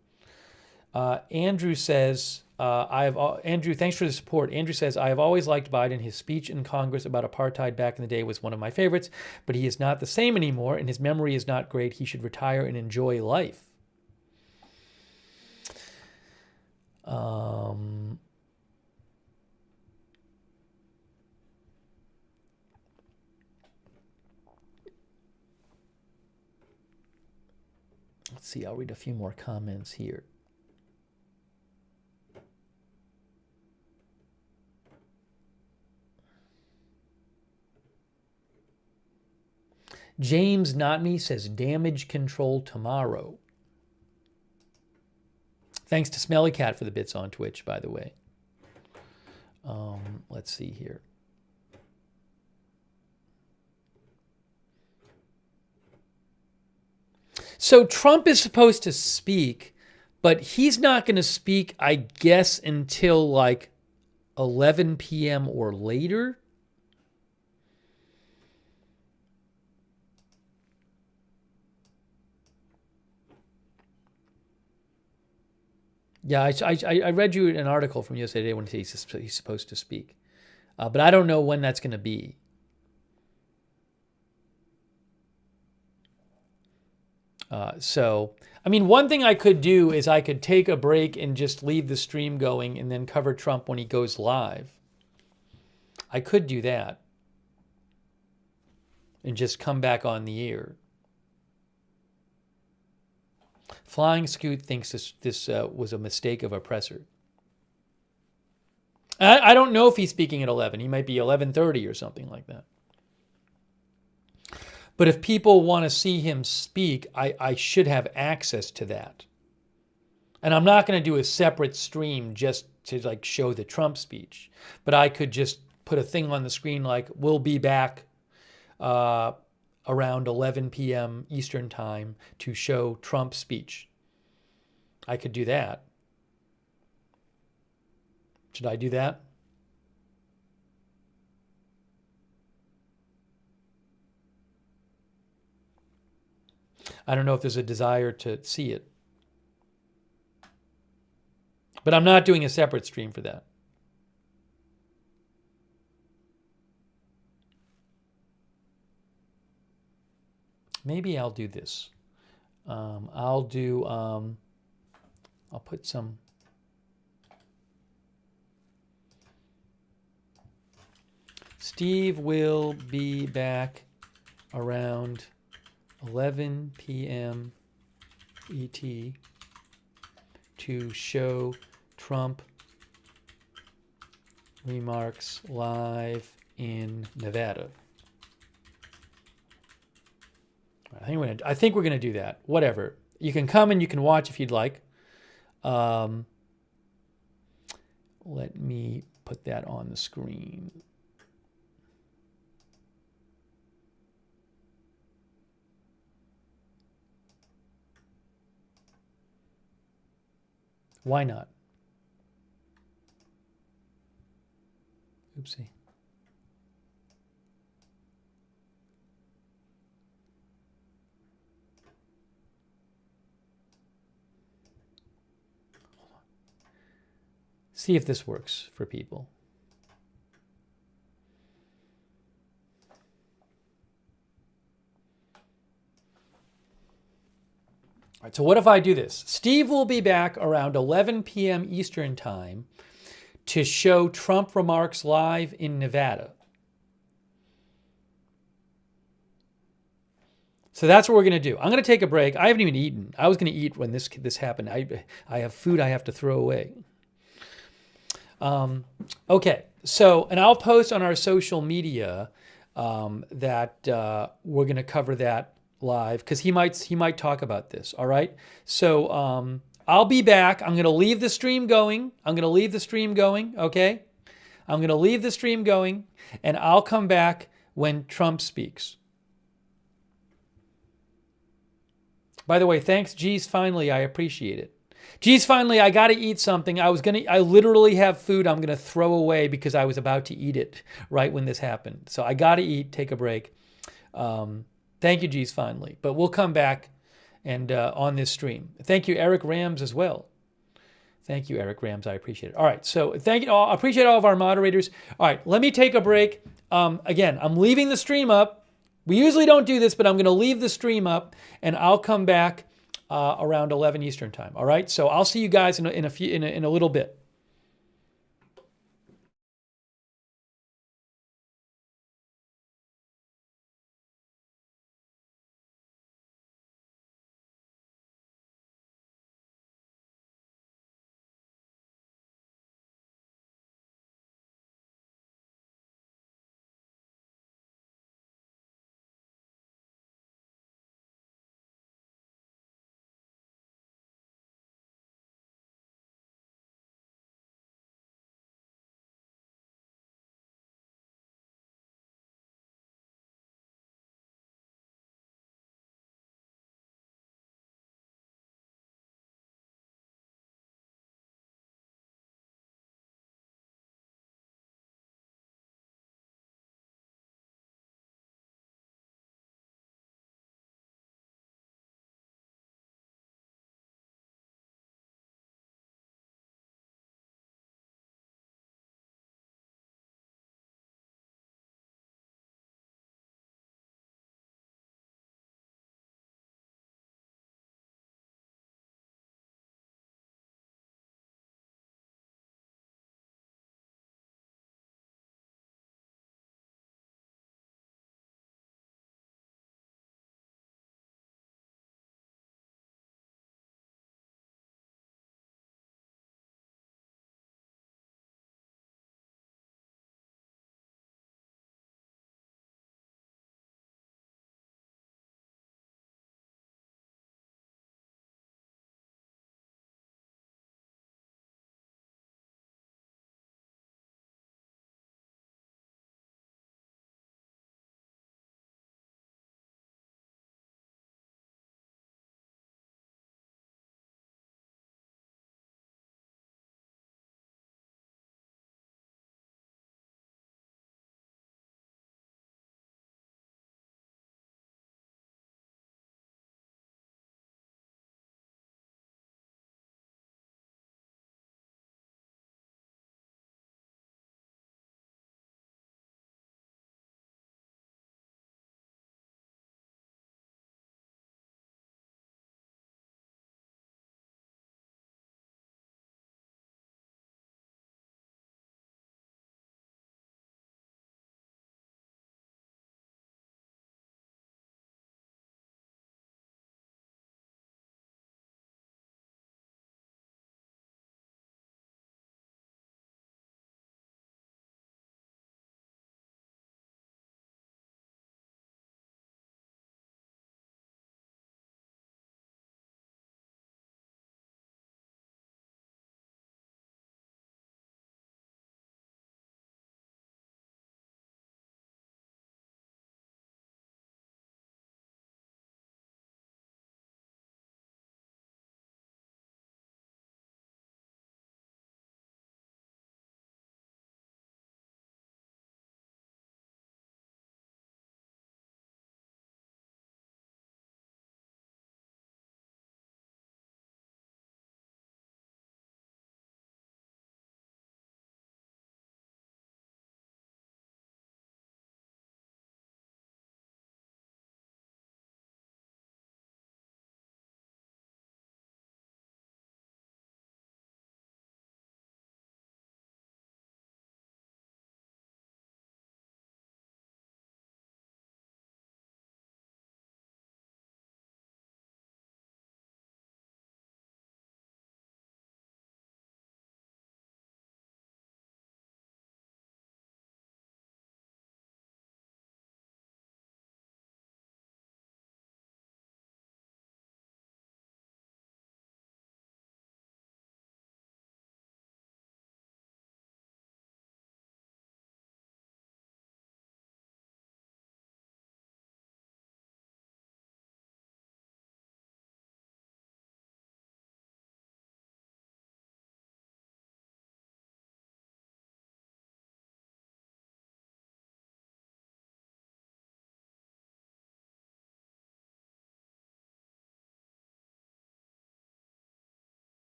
Andrew says, Andrew, thanks for the support. Andrew says, I have always liked Biden. His speech in Congress about apartheid back in the day was one of my favorites, but he is not the same anymore, and his memory is not great. He should retire and enjoy life. Let's see, I'll read a few more comments here. James Not Me says damage control tomorrow. Thanks to Smelly Cat for the bits on Twitch, by the way. Let's see here. So Trump is supposed to speak, but he's not going to speak, I guess, until like 11 p.m. or later. Yeah, I read you an article from USA Today when he's supposed to speak. But I don't know when that's going to be. So, I mean, one thing I could do is I could take a break and just leave the stream going and then cover Trump when he goes live. I could do that. And just come back on the air. Flying Scoot thinks this was a mistake of oppressor. I don't know if he's speaking at 11. He might be 11:30 or something like that. But if people want to see him speak, I should have access to that. And I'm not going to do a separate stream just to like show the Trump speech. But I could just put a thing on the screen like, we'll be back around 11 p.m. Eastern time to show Trump's speech. I could do that. Should I do that? I don't know if there's a desire to see it. But I'm not doing a separate stream for that. Maybe I'll do this. I'll put some. Steve will be back around 11 p.m. ET to show Trump remarks live in Nevada. I think we're gonna do that. Whatever. You can come and you can watch if you'd like. Let me put that on the screen. Why not? Oopsie. See if this works for people. right, so what if I do this? Steve will be back around 11 p.m. Eastern time to show Trump remarks live in Nevada. So that's what we're going to do. I'm going to take a break. I haven't even eaten. I was going to eat when this happened. I have food I have to throw away. Okay, so, and I'll post on our social media that we're going to cover that live because he might talk about this. All right. So I'll be back. I'm going to leave the stream going. Okay. I'm going to leave the stream going, and I'll come back when Trump speaks. By the way, thanks, Geez, finally, I appreciate it. Geez, finally, I got to eat something. I literally have food I'm going to throw away because I was about to eat it right when this happened. So I got to eat, take a break. Thank you, Geez, finally. But we'll come back and on this stream. Thank you, Eric Rams, as well. Thank you, Eric Rams. I appreciate it. All right, so thank you all. I appreciate all of our moderators. All right, let me take a break. Again, I'm leaving the stream up. We usually don't do this, but I'm going to leave the stream up, and I'll come back around 11 Eastern time. All right, so I'll see you guys in a little bit.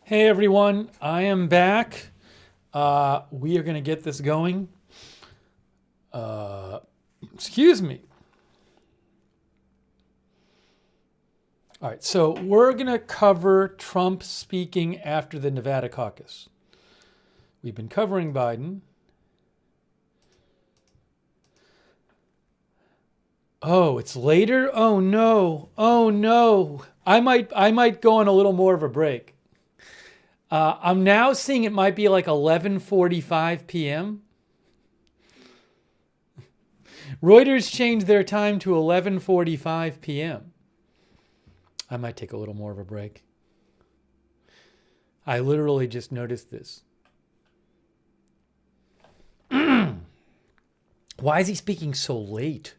Hey everyone, I am back. We are going to get this going. Excuse me. All right, so we're going to cover Trump speaking after the Nevada caucus. We've been covering Biden. Oh, it's later? Oh no. Oh no. I might go on a little more of a break. I'm now seeing it might be like 11:45 p.m. Reuters changed their time to 11:45 p.m. I might take a little more of a break. I literally just noticed this. Why is he speaking so late?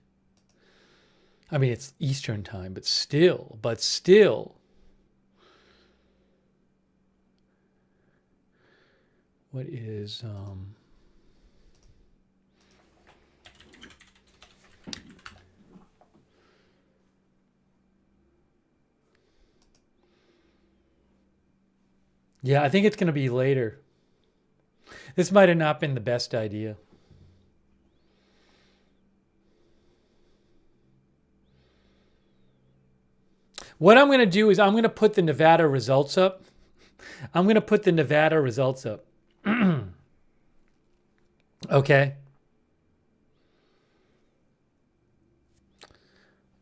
I mean, it's Eastern time, but still. What is, yeah, I think it's going to be later. This might have not been the best idea. What I'm going to do is I'm going to put the Nevada results up. Okay.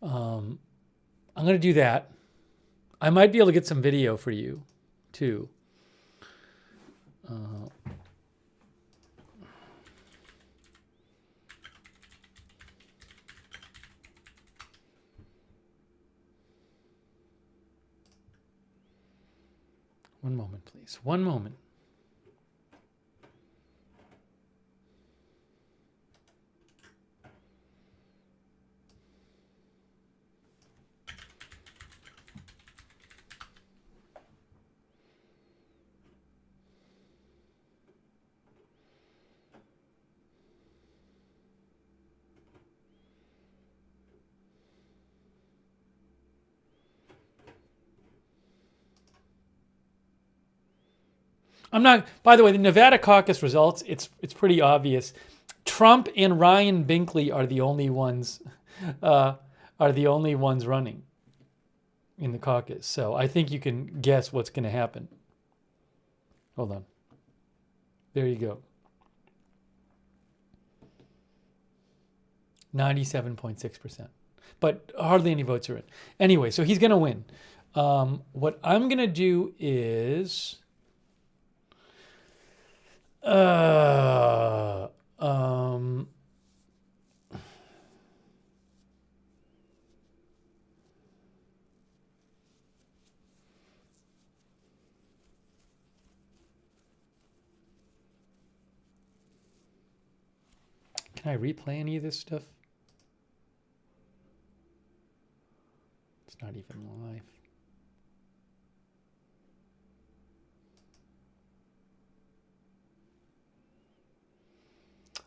I'm going to do that. I might be able to get some video for you, too. One moment, please. One moment. I'm not, by the way, the Nevada caucus results, it's pretty obvious. Trump and Ryan Binkley are the only ones running in the caucus. So I think you can guess what's going to happen. Hold on. There you go. 97.6%. But hardly any votes are in. Anyway, so he's going to win. What I'm going to do is... Can I replay any of this stuff? It's not even live.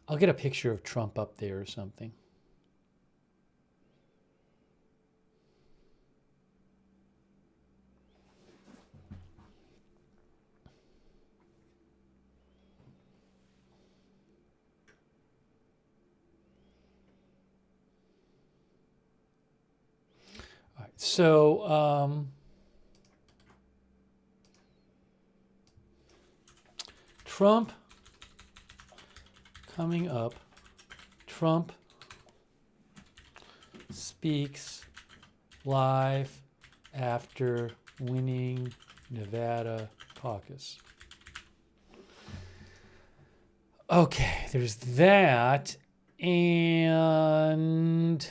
I'll get a picture of Trump up there or something. All right, so Trump coming up. Trump speaks live after winning Nevada caucus. Okay, there's that. And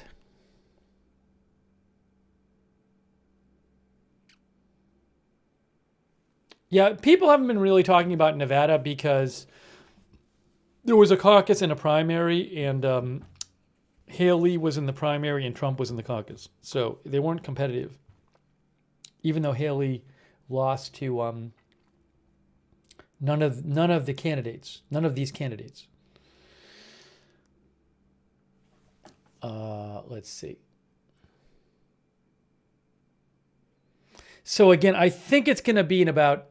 yeah, people haven't been really talking about Nevada because there was a caucus and a primary, and Haley was in the primary and Trump was in the caucus. So they weren't competitive. Even though Haley lost to none of the candidates, none of these candidates. Let's see. So again, I think it's going to be in about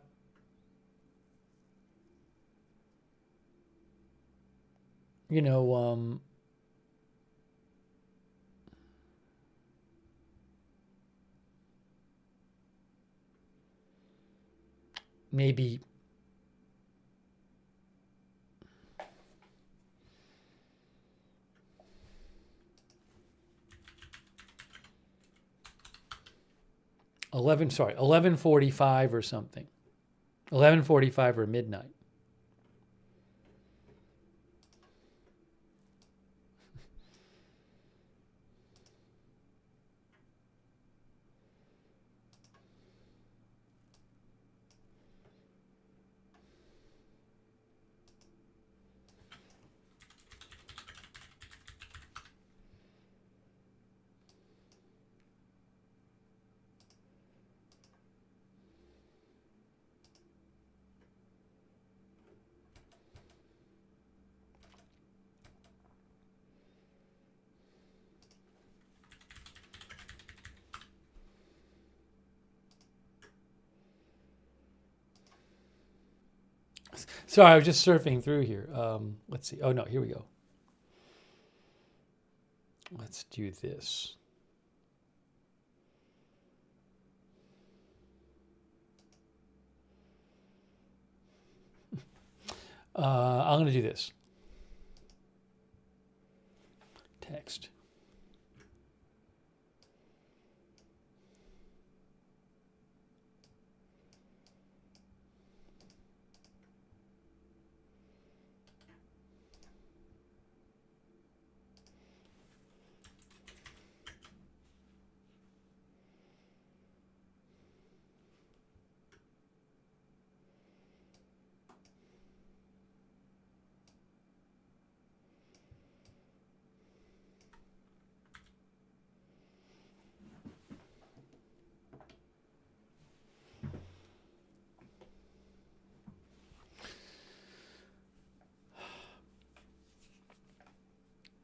you know, maybe eleven. Sorry, 11:45 or something. 11:45 or midnight. Sorry, I was just surfing through here. Let's see. Oh, no, here we go. Let's do this. I'm going to do this. Text.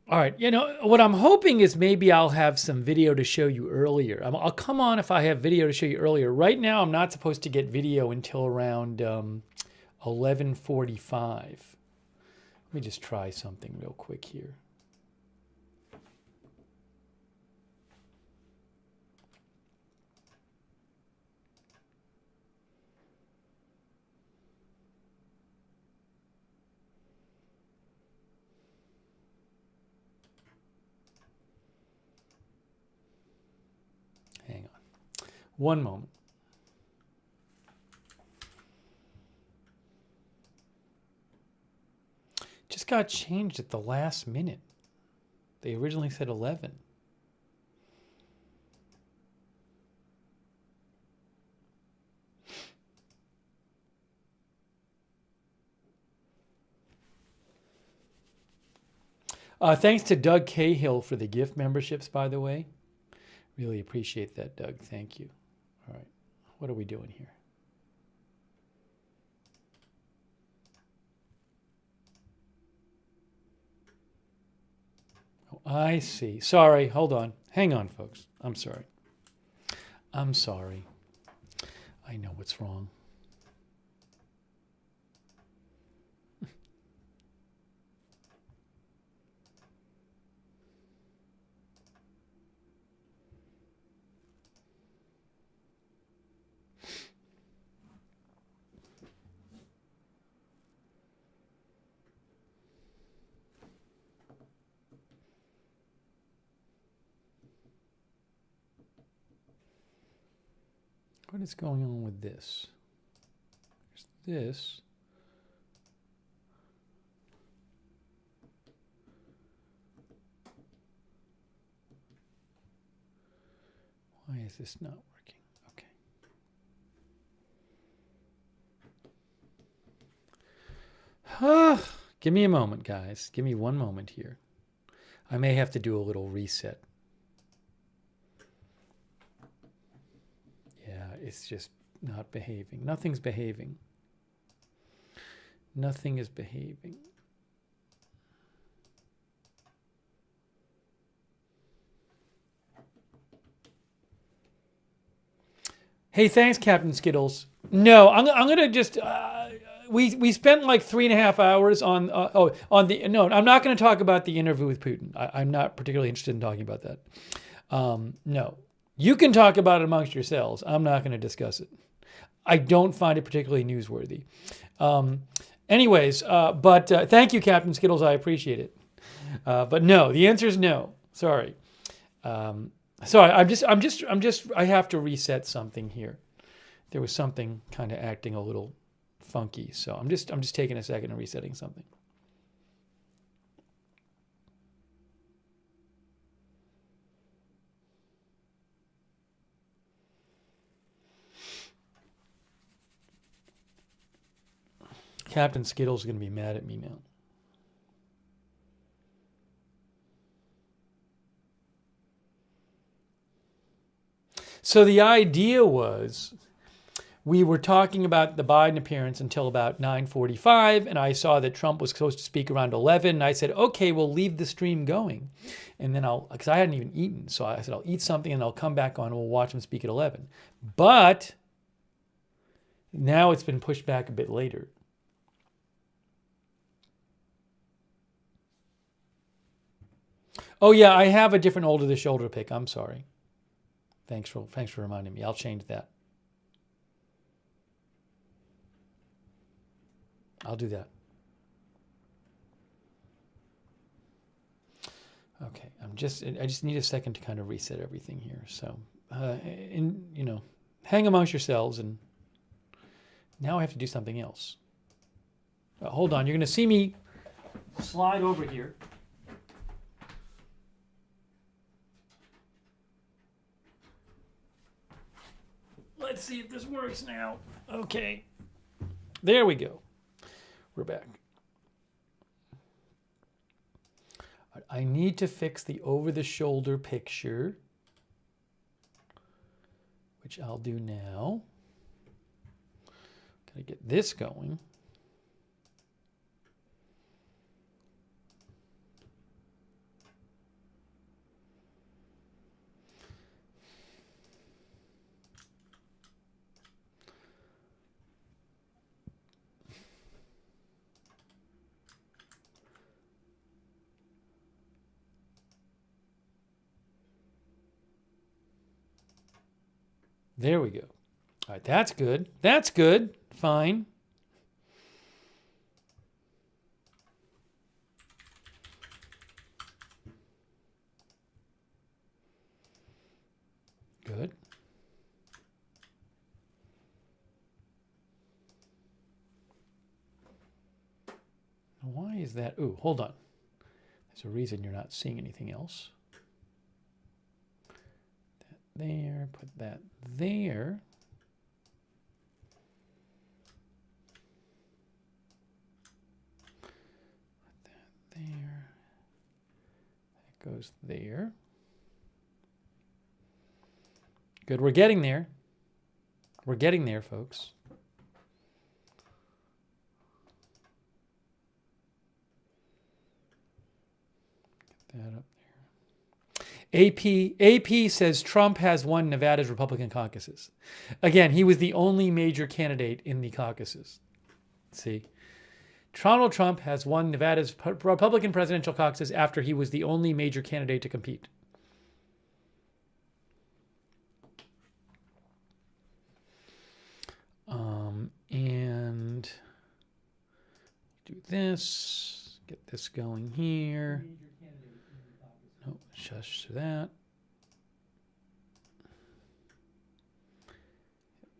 All right, you know, what I'm hoping is maybe I'll have some video to show you earlier. I'll come on if I have video to show you earlier. Right now, I'm not supposed to get video until around 11:45. Let me just try something real quick here. Hang on. One moment. Just got changed at the last minute. They originally said 11. Thanks to Doug Cahill for the gift memberships, by the way. Really appreciate that, Doug. Thank you. All right. What are we doing here? Oh, I see. Sorry. Hold on. Hang on, folks. I'm sorry. I'm sorry. I know what's wrong. What is going on with this? There's this. Why is this not working? Okay. Give me a moment, guys. Give me one moment here. I may have to do a little reset. Yeah, it's just not behaving. Nothing's behaving. Nothing is behaving. Hey, thanks, Captain Skittles. No, I'm going to just... we spent like 3.5 hours on no. I'm not going to talk about the interview with Putin. I'm not particularly interested in talking about that. No, you can talk about it amongst yourselves. I'm not going to discuss it. I don't find it particularly newsworthy. Anyways, but thank you, Captain Skittles. I appreciate it. But no, the answer is no. Sorry. Sorry. I have to reset something here. There was something kind of acting a little funky, so I'm just taking a second and resetting something. Captain Skittles is going to be mad at me now. So the idea was, we were talking about the Biden appearance until about 9:45, and I saw that Trump was supposed to speak around 11, and I said, okay, we'll leave the stream going. And then because I hadn't even eaten, so I said, I'll eat something and I'll come back on and we'll watch him speak at 11. But now it's been pushed back a bit later. Oh yeah, I have a different older the shoulder pick. I'm sorry. Thanks for reminding me. I'll change that. I'll do that. Okay, I just need a second to kind of reset everything here. So, hang amongst yourselves, and now I have to do something else. Hold on, you're going to see me slide over here. Let's see if this works now. Okay. There we go. We're back. I need to fix the over-the-shoulder picture, which I'll do now. Gotta get this going. There we go. All right, that's good. That's good. Fine. Good. Why is that? Ooh, hold on. There's a reason you're not seeing anything else. There, put that there. Put that there. That goes there. Good, we're getting there. We're getting there, folks. Get that up there. AP says Trump has won Nevada's Republican caucuses. Again, he was the only major candidate in the caucuses. See, Donald Trump has won Nevada's Republican presidential caucuses after he was the only major candidate to compete. And do this, get this going here. No, shush to that.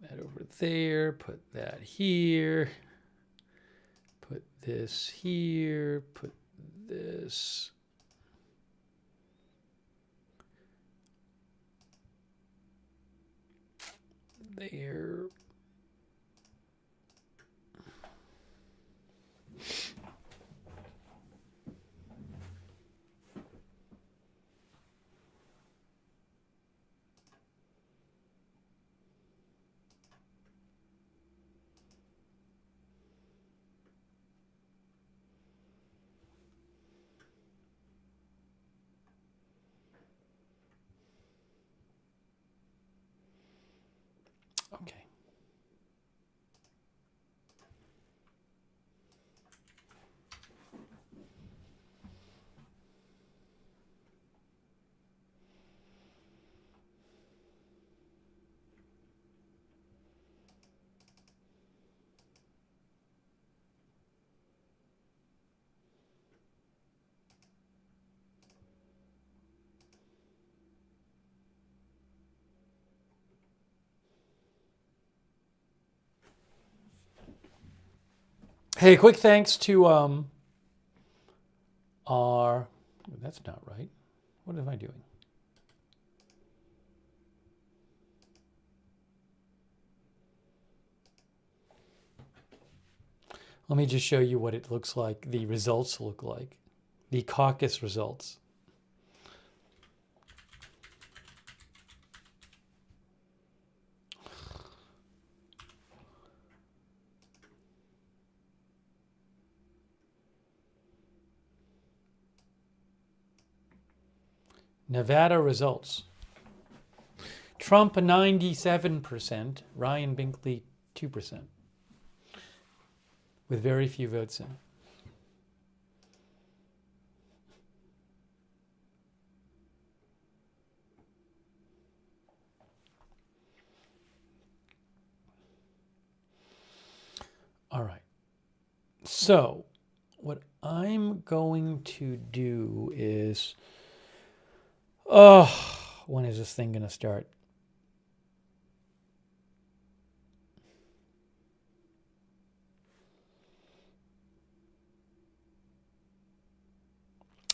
That over there, put that here. Put this here, put this. There. Okay. Hey, quick thanks to our. That's not right. What am I doing? Let me just show you what it looks like, the results look like, the caucus results. Nevada results. Trump 97%, Ryan Binkley 2%, with very few votes in. All right. So, what I'm going to do is, when is this thing going to start?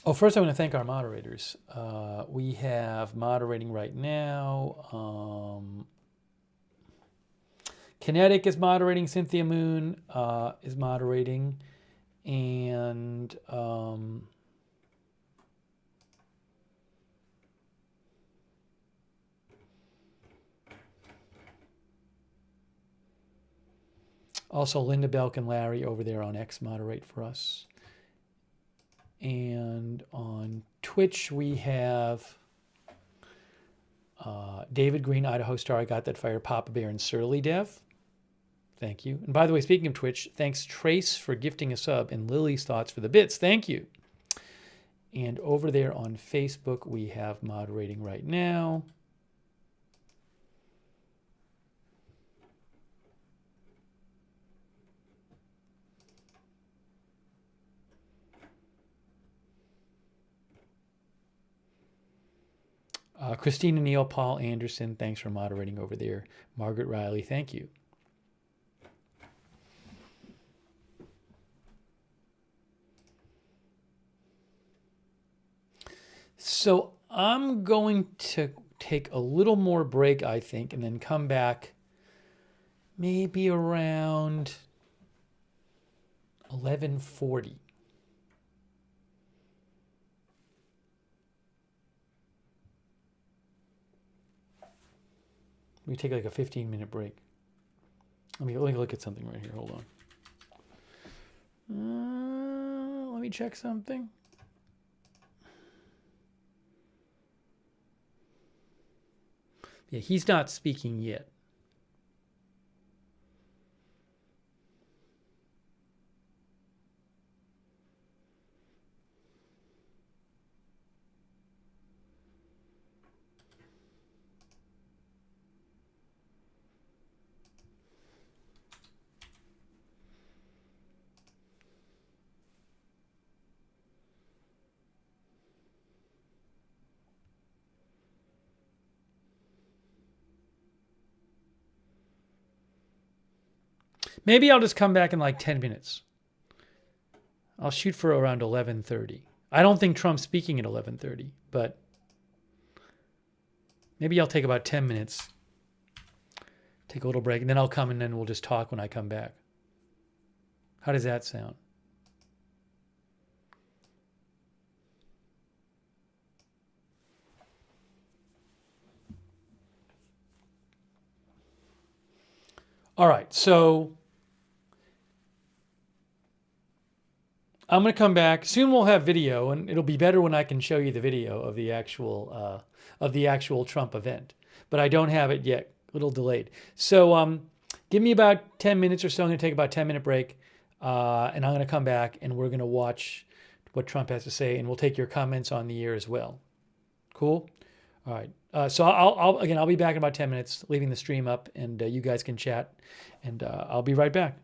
Oh, first I want to thank our moderators. We have moderating right now. Kinetic is moderating. Cynthia Moon is moderating. And also Linda Belk and Larry over there on X moderate for us. And on Twitch, we have David Green, Idaho Star, I Got That Fire, Papa Bear, and Surly Dev. Thank you. And by the way, speaking of Twitch, thanks Trace for gifting a sub and Lily's Thoughts for the bits. Thank you. And over there on Facebook, we have moderating right now. Christina Neal, Paul Anderson, thanks for moderating over there. Margaret Riley, thank you. So I'm going to take a little more break, I think, and then come back maybe around 11:40. We take like a 15-minute break. Let me look at something right here. Hold on. Let me check something. Yeah, he's not speaking yet. Maybe I'll just come back in like 10 minutes. I'll shoot for around 11:30. I don't think Trump's speaking at 11:30, but maybe I'll take about 10 minutes, take a little break, and then I'll come and then we'll just talk when I come back. How does that sound? All right, so I'm going to come back. Soon we'll have video, and it'll be better when I can show you the video of the actual Trump event. But I don't have it yet. A little delayed. So give me about 10 minutes or so. I'm going to take about a 10-minute break, and I'm going to come back, and we're going to watch what Trump has to say, and we'll take your comments on the air as well. Cool? All right. So I'll be back in about 10 minutes, leaving the stream up, and you guys can chat, and I'll be right back.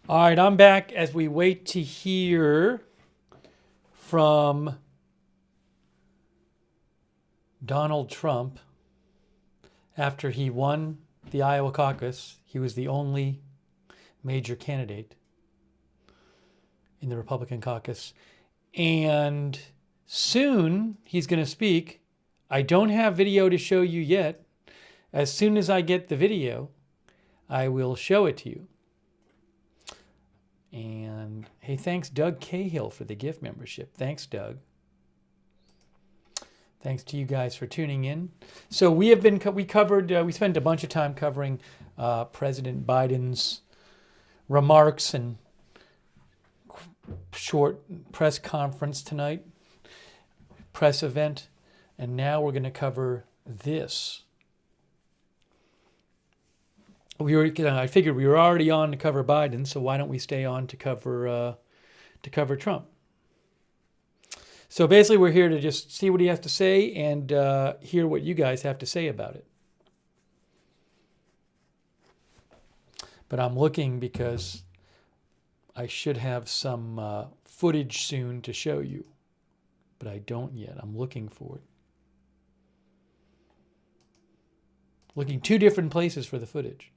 All right, I'm back as we wait to hear from Donald Trump. After he won the Iowa caucus, he was the only major candidate in the Republican caucus. And soon he's going to speak. I don't have video to show you yet. As soon as I get the video, I will show it to you. And hey, thanks Doug Cahill for the gift membership. Thanks, Doug. Thanks to you guys for tuning in. So we spent a bunch of time covering President Biden's remarks and short press conference tonight, press event, and now we're going to cover this. I figured we were already on to cover Biden, so why don't we stay on to cover Trump? So basically, we're here to just see what he has to say and hear what you guys have to say about it. But I'm looking because I should have some footage soon to show you, but I don't yet. I'm looking for it. Looking 2 different places for the footage.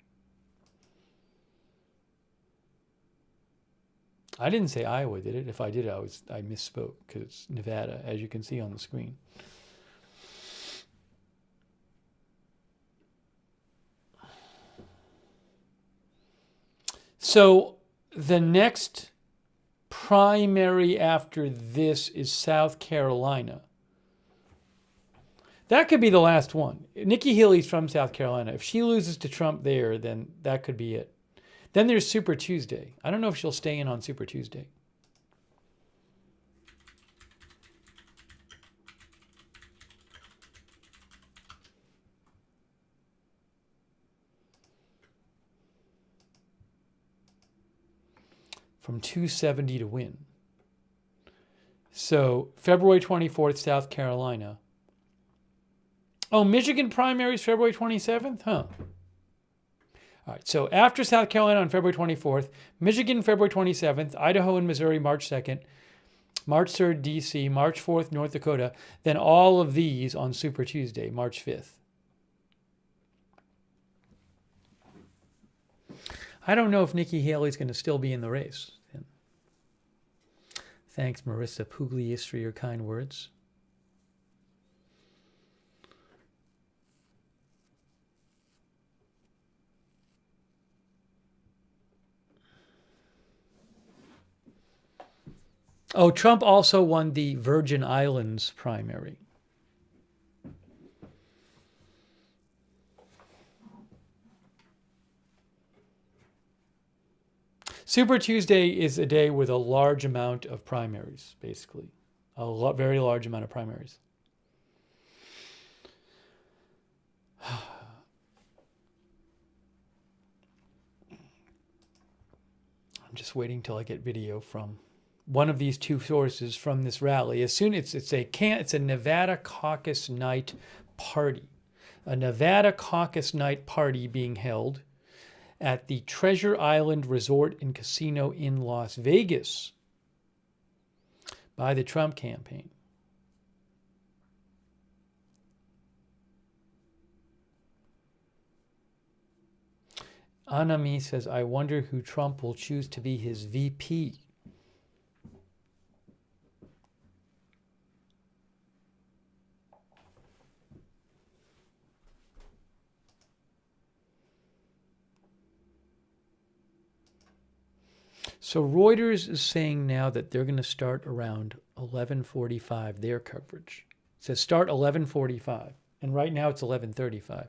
I didn't say Iowa, did it? If I did, I misspoke because it's Nevada, as you can see on the screen. So the next primary after this is South Carolina. That could be the last one. Nikki Haley's from South Carolina. If she loses to Trump there, then that could be it. Then there's Super Tuesday. I don't know if she'll stay in on Super Tuesday. From 270 to win. So February 24th, South Carolina. Oh, Michigan primaries February 27th? Huh. All right, so after South Carolina on February 24th, Michigan February 27th, Idaho and Missouri March 2nd, March 3rd, D.C., March 4th, North Dakota, then all of these on Super Tuesday, March 5th. I don't know if Nikki Haley's going to still be in the race. Thanks, Marissa Pugliese, for your kind words. Oh, Trump also won the Virgin Islands primary. Super Tuesday is a day with a large amount of primaries, basically. Very large amount of primaries. I'm just waiting till I get video from one of these 2 sources from this rally. As soon it's a Nevada caucus night party. A Nevada caucus night party being held at the Treasure Island Resort and Casino in Las Vegas by the Trump campaign. Anami says, I wonder who Trump will choose to be his VP. So Reuters is saying now that they're going to start around 11:45 their coverage. It says start 11:45, and right now it's 11:35.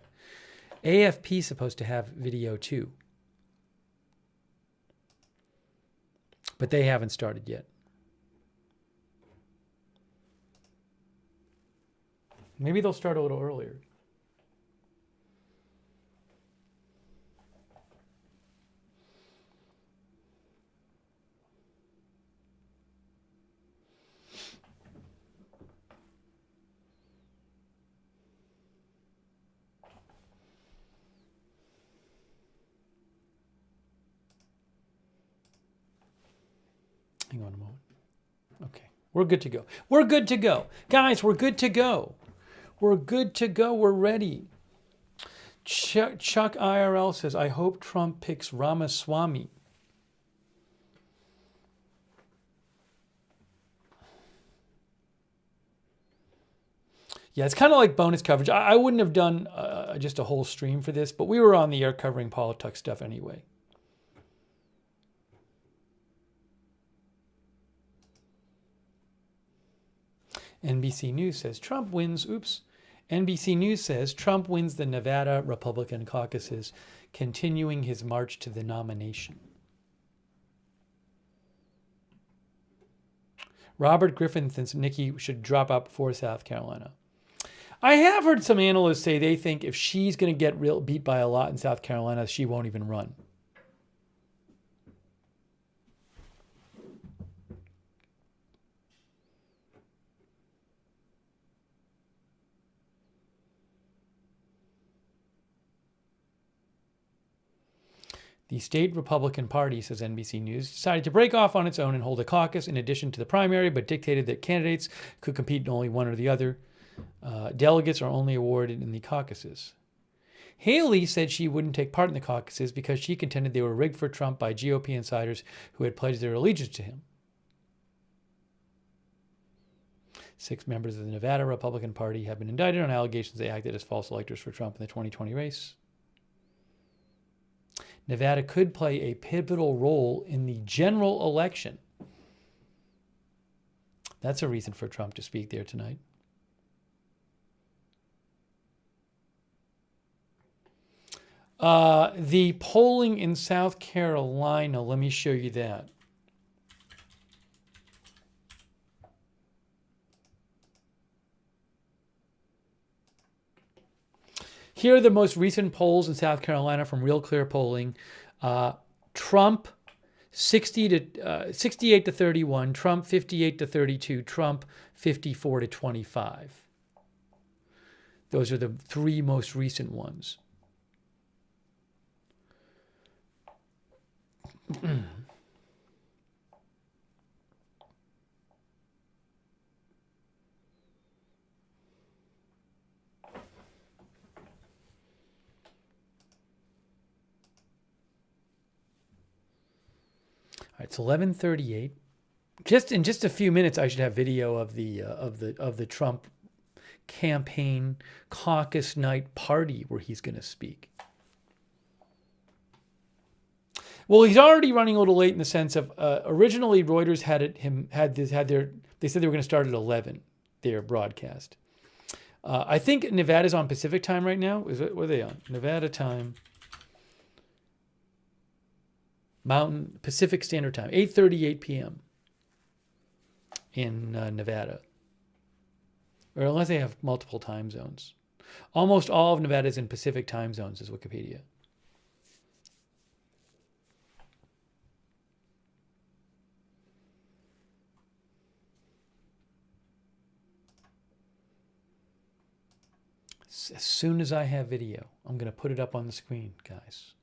AFP is supposed to have video too, but they haven't started yet. Maybe they'll start a little earlier. hang on a moment. Okay, we're good to go. We're good to go. Guys, we're good to go. We're good to go. We're ready. Chuck IRL says, I hope Trump picks Ramaswamy. Yeah, it's kind of like bonus coverage. I wouldn't have done just a whole stream for this, but we were on the air covering politics stuff anyway. NBC News says Trump wins. Oops. NBC News says Trump wins the Nevada Republican caucuses, continuing his march to the nomination. Robert Griffin thinks Nikki should drop out before South Carolina. I have heard some analysts say they think if she's going to get beat by a lot in South Carolina, she won't even run. The state Republican Party, says NBC News, decided to break off on its own and hold a caucus in addition to the primary, but dictated that candidates could compete in only one or the other. Delegates are only awarded in the caucuses. Haley said she wouldn't take part in the caucuses because she contended they were rigged for Trump by GOP insiders who had pledged their allegiance to him. 6 members of the Nevada Republican Party have been indicted on allegations they acted as false electors for Trump in the 2020 race. Nevada could play a pivotal role in the general election. That's a reason for Trump to speak there tonight. The polling in South Carolina, let me show you that. Here are the most recent polls in South Carolina from Real Clear Polling. Trump 68 to 31, Trump 58 to 32, Trump 54 to 25. Those are the 3 most recent ones. All right, it's 11:38. Just in just a few minutes, I should have video of the Trump campaign caucus night party where he's going to speak. Well, he's already running a little late in the sense of originally Reuters they said they were going to start at 11 their broadcast. I think Nevada's on Pacific time right now. What are they on? Nevada time. Mountain Pacific Standard Time, 8:38 p.m. in Nevada. Or unless they have multiple time zones. Almost all of Nevada is in Pacific time zones, is Wikipedia. As soon as I have video, I'm going to put it up on the screen, guys.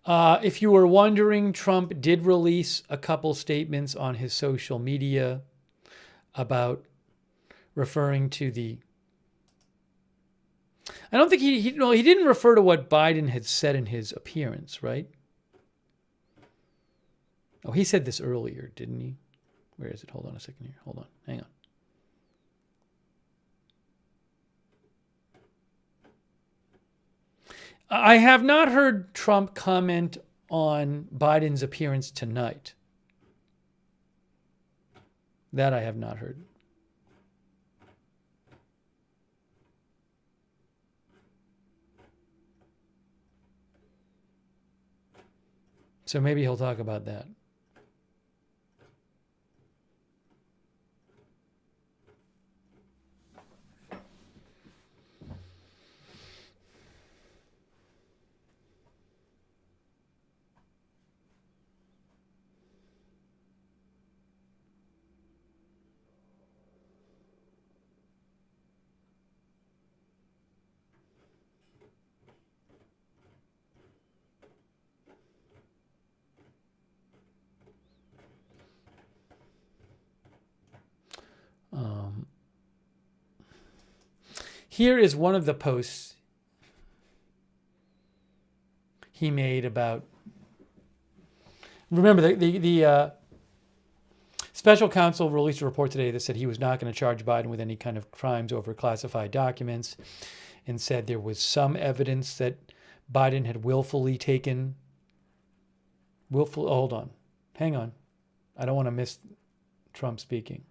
If you were wondering, Trump did release a couple statements on his social media about referring to the... I don't think he didn't refer to what Biden had said in his appearance, right? Oh, he said this earlier, didn't he? Where is it? Hold on a second here. Hold on. Hang on. I have not heard Trump comment on Biden's appearance tonight. That I have not heard. So maybe he'll talk about that. Here is one of the posts he made about. Remember, the special counsel released a report today that said he was not going to charge Biden with any kind of crimes over classified documents, and said there was some evidence that Biden had willfully taken. Hold on. Hang on. I don't want to miss Trump speaking.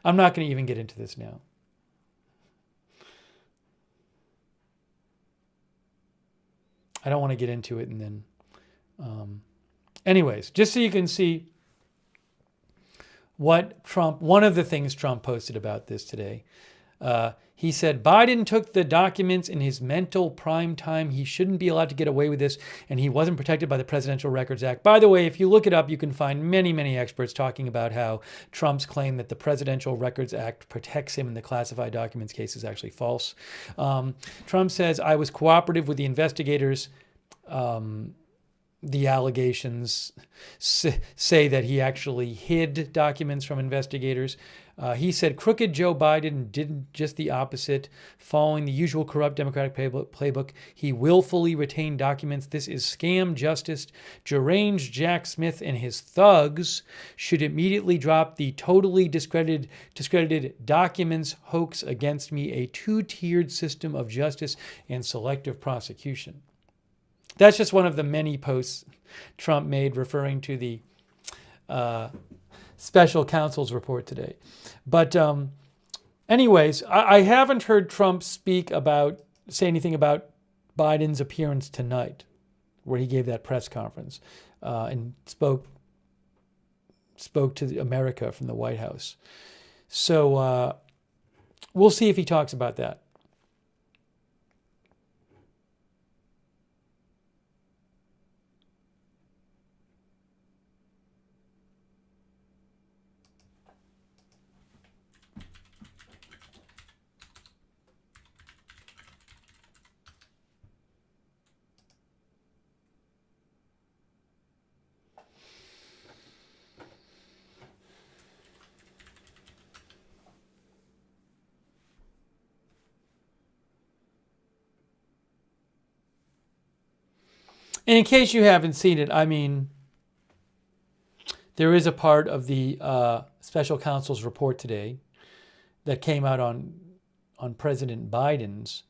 I'm not going to even get into this now. I don't want to get into it and then... anyways, just so you can see what Trump... One of the things Trump posted about this today. He said, Biden took the documents in his mental prime time. He shouldn't be allowed to get away with this, and he wasn't protected by the Presidential Records Act. By the way, if you look it up, you can find many, many experts talking about how Trump's claim that the Presidential Records Act protects him in the classified documents case is actually false. Trump says, I was cooperative with the investigators. The allegations say that he actually hid documents from investigators. He said crooked Joe Biden did just the opposite. Following the usual corrupt Democratic playbook, he willfully retained documents. This is scam justice. Deranged Jack Smith and his thugs should immediately drop the totally discredited documents hoax against me, a two-tiered system of justice and selective prosecution. That's just one of the many posts Trump made referring to the special counsel's report today. But anyways, I haven't heard Trump say anything about Biden's appearance tonight, where he gave that press conference and spoke to America from the White House. So we'll see if he talks about that. And in case you haven't seen it, I mean, there is a part of the special counsel's report today that came out on President Biden's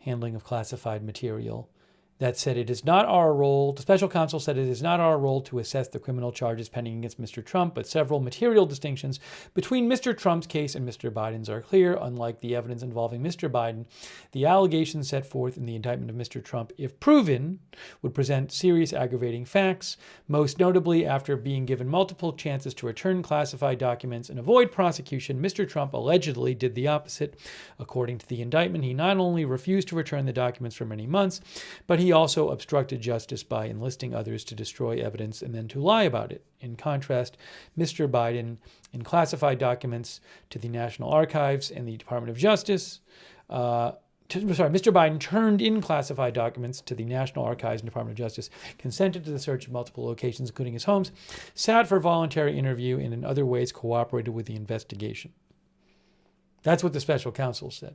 handling of classified material that said it is not our role, the special counsel said it is not our role to assess the criminal charges pending against Mr. Trump, but several material distinctions between Mr. Trump's case and Mr. Biden's are clear. Unlike the evidence involving Mr. Biden, the allegations set forth in the indictment of Mr. Trump, if proven, would present serious aggravating facts, most notably after being given multiple chances to return classified documents and avoid prosecution. Mr. Trump allegedly did the opposite. According to the indictment, he not only refused to return the documents for many months, but he also obstructed justice by enlisting others to destroy evidence and then to lie about it. In contrast, Mr. Biden, in classified documents to the National Archives and the Department of Justice, Mr. Biden turned in classified documents to the National Archives and Department of Justice, consented to the search of multiple locations, including his homes, sat for voluntary interview, and in other ways cooperated with the investigation. That's what the special counsel said.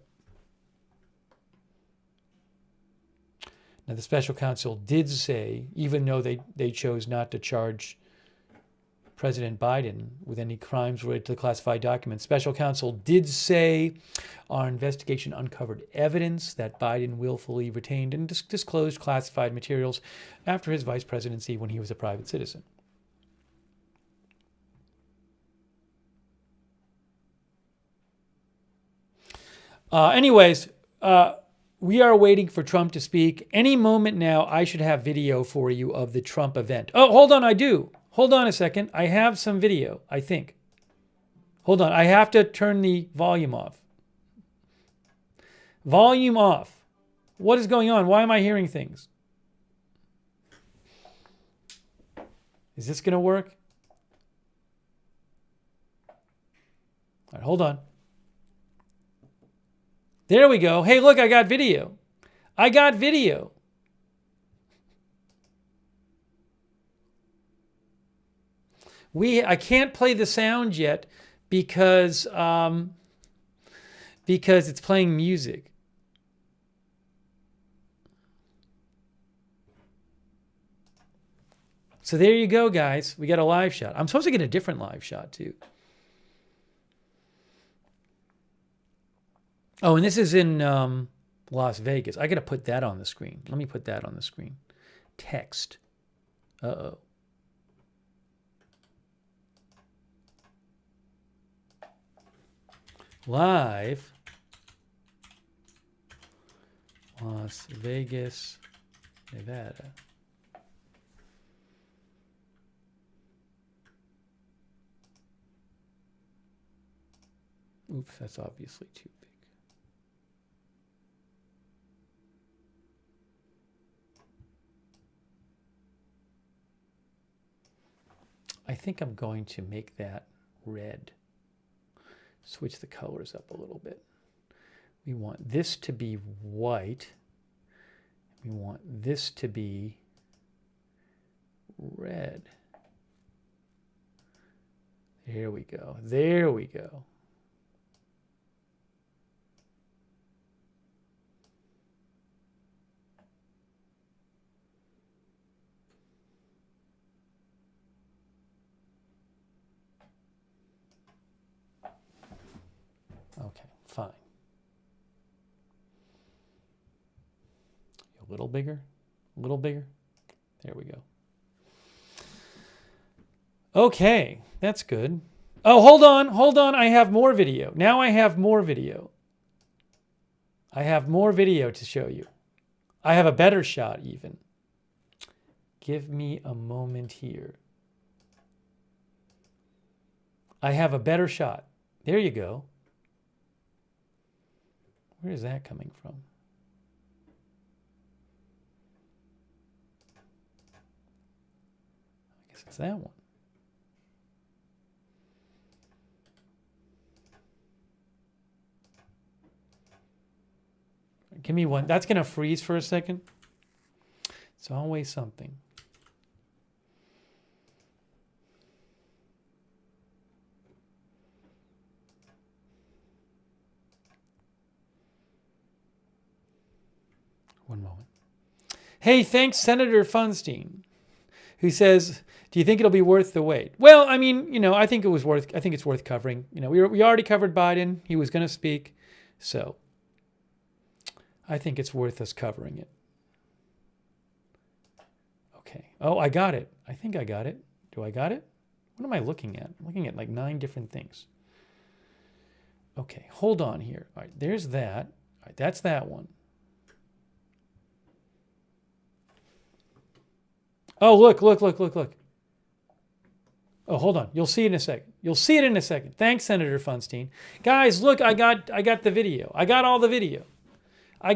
Now, the special counsel did say, even though they chose not to charge President Biden with any crimes related to the classified documents, special counsel did say our investigation uncovered evidence that Biden willfully retained and disclosed classified materials after his vice presidency when he was a private citizen. We are waiting for Trump to speak. Any moment now, I should have video for you of the Trump event. Oh, hold on, I do. Hold on a second. I have some video, I think. Hold on, I have to turn the volume off. Volume off. What is going on? Why am I hearing things? Is this going to work? All right, hold on. There we go. Hey, look, I got video. I got video. I can't play the sound yet because because it's playing music. So there you go, guys. We got a live shot. I'm supposed to get a different live shot, too. Oh, and this is in Las Vegas. I got to put that on the screen. Let me put that on the screen. Text. Uh-oh. Live. Las Vegas, Nevada. Oops, that's obviously too big. I think I'm going to make that red. Switch the colors up a little bit. We want this to be white. We want this to be red. There we go. There we go. Okay, fine. A little bigger, a little bigger. There we go. Okay, that's good. Oh, hold on. I have more video. Now I have more video. I have more video to show you. I have a better shot even. Give me a moment here. I have a better shot. There you go. Where is that coming from? I guess it's that one. Give me one. That's going to freeze for a second. It's always something. One moment. Hey, thanks, Senator Funstein, who says, "Do you think it'll be worth the wait?" Well, I mean, you know, I think it's worth covering. You know, we already covered Biden. He was going to speak, so I think it's worth us covering it. Okay. Oh, I got it. I think I got it. Do I got it? What am I looking at? I'm looking at like 9 different things. Okay, hold on here. All right, there's that. All right, that's that one. Oh, look. Oh, hold on. You'll see it in a second. You'll see it in a second. Thanks, Senator Funstein. Guys, look, I got the video. I got all the video. I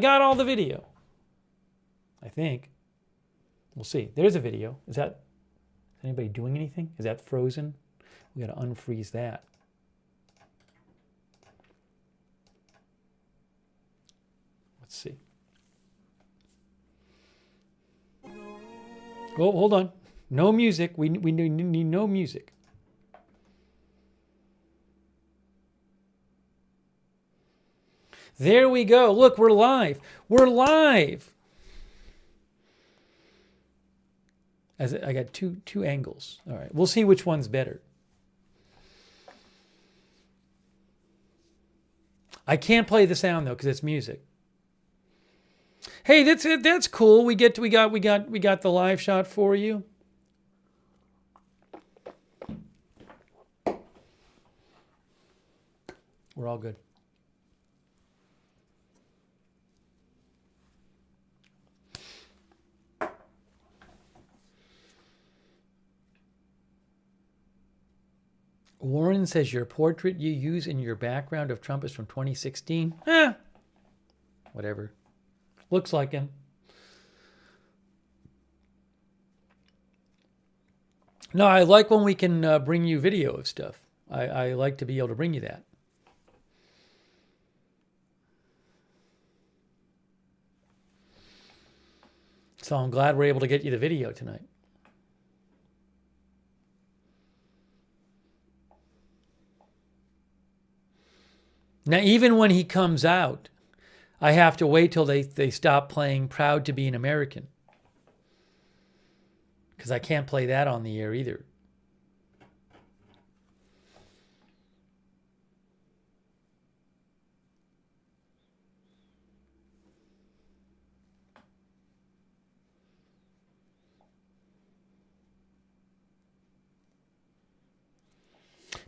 think. We'll see. There's a video. Is anybody doing anything? Is that frozen? We got to unfreeze that. Let's see. Oh, hold on. No music. We need no music. There we go. Look, we're live. We're live. I got two angles. All right. We'll see which one's better. I can't play the sound though because it's music. Hey, that's cool. We got the live shot for you. We're all good. Warren says your portrait you use in your background of Trump is from 2016. Whatever. Looks like him. No, I like when we can bring you video of stuff. I like to be able to bring you that. So I'm glad we're able to get you the video tonight. Now, even when he comes out, I have to wait till they stop playing Proud to Be an American. Because I can't play that on the air either.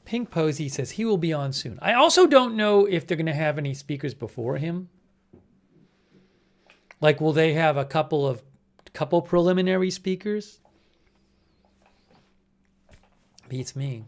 Pink Posey says he will be on soon. I also don't know if they're going to have any speakers before him. Like, will they have a couple preliminary speakers? Beats me.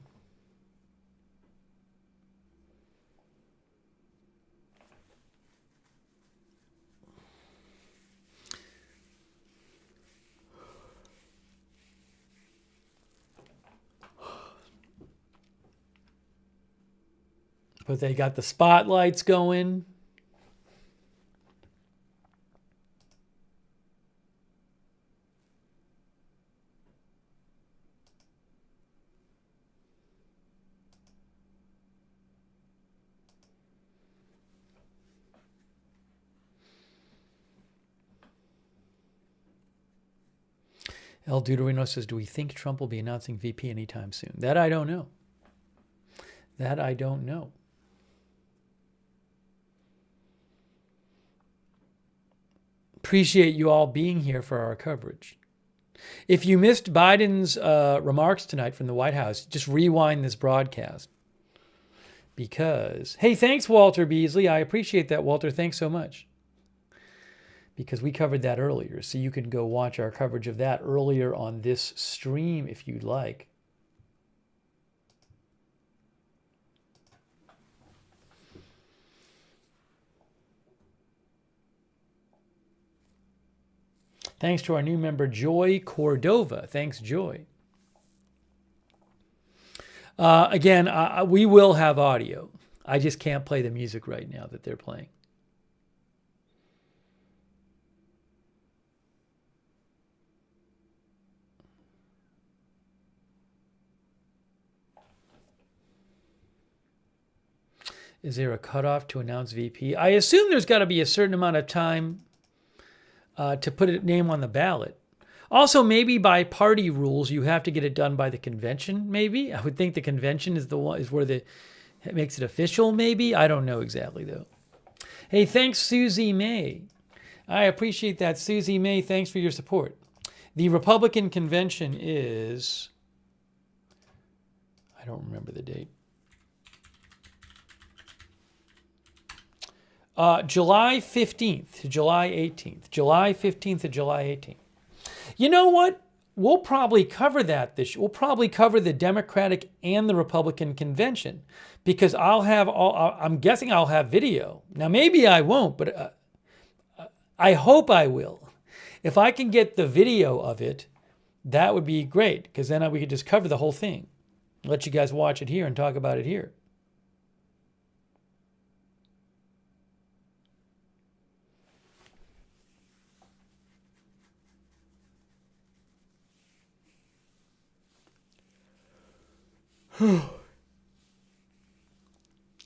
But they got the spotlights going. El Deuterino says, do we think Trump will be announcing VP anytime soon? That I don't know. That I don't know. Appreciate you all being here for our coverage. If you missed Biden's remarks tonight from the White House, just rewind this broadcast. Because, hey, thanks, Walter Beasley. I appreciate that, Walter. Thanks so much. Because we covered that earlier. So you can go watch our coverage of that earlier on this stream if you'd like. Thanks to our new member, Joy Cordova. Thanks, Joy. Again, we will have audio. I just can't play the music right now that they're playing. Is there a cutoff to announce VP? I assume there's got to be a certain amount of time to put a name on the ballot. Also, maybe by party rules, you have to get it done by the convention, maybe. I would think the convention is where it makes it official, maybe. I don't know exactly, though. Hey, thanks, Susie May. I appreciate that, Susie May. Thanks for your support. The Republican convention is... I don't remember the date. July 15th to July 18th. July 15th to July 18th. You know what? We'll probably cover that this year. We'll probably cover the Democratic and the Republican convention because I'm guessing I'll have video. Now, maybe I won't, but I hope I will. If I can get the video of it, that would be great because then we could just cover the whole thing. Let you guys watch it here and talk about it here.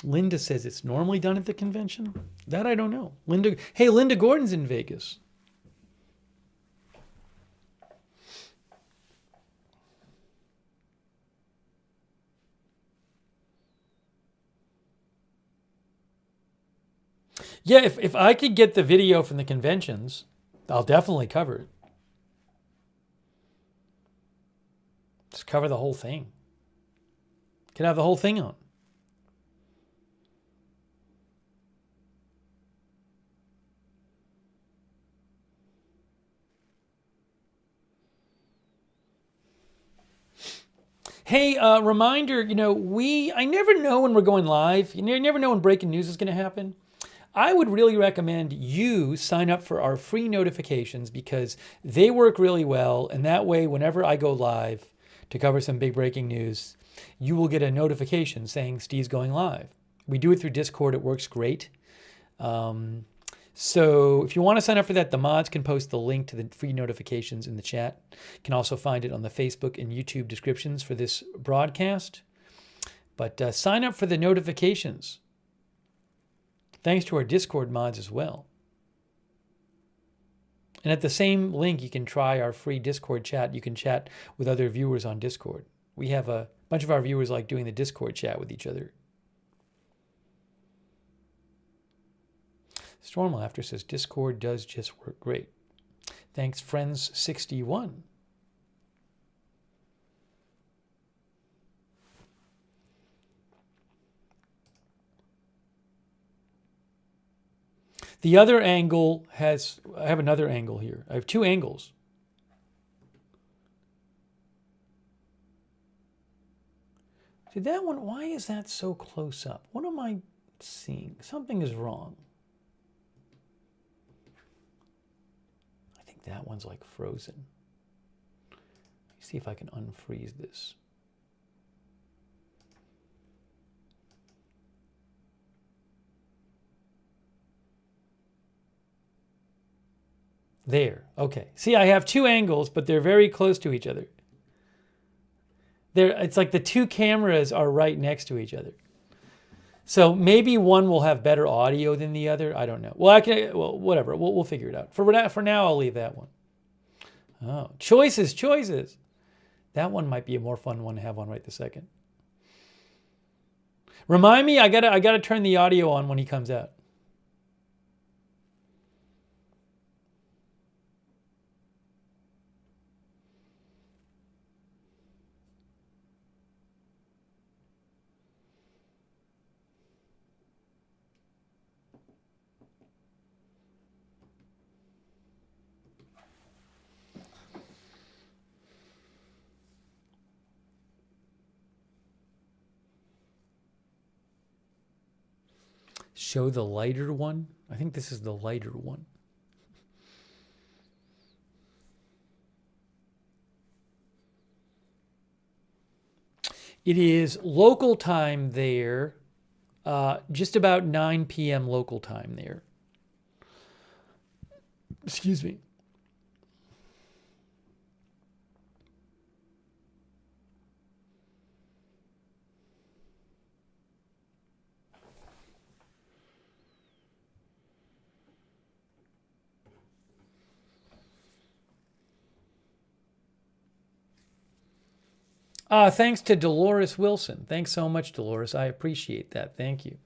Linda says it's normally done at the convention. That I don't know. Linda Gordon's in Vegas. Yeah, if I could get the video from the conventions, I'll definitely cover it. Just cover the whole thing. Can have the whole thing on. Hey, reminder, I never know when we're going live. You never know when breaking news is going to happen. I would really recommend you sign up for our free notifications because they work really well. And that way, whenever I go live to cover some big breaking news, you will get a notification saying Steve's going live. We do it through Discord. It works great. So if you want to sign up for that, the mods can post the link to the free notifications in the chat. You can also find it on the Facebook and YouTube descriptions for this broadcast. But sign up for the notifications. Thanks to our Discord mods as well. And at the same link, you can try our free Discord chat. You can chat with other viewers on Discord. We have a bunch of our viewers like doing the Discord chat with each other. Storm Laughter says, Discord does just work great. Thanks, Friends61. The other angle has, I have another angle here. I have two angles. See that one, why is that so close up? What am I seeing? Something is wrong. I think that one's like frozen. Let me see if I can unfreeze this. There, okay. See, I have two angles, but they're very close to each other. It's like the two cameras are right next to each other. So maybe one will have better audio than the other. I don't know. Well, whatever. We'll figure it out. For now, I'll leave that one. Oh, choices. That one might be a more fun one to have on right this second. Remind me, I gotta turn the audio on when he comes out. Show the lighter one. I think this is the lighter one. It is local time there, just about 9 p.m. local time there. Excuse me. Thanks to Dolores Wilson. Thanks so much, Dolores. I appreciate that. Thank you.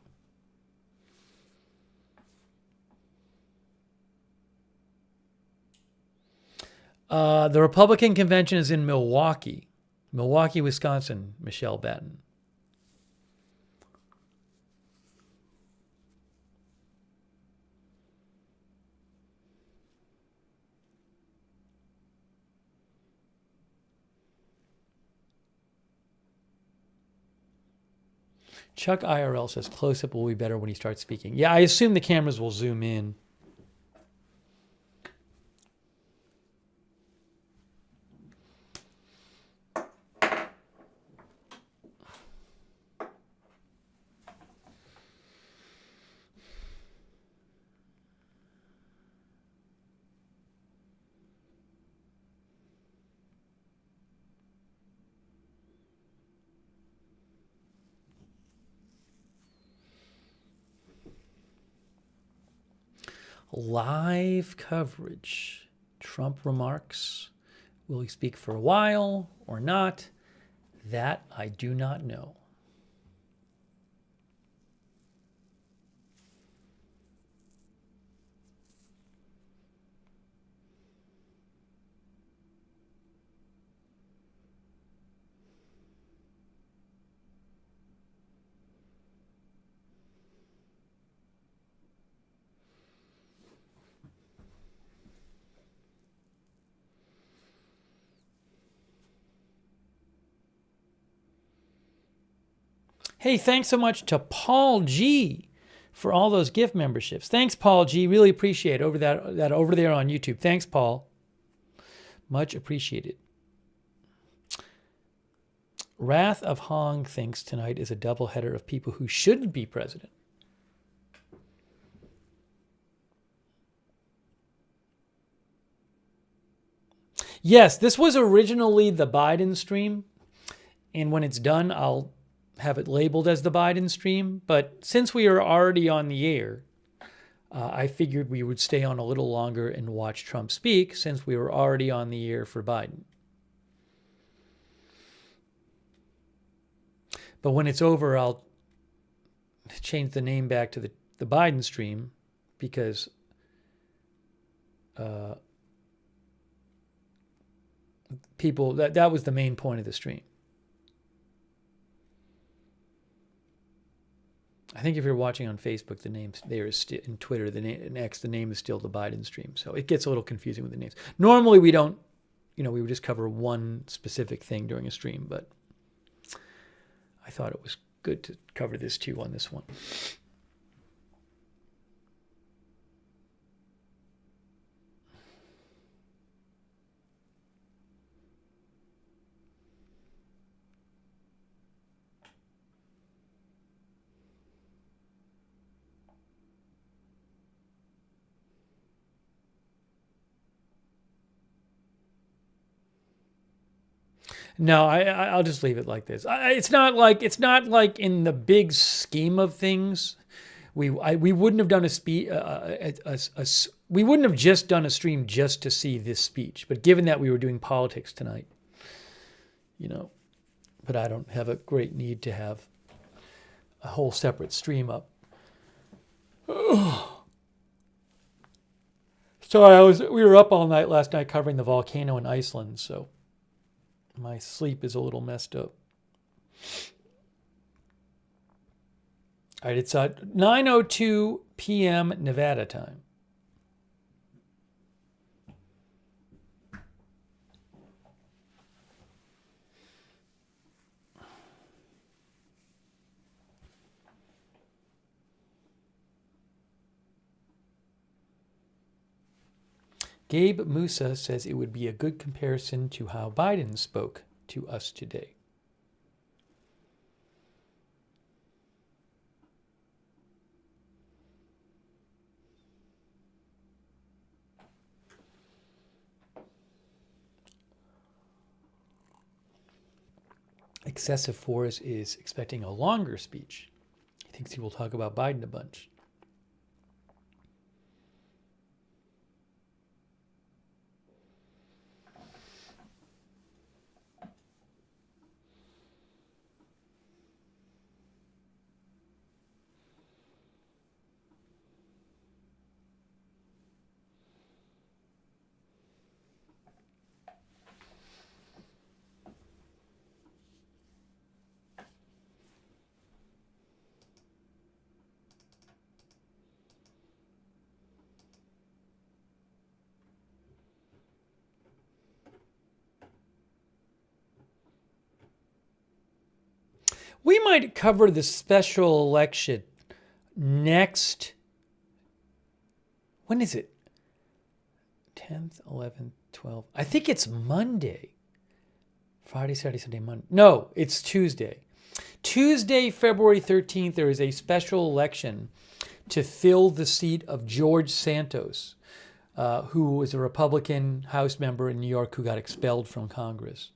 The Republican convention is in Milwaukee, Wisconsin, Michelle Batten. Chuck IRL says close-up will be better when he starts speaking. Yeah, I assume the cameras will zoom in. Live coverage. Trump remarks. Will he speak for a while or not? That I do not know. Hey, thanks so much to Paul G for all those gift memberships. Thanks, Paul G. Really appreciate over that over there on YouTube. Thanks, Paul. Much appreciated. Wrath of Hong thinks tonight is a doubleheader of people who shouldn't be president. Yes, this was originally the Biden stream, and when it's done, I'll have it labeled as the Biden stream. But since we are already on the air, I figured we would stay on a little longer and watch Trump speak since we were already on the air for Biden. But when it's over, I'll change the name back to the Biden stream because people, that was the main point of the stream. I think if you're watching on Facebook, the name there is still in Twitter, the name is still the Biden stream. So it gets a little confusing with the names. Normally we don't, we would just cover one specific thing during a stream, but I thought it was good to cover this too on this one. No, I'll just leave it like this. It's not like in the big scheme of things, we wouldn't have done we wouldn't have just done a stream just to see this speech. But given that we were doing politics tonight, but I don't have a great need to have a whole separate stream up. Sorry, we were up all night last night covering the volcano in Iceland, so my sleep is a little messed up. All right, it's 9:02 p.m. Nevada time. Gabe Musa says it would be a good comparison to how Biden spoke to us today. Excessive Force is expecting a longer speech. He thinks he will talk about Biden a bunch. We might cover the special election next. When is it? 10th, 11th, 12th. I think it's Monday. Friday, Saturday, Sunday, Monday. No, it's Tuesday. Tuesday, February 13th, there is a special election to fill the seat of George Santos, who was a Republican House member in New York who got expelled from Congress.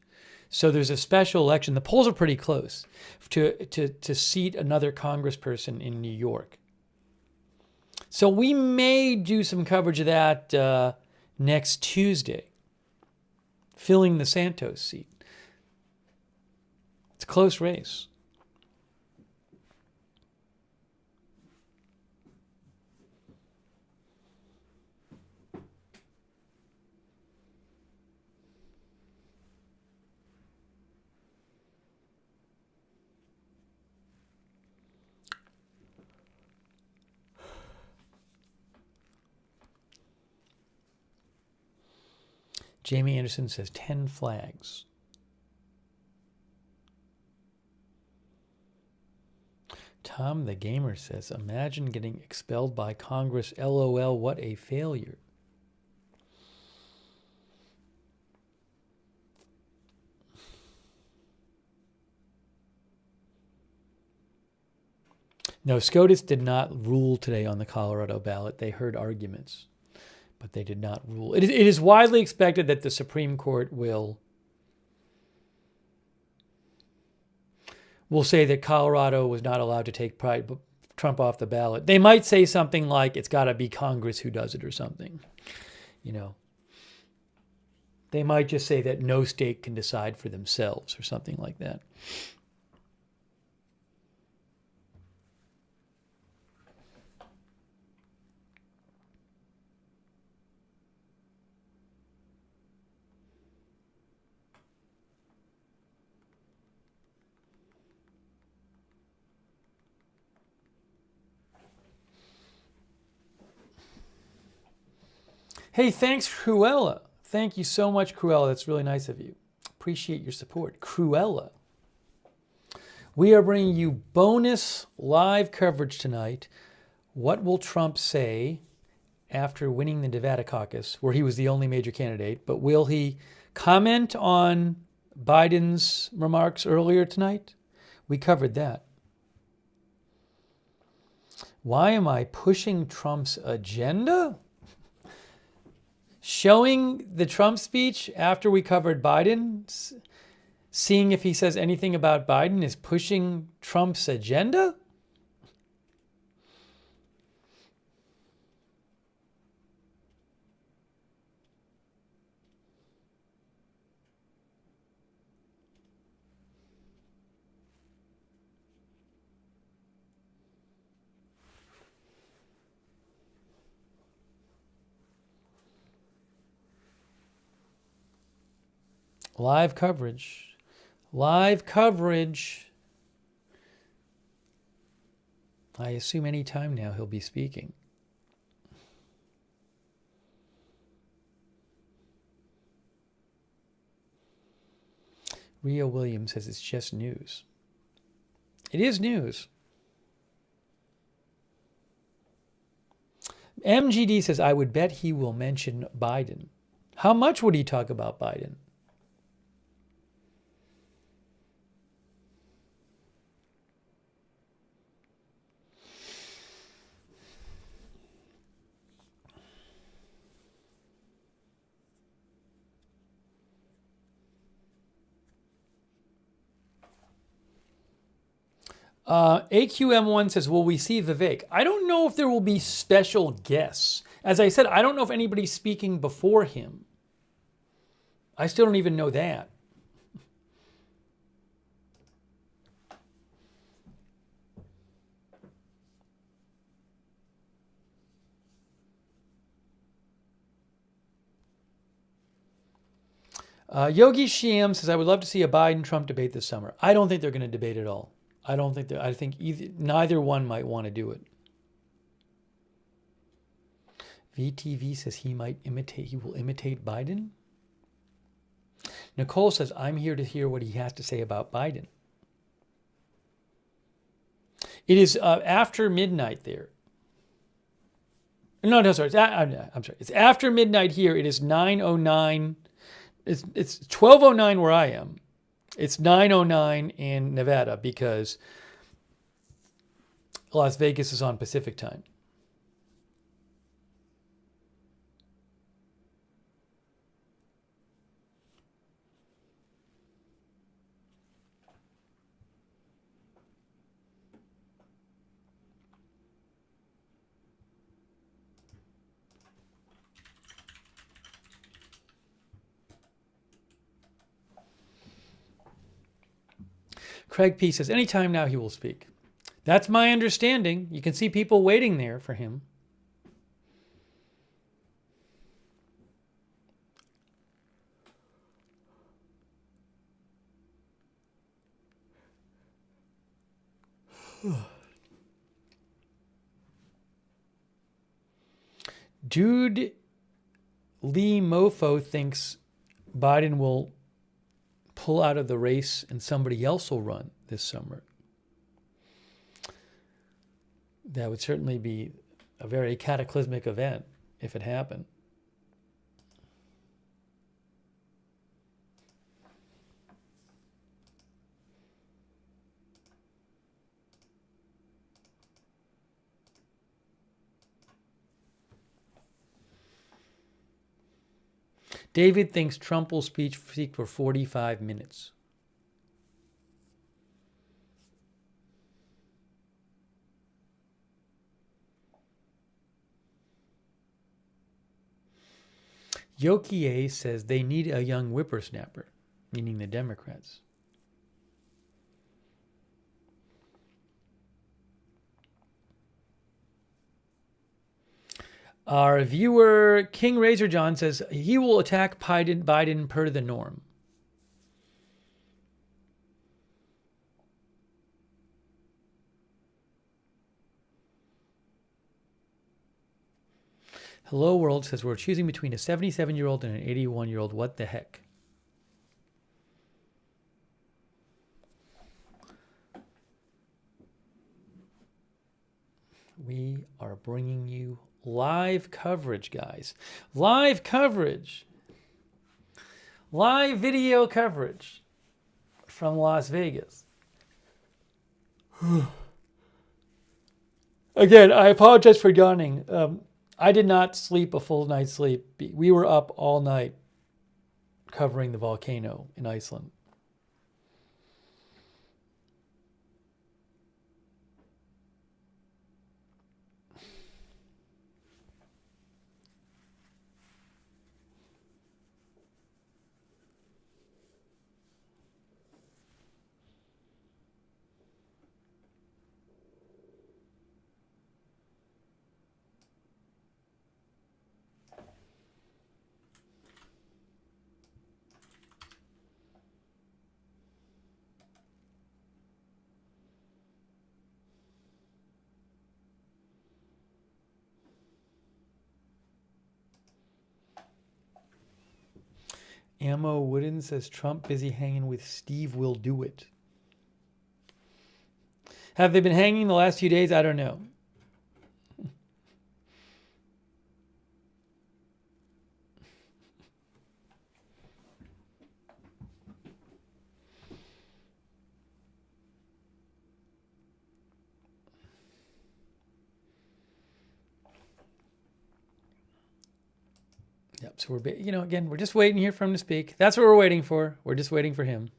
So there's a special election. The polls are pretty close to seat another congressperson in New York. So we may do some coverage of that next Tuesday, filling the Santos seat. It's a close race. Jamie Anderson says 10 flags. Tom the Gamer says, imagine getting expelled by Congress. LOL, what a failure. No, SCOTUS did not rule today on the Colorado ballot. They heard arguments, but they did not rule. It is widely expected that the Supreme Court will say that Colorado was not allowed to take Trump off the ballot. They might say something like it's got to be Congress who does it or something. You know, they might just say that no state can decide for themselves or something like that. Hey, thanks, Cruella. Thank you so much, Cruella. That's really nice of you. Appreciate your support. Cruella. We are bringing you bonus live coverage tonight. What will Trump say after winning the Nevada caucus, where he was the only major candidate? But will he comment on Biden's remarks earlier tonight? We covered that. Why am I pushing Trump's agenda? Showing the Trump speech after we covered Biden, seeing if he says anything about Biden is pushing Trump's agenda? Live coverage. Live coverage. I assume any time now he'll be speaking. Rio Williams says it's just news. It is news. MGD says, I would bet he will mention Biden. How much would he talk about Biden? AQM1 says, will we see Vivek? I don't know if there will be special guests. As I said, I don't know if anybody's speaking before him. I still don't even know that. Yogi Shyam says, I would love to see a Biden-Trump debate this summer. I don't think they're going to debate at all. I don't think I think neither one might want to do it. VTV says he will imitate Biden. Nicole says, I'm here to hear what he has to say about Biden. It is after midnight there. No, sorry. I'm sorry. It's after midnight here. It is 9:09. It's 12:09 where I am. It's 9:09 in Nevada because Las Vegas is on Pacific time. Craig P. says, anytime now he will speak. That's my understanding. You can see people waiting there for him. Dude Lee Mofo thinks Biden will pull out of the race and somebody else will run this summer. That would certainly be a very cataclysmic event if it happened. David thinks Trump will speak for 45 minutes. Yokie says they need a young whippersnapper, meaning the Democrats. Our viewer, King Razor John, says he will attack Biden per the norm. Hello World says we're choosing between a 77-year-old and an 81-year-old. What the heck? We are bringing you live coverage, guys. Live coverage. Live video coverage from Las Vegas. Again, I apologize for yawning. I did not sleep a full night's sleep. We were up all night covering the volcano in Iceland. Ammo Wooden says Trump busy hanging with Steve will do it. Have they been hanging the last few days? I don't know. Yep. So we're, again, we're just waiting here for him to speak. That's what we're waiting for. We're just waiting for him.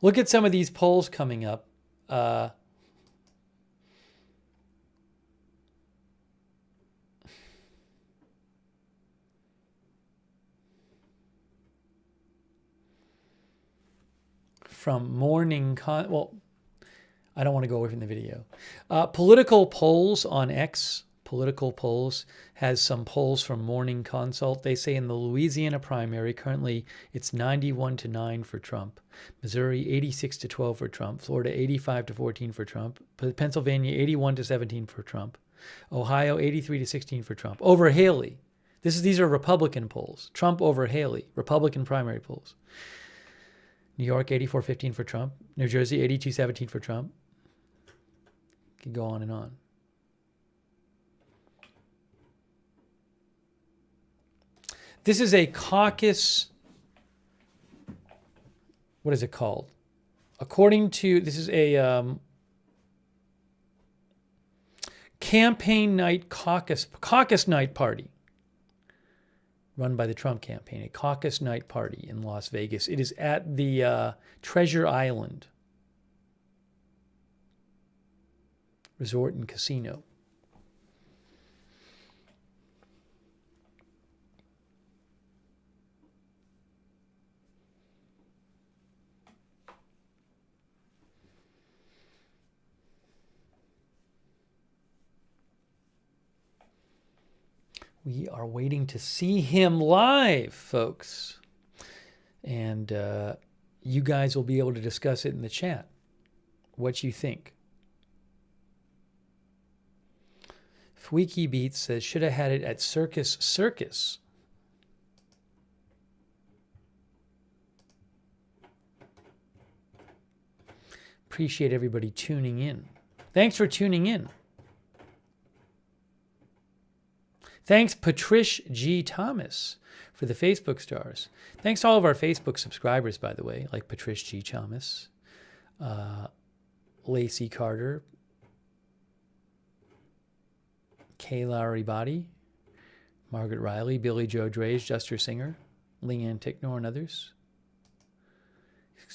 Look at some of these polls coming up. From well, I don't want to go away from the video. Political polls on X, Political Polls, has some polls from Morning Consult. They say in the Louisiana primary, currently it's 91-9 for Trump. Missouri, 86-12 for Trump. Florida, 85-14 for Trump. Pennsylvania, 81-17 for Trump. Ohio, 83-16 for Trump. Over Haley. These are Republican polls. Trump over Haley, Republican primary polls. New York, 84-15 for Trump. New Jersey, 82-17 for Trump. Could go on and on. This is a caucus. What is it called? This is a campaign night caucus night party run by the Trump campaign, a caucus night party in Las Vegas. It is at the Treasure Island Resort and Casino. We are waiting to see him live, folks. And you guys will be able to discuss it in the chat, what you think. Fweeky Beats says, should have had it at Circus Circus. Appreciate everybody tuning in. Thanks for tuning in. Thanks, Patrish G. Thomas, for the Facebook stars. Thanks to all of our Facebook subscribers, by the way, like Patrish G. Thomas, Lacey Carter, Kay Lowry Body, Margaret Riley, Billy Joe Dreys, Juster Singer, Leanne Ticknor, and others.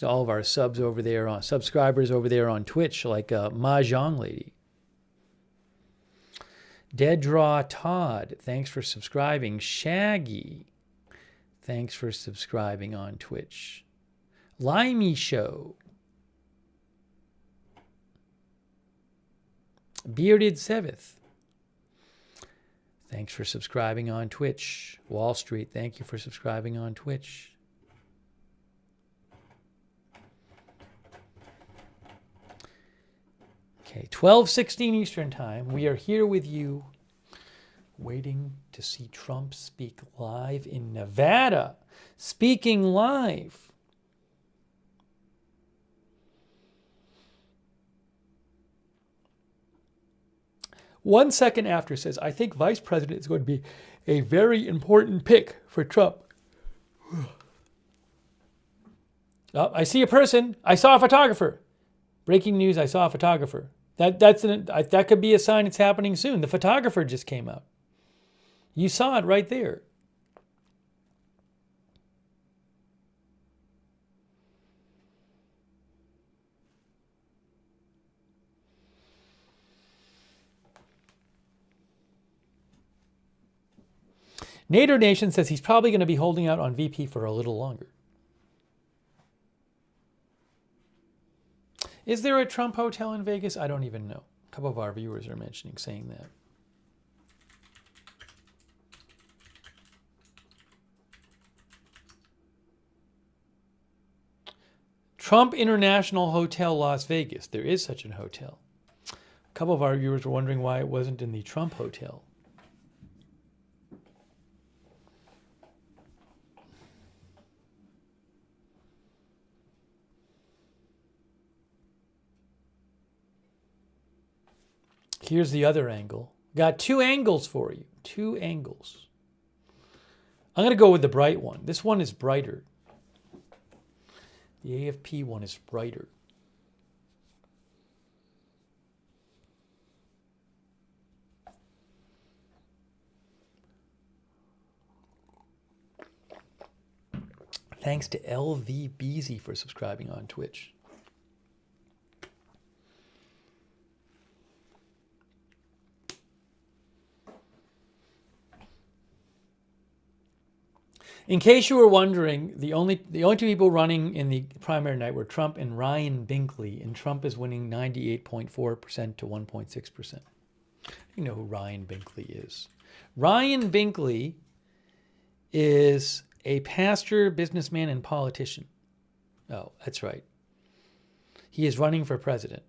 All of our subs over there, subscribers over there on Twitch, like Mahjong Lady. Dead Draw Todd, thanks for subscribing. Shaggy, thanks for subscribing on Twitch. Limey Show. Bearded Seveth, thanks for subscribing on Twitch. Wall Street, thank you for subscribing on Twitch. Okay, 12:16 Eastern Time. We are here with you, waiting to see Trump speak live in Nevada. Speaking live. One second after says, I think Vice President is going to be a very important pick for Trump. Oh, I see a person. I saw a photographer. Breaking news, I saw a photographer. That could be a sign it's happening soon. The photographer just came out. You saw it right there. Nader Nation says he's probably going to be holding out on VP for a little longer. Is there a Trump hotel in Vegas? I don't even know. A couple of our viewers are saying that. Trump International Hotel, Las Vegas. There is such a hotel. A couple of our viewers were wondering why it wasn't in the Trump Hotel. Here's the other angle. Got two angles for you. Two angles. I'm going to go with the bright one. This one is brighter. The AFP one is brighter. Thanks to LV Beezy for subscribing on Twitch. In case you were wondering, the only two people running in the primary night were Trump and Ryan Binkley, and Trump is winning 98.4% to 1.6%. You know who Ryan Binkley is. Ryan Binkley is a pastor, businessman, and politician. Oh, that's right. He is running for president.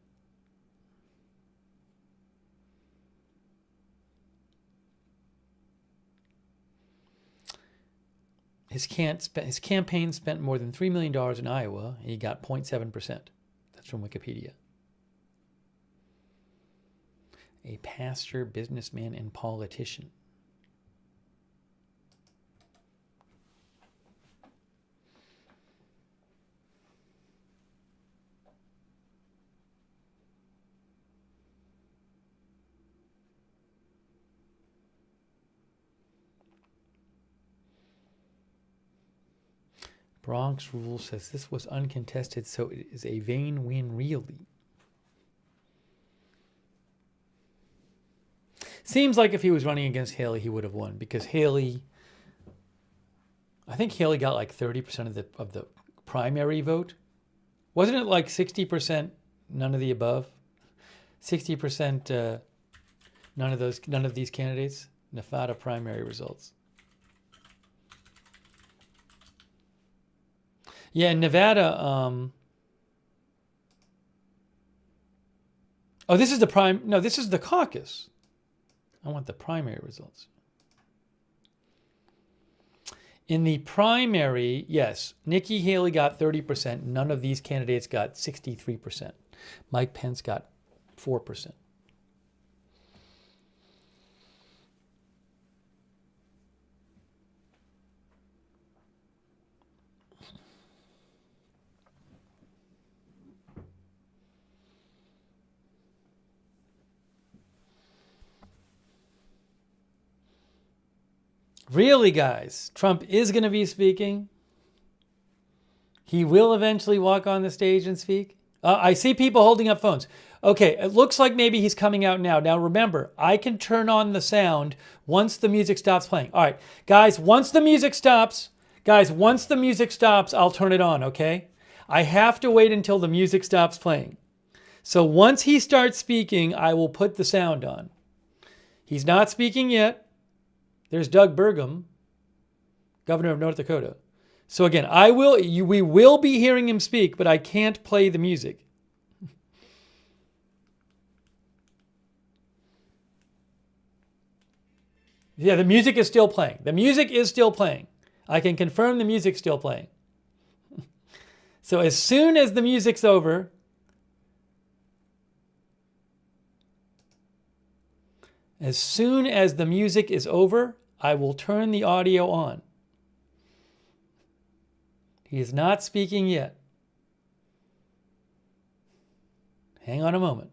His campaign spent more than $3 million in Iowa, and he got 0.7%. That's from Wikipedia. A pastor, businessman, and politician. Bronx Rule says this was uncontested, so it is a vain win, really. Seems like if he was running against Haley, he would have won, because Haley, I think Haley got like 30% of the primary vote. Wasn't it like 60% none of the above? 60% none of these candidates? Nevada primary results. Yeah, in Nevada, oh, this is the this is the caucus. I want the primary results. In the primary, yes, Nikki Haley got 30%. None of these candidates got 63%. Mike Pence got 4%. Really, guys, Trump is going to be speaking. He will eventually walk on the stage and speak. I see people holding up phones. Okay, it looks like maybe he's coming out now. Now remember, I can turn on the sound once the music stops playing. All right, guys, once the music stops, I'll turn it on, okay? I have to wait until the music stops playing. So once he starts speaking, I will put the sound on. He's not speaking yet. There's Doug Burgum, governor of North Dakota. So again, we will be hearing him speak, but I can't play the music. Yeah, the music is still playing. The music is still playing. I can confirm the music's still playing. So as soon as the music's over, I will turn the audio on. He is not speaking yet. Hang on a moment.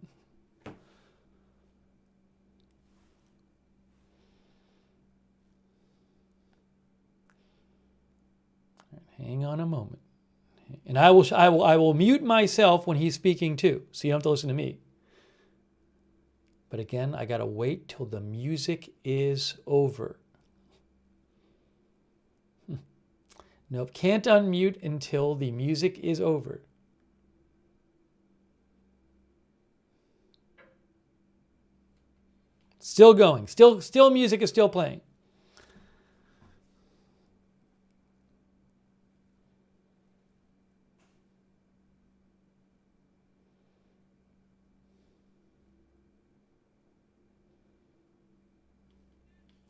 Hang on a moment. And I will mute myself when he's speaking too, so you don't have to listen to me. But again, I got to wait till the music is over. Nope, can't unmute until the music is over. Still going. Still music is still playing.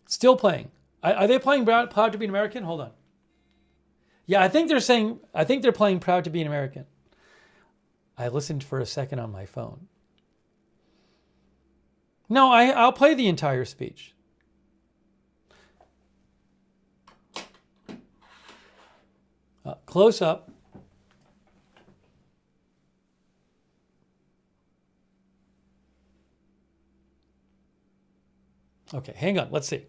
Still playing. Are they playing Proud to be an American? Hold on. Yeah, I think they're playing Proud to be an American. I listened for a second on my phone. No, I'll play the entire speech. Close up. Okay, hang on. Let's see.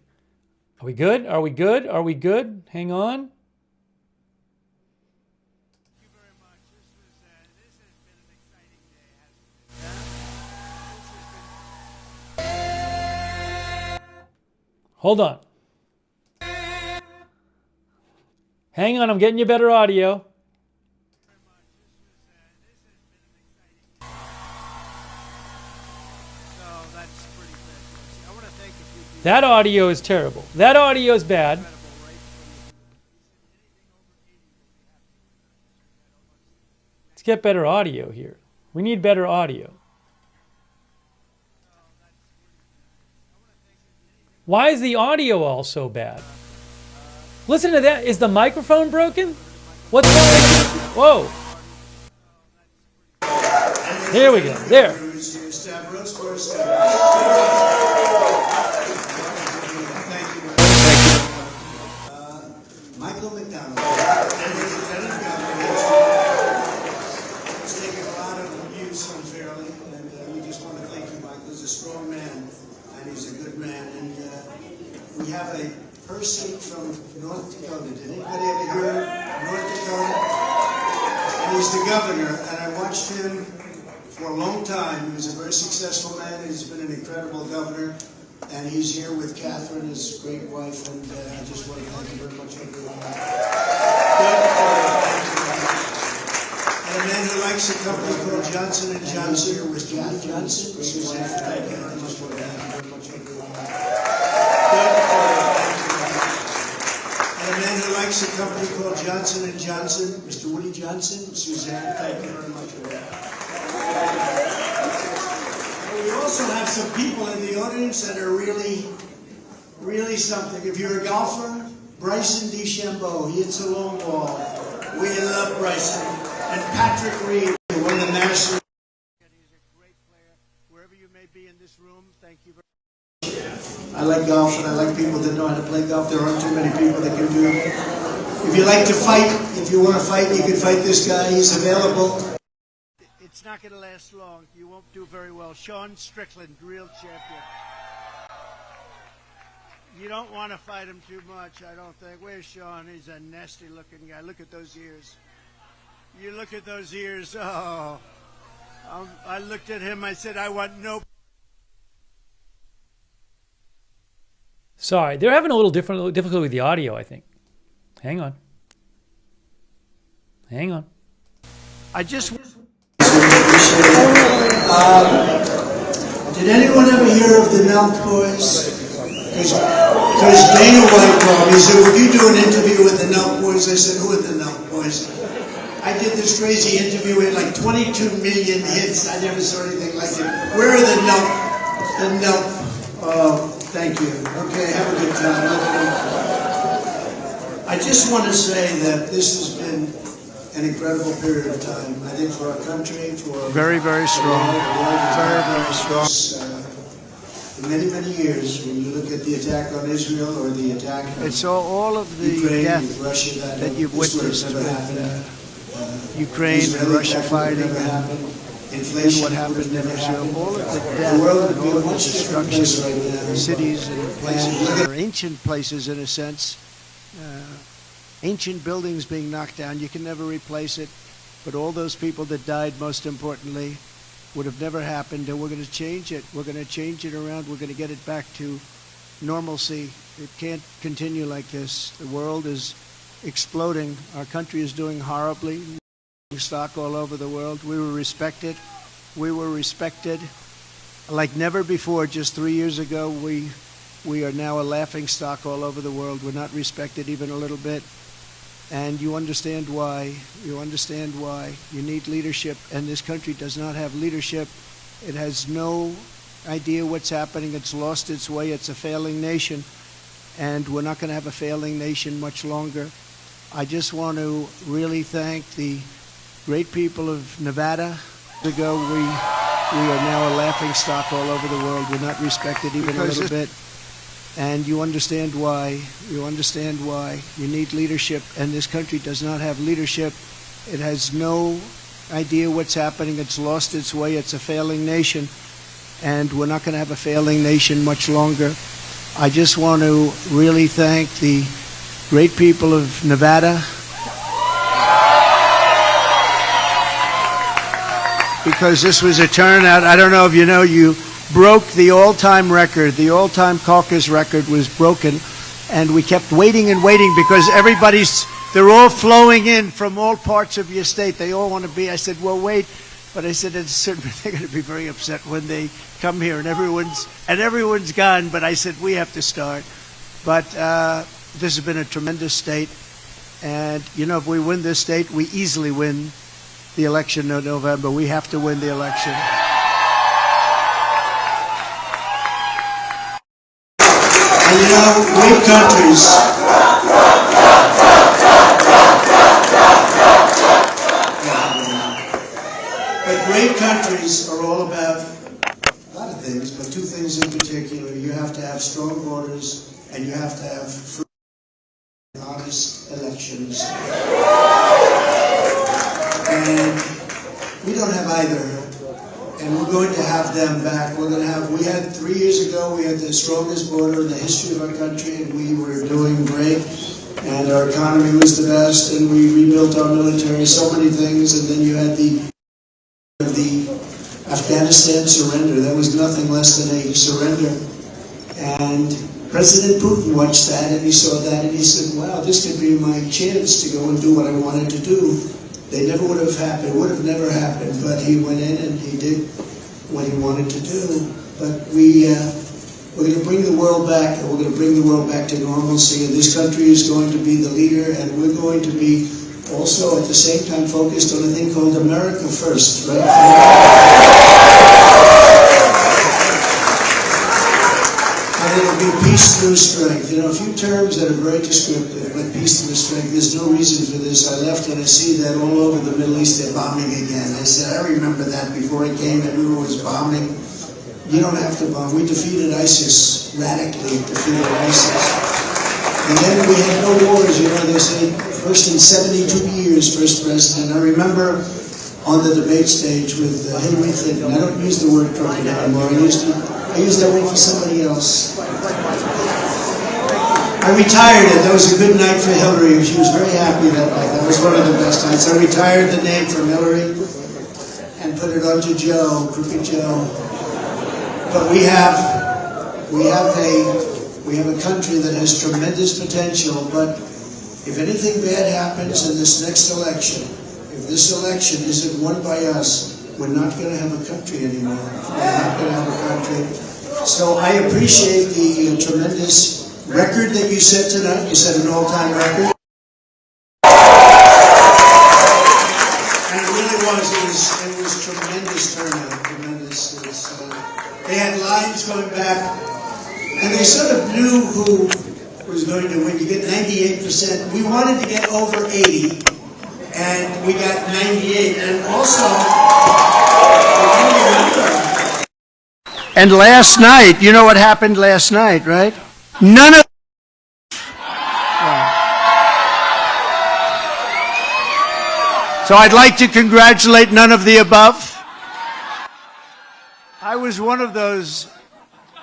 Are we good? Are we good? Are we good? Hang on. Thank you very much. This has been an exciting day, hasn't it? Hold on. Hang on, I'm getting you better audio. That audio is terrible. That audio is bad. Let's get better audio here. We need better audio. Why is the audio all so bad? Listen to that. Is the microphone broken? What's wrong? Whoa. There we go. There. Michael McDonald. He's taken a lot of abuse unfairly, and we just want to thank you, Michael. He's a strong man, and he's a good man. And we have a person from North Dakota. Did anybody ever hear North Dakota? And he's the governor, and I watched him for a long time. He was a very successful man. He's been an incredible governor. And he's here with Catherine, his great wife, and I just want to thank you very much for doing that. And a man who likes a company called Johnson & Johnson, here with Jack Johnson, Suzanne, thank you very much for doing that. And a man who likes a company called Johnson & Johnson, Mr. Woody Johnson, Suzanne, thank you very much for that. We also have some people in the audience that are really something. If you're a golfer, Bryson DeChambeau, he hits a long ball. We love Bryson. And Patrick Reed, one of the masters. He's a great player. Wherever you may be in this room, thank you very much. I like golf, and I like people that know how to play golf. There aren't too many people that can do it. If you like to fight, if you want to fight, you can fight this guy. He's available. It's not going to last long. You won't do very well. Sean Strickland, real champion. You don't want to fight him too much, I don't think. Where's Sean? He's a nasty-looking guy. Look at those ears. You look at those ears. Oh, I looked at him. I said, I want no. Sorry, they're having a little difficulty with the audio, I think. Hang on. I just. Did anyone ever hear of the Nelk Boys? Because Dana White called me, said, would you do an interview with the Nelk Boys? I said, who are the Nelk Boys? I did this crazy interview with like 22 million hits. I never saw anything like it. Where are the Nelk? The Nelk. Oh, thank you. Okay, have a good time. I just want to say that this has been an incredible period of time. I think for our country, for very, very strong. Very, very strong. For many, many years, when you look at the attack on Israel or the attack on It's all of the Ukraine, death Russia, that you've witnessed with Ukraine and Israeli Russia attack would fighting never happen. and Inflation what would happened in never Israel. happen. All of the The death world and would be all a of the much different destruction place right now. of cities and places that are ancient places in a sense. Ancient buildings being knocked down, you can never replace it. But all those people that died, most importantly, would have never happened, and we're going to change it. We're going to change it around. We're going to get it back to normalcy. It can't continue like this. The world is exploding. Our country is doing horribly. Stock all over the world. We were respected. We were respected like never before. Just 3 years ago, we are now a laughing stock all over the world. We're not respected even a little bit. And you understand why. You understand why. You need leadership, and this country does not have leadership. It has no idea what's happening. It's lost its way. It's a failing nation, and we're not going to have a failing nation much longer. I just want to really thank the great people of Nevada. Ago, we are now a laughing stock all over the world. We're not respected even a little bit. And you understand why. You understand why. You need leadership, and this country does not have leadership. It has no idea what's happening. It's lost its way. It's a failing nation, and we're not going to have a failing nation much longer. I just want to really thank the great people of Nevada, because this was a turnout. I don't know if you know, you broke the all-time record. The all-time caucus record was broken, and we kept waiting and waiting because they're all flowing in from all parts of your state. They all want to be. I said, well, wait. But I said, they're going to be very upset when they come here, and everyone's gone. But I said, we have to start. But this has been a tremendous state. And, you know, if we win this state, we easily win the election in November. We have to win the election. And you know, great countries. But great countries are all about a lot of things, but two things in particular. You have to have strong borders, and you have to have free and honest elections. And we don't have either. And we're going to have them back. We had 3 years ago, we had the strongest border in the history of our country, and we were doing great. And our economy was the best, and we rebuilt our military, so many things. And then you had the Afghanistan surrender. That was nothing less than a surrender. And President Putin watched that, and he saw that, and he said, wow, this could be my chance to go and do what I wanted to do. They never would have happened. It would have never happened. But he went in and he did what he wanted to do. But we're going to bring the world back, and we're going to bring the world back to normalcy. And this country is going to be the leader, and we're going to be also at the same time focused on a thing called America First, right? And it'll be peace through strength. You know, a few terms that are very descriptive, but peace through strength. There's no reason for this. I left and I see that all over the Middle East they're bombing again. I said, I remember that before I came, everyone was bombing. You don't have to bomb. We defeated ISIS, radically defeated ISIS. And then we had no wars, you know, they say, first in 72 years, first president. I remember on the debate stage with Hillary Clinton. I don't use the word trumpet anymore. I use that word for somebody else. I I retired it. That was a good night for Hillary. She was very happy that night. That was one of the best nights. I retired the name from Hillary and put it onto Joe, Crooked Joe. But we have a country that has tremendous potential. But if anything bad happens in this next election, if this election isn't won by us, we're not going to have a country anymore. We're not going to have a country. So I appreciate the tremendous record that you set tonight. You set an all-time record. And it really was. It was tremendous turnout. Tremendous. They had lines going back, and they sort of knew who was going to win. You get 98%. We wanted to get over 80, and we got 98. And also, and last night, you know what happened last night, right? None of So I'd like to congratulate none of the above. I was one of those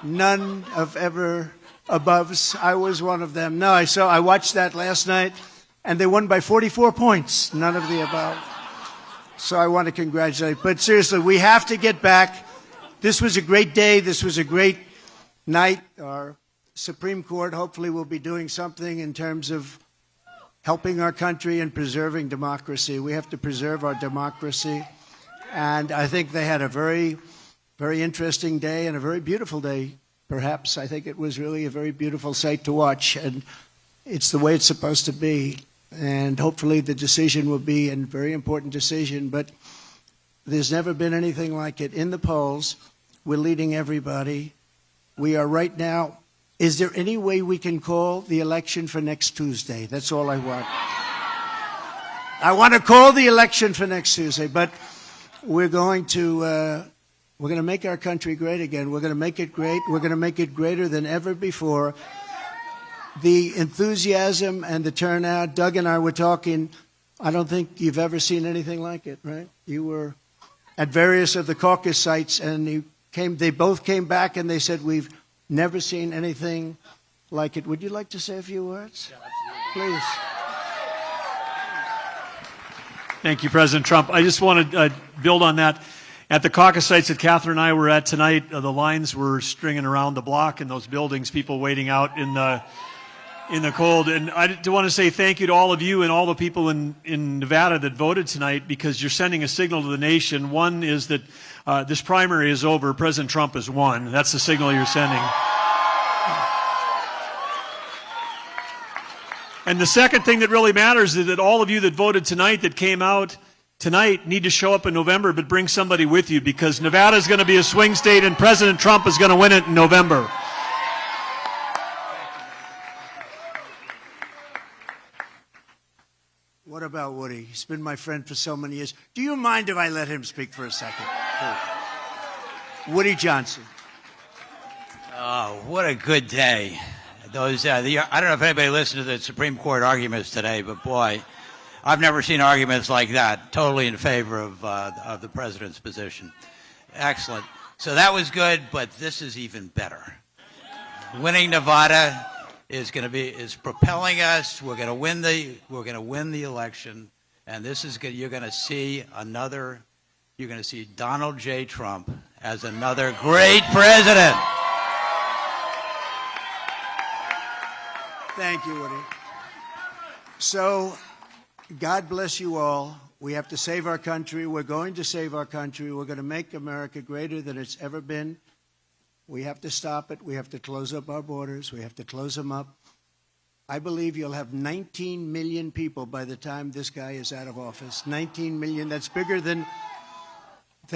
none of ever aboves. I was one of them. No, I watched that last night, and they won by 44 points. None of the above. So I want to congratulate. But seriously, we have to get back. This was a great day. This was a great night. Our Supreme Court hopefully will be doing something in terms of helping our country and preserving democracy. We have to preserve our democracy. And I think they had a very, very interesting day and a very beautiful day, perhaps. I think it was really a very beautiful sight to watch. And it's the way it's supposed to be. And hopefully the decision will be a very important decision. But there's never been anything like it. In the polls, we're leading everybody. We are right now. Is there any way we can call the election for next Tuesday? That's all I want. I want to call the election for next Tuesday, but we're going to make our country great again. We're going to make it great. We're going to make it greater than ever before. The enthusiasm and the turnout, Doug and I were talking, I don't think you've ever seen anything like it, right? You were at various of the caucus sites, and they both came back and they said, we've never seen anything like it. Would you like to say a few words? Please. Thank you, President Trump. I just want to build on that. At the caucus sites that Catherine and I were at tonight, the lines were stringing around the block in those buildings, people waiting out in the cold. And I do want to say thank you to all of you and all the people in Nevada that voted tonight, because you're sending a signal to the nation. One is that this primary is over. President Trump has won. That's the signal you're sending. And the second thing that really matters is that all of you that voted tonight, that came out tonight, need to show up in November, but bring somebody with you, because Nevada is going to be a swing state and President Trump is going to win it in November. What about Woody? He's been my friend for so many years. Do you mind if I let him speak for a second? Woody Johnson. Oh, what a good day. Those, I don't know if anybody listened to the Supreme Court arguments today, but boy, I've never seen arguments like that, totally in favor of the president's position. Excellent. So that was good, but this is even better. Winning Nevada is propelling us. We're going to win the election, and this is you're going to see Donald J. Trump as another great president. Thank you, Woody. So, God bless you all. We have to save our country. We're going to save our country. We're going to make America greater than it's ever been. We have to stop it. We have to close up our borders. We have to close them up. I believe you'll have 19 million people by the time this guy is out of office. 19 million. That's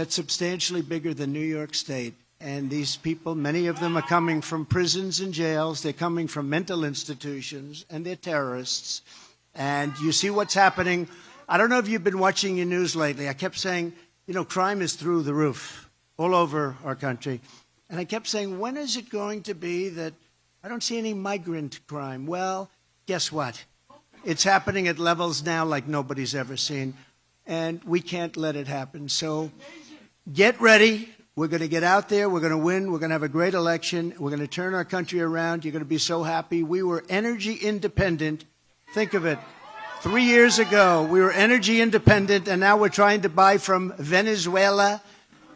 substantially bigger than New York State. And these people, many of them are coming from prisons and jails. They're coming from mental institutions, and they're terrorists. And you see what's happening. I don't know if you've been watching your news lately. I kept saying, crime is through the roof all over our country. And I kept saying, when is it going to be that I don't see any migrant crime? Well, guess what? It's happening at levels now like nobody's ever seen. And we can't let it happen. So get ready. We're going to get out there. We're going to win. We're going to have a great election. We're going to turn our country around. You're going to be so happy. We were energy independent. Think of it. 3 years ago, we were energy independent, and now we're trying to buy from Venezuela.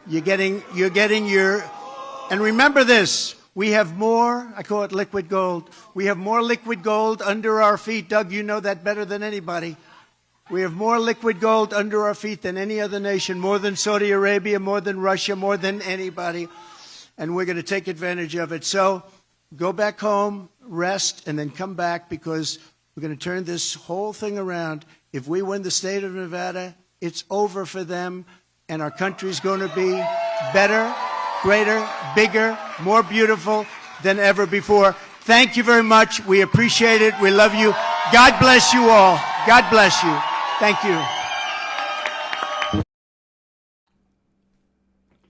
You're getting your, and remember this, we have more, I call it liquid gold. We have more liquid gold under our feet. Doug, you know that better than anybody. We have more liquid gold under our feet than any other nation, more than Saudi Arabia, more than Russia, more than anybody. And we're going to take advantage of it. So go back home, rest, and then come back, because we're going to turn this whole thing around. If we win the state of Nevada, it's over for them, and our country's going to be better, greater, bigger, more beautiful than ever before. Thank you very much. We appreciate it. We love you. God bless you all. God bless you. Thank you.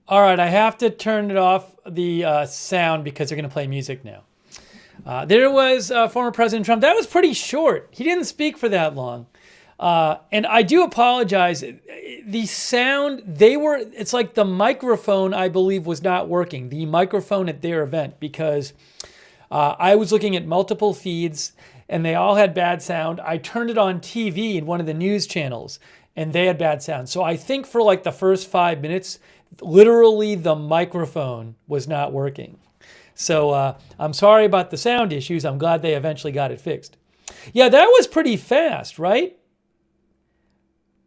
All right, I have to turn it off, the sound, because they're going to play music now. There was former President Trump. That was pretty short. He didn't speak for that long. And I do apologize. The sound, it's like the microphone, I believe, was not working. The microphone at their event, because I was looking at multiple feeds and they all had bad sound. I turned it on TV in one of the news channels and they had bad sound. So I think for like the first 5 minutes, literally the microphone was not working. So I'm sorry about the sound issues. I'm glad they eventually got it fixed. Yeah, that was pretty fast, right?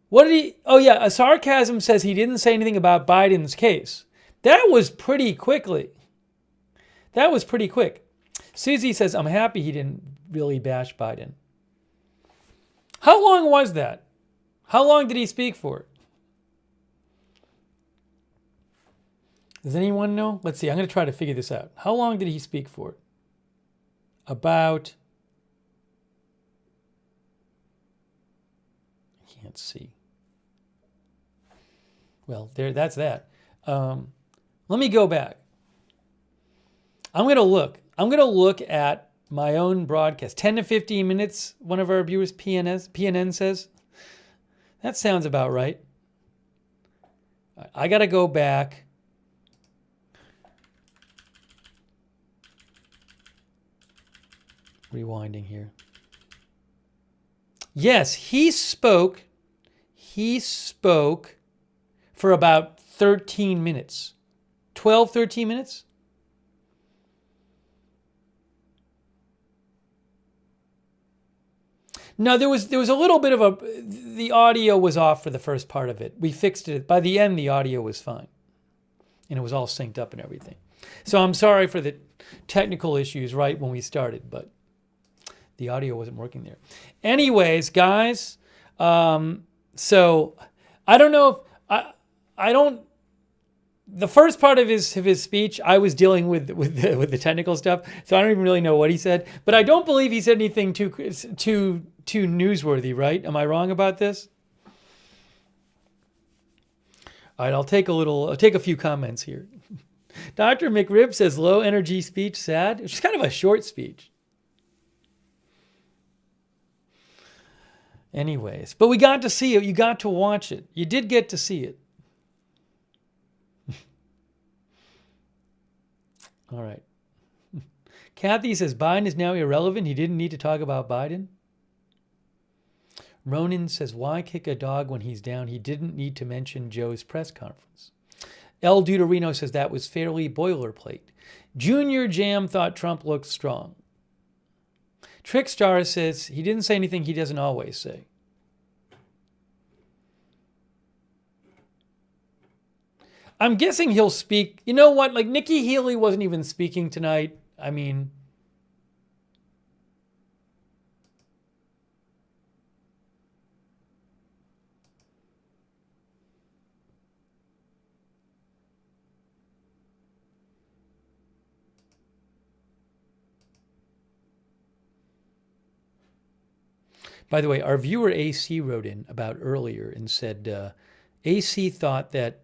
What did he? Oh yeah, a sarcasm says he didn't say anything about Biden's case. That was pretty quickly. That was pretty quick. Susie says, I'm happy he didn't really bash Biden. How long was that? How long did he speak for? Does anyone know? Let's see. I'm going to try to figure this out. How long did he speak for? About... I can't see. Well, there. That's that. Let me go back. I'm going to look. I'm going to look at my own broadcast. 10 to 15 minutes, one of our viewers, PNN says. That sounds about right. I got to go back. Rewinding here. Yes, he spoke for about 13 minutes. 12, 13 minutes? No, there was a little bit of the audio was off for the first part of it. We fixed it. By the end, the audio was fine. And it was all synced up and everything. So I'm sorry for the technical issues right when we started, but the audio wasn't working there. Anyways, guys, so I don't know if I don't. The first part of his speech, I was dealing with the technical stuff, so I don't even really know what he said. But I don't believe he said anything too newsworthy, right? Am I wrong about this? All right, I'll take a few comments here. Dr. McRib says low energy speech, sad. It's just kind of a short speech. Anyways, but we got to see it. You got to watch it. You did get to see it. All right. Kathy says Biden is now irrelevant. He didn't need to talk about Biden. Ronan says, why kick a dog when he's down? He didn't need to mention Joe's press conference. El Deuterino says that was fairly boilerplate. Junior Jam thought Trump looked strong. Trickstar says he didn't say anything he doesn't always say. I'm guessing he'll speak. You know what? Like Nikki Haley wasn't even speaking tonight. I mean, by the way, our viewer AC wrote in about earlier and said AC thought that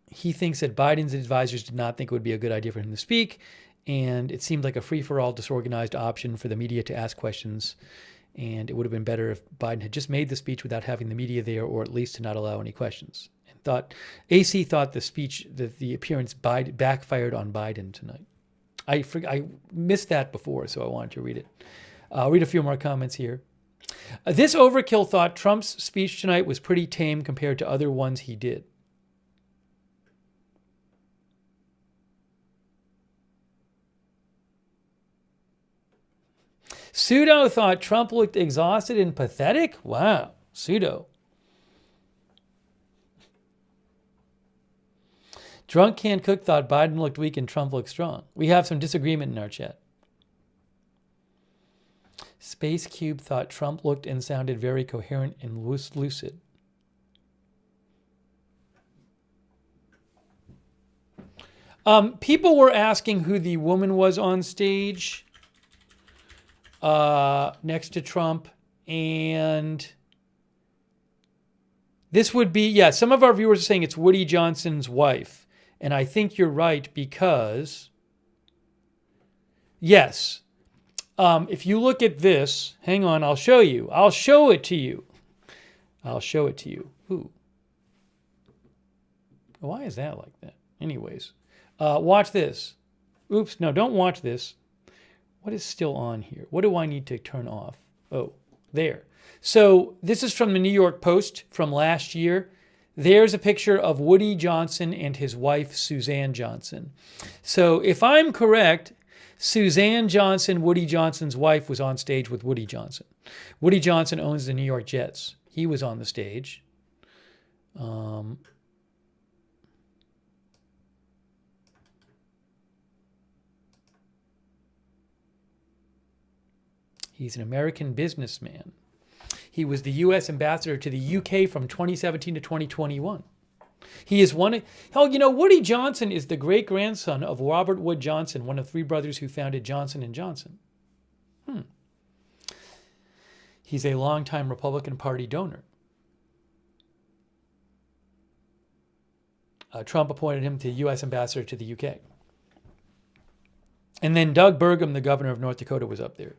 he thinks that Biden's advisors did not think it would be a good idea for him to speak, and it seemed like a free-for-all, disorganized option for the media to ask questions And it would have been better if Biden had just made the speech without having the media there, or at least to not allow any questions. And AC thought the speech, the appearance backfired on Biden tonight. I missed that before, so I wanted to read it. I'll read a few more comments here. This overkill thought Trump's speech tonight was pretty tame compared to other ones he did. Pseudo thought Trump looked exhausted and pathetic? Wow, Pseudo. Drunk Can't Cook thought Biden looked weak and Trump looked strong. We have some disagreement in our chat. Space Cube thought Trump looked and sounded very coherent and lucid. People were asking who the woman was on stage next to Trump, and this would be, yeah, some of our viewers are saying it's Woody Johnson's wife, and I think you're right because, yes, if you look at this, hang on, I'll show you. I'll show it to you. I'll show it to you. Ooh. Why is that like that? Anyways, watch this. Oops, no, don't watch this. What is still on here? What do I need to turn off? Oh, there. So this is from the New York Post from last year. There's a picture of Woody Johnson and his wife, Suzanne Johnson. So if I'm correct, Suzanne Johnson, Woody Johnson's wife, was on stage with Woody Johnson. Woody Johnson owns the New York Jets. He was on the stage. He's an American businessman. He was the U.S. ambassador to the U.K. from 2017 to 2021. He is one. Hell, you know, Woody Johnson is the great-grandson of Robert Wood Johnson, one of three brothers who founded Johnson & Johnson. He's a longtime Republican Party donor. Trump appointed him to U.S. ambassador to the U.K. And then Doug Burgum, the governor of North Dakota, was up there.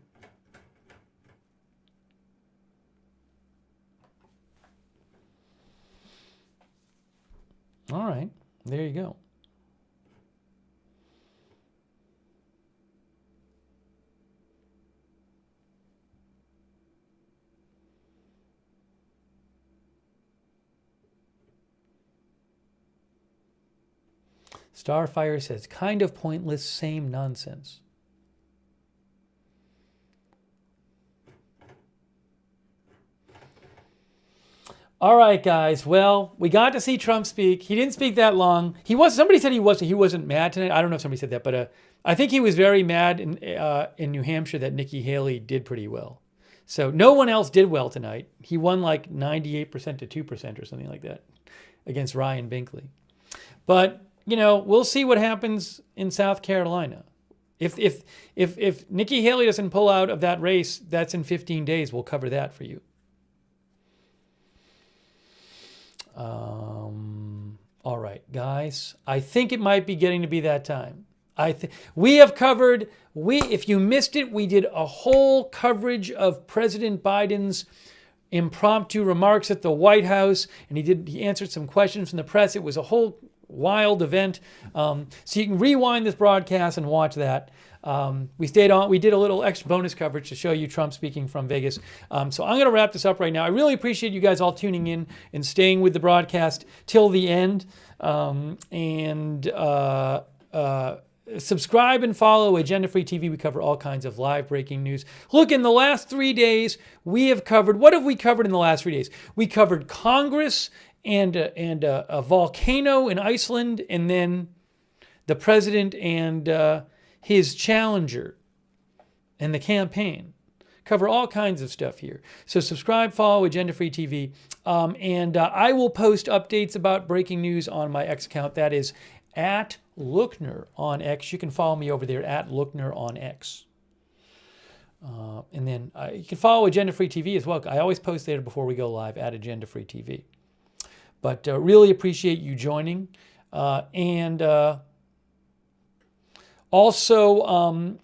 All right, there you go. Starfire says, kind of pointless, same nonsense. All right, guys. Well, we got to see Trump speak. He didn't speak that long. Somebody said he wasn't mad tonight. I don't know if somebody said that, but I think he was very mad in New Hampshire that Nikki Haley did pretty well. So no one else did well tonight. He won like 98% to 2% or something like that against Ryan Binkley. But, you know, we'll see what happens in South Carolina. If Nikki Haley doesn't pull out of that race, that's in 15 days. We'll cover that for you. All right, guys, I think it might be getting to be that time. We have covered, if you missed it, we did a whole coverage of President Biden's impromptu remarks at the White House, and he answered some questions from the press. It was a whole wild event. So you can rewind this broadcast and watch that. We stayed on. We did a little extra bonus coverage to show you Trump speaking from Vegas. So I'm going to wrap this up right now. I really appreciate you guys all tuning in and staying with the broadcast till the end. Subscribe and follow Agenda Free TV. We cover all kinds of live breaking news. Look, in the last 3 days, we have covered. What have we covered in the last 3 days? We covered Congress and a volcano in Iceland, and then the president and his challenger and the campaign. Cover all kinds of stuff here. So subscribe, follow Agenda Free TV, and I will post updates about breaking news on my X account. That is at Lookner on X. You can follow me over there at Lookner on X. And then you can follow Agenda Free TV as well. I always post there before we go live at Agenda Free TV. But really appreciate you joining. Also,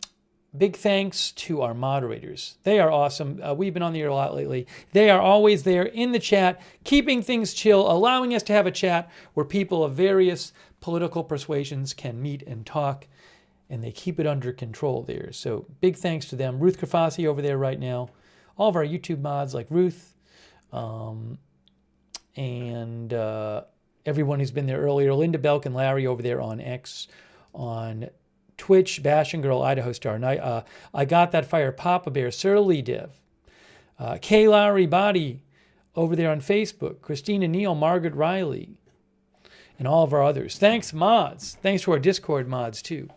big thanks to our moderators. They are awesome. We've been on the air a lot lately. They are always there in the chat, keeping things chill, allowing us to have a chat where people of various political persuasions can meet and talk, and they keep it under control there. So big thanks to them. Ruth Krafasi over there right now. All of our YouTube mods like Ruth, and everyone who's been there earlier. Linda Belk and Larry over there on X, on Twitch, Bashin Girl, Idaho Star. And I got that fire, Papa Bear, Sir Lee Dev, Kay Lowry Body over there on Facebook, Christina Neal, Margaret Riley, and all of our others. Thanks, mods. Thanks to our Discord mods, too.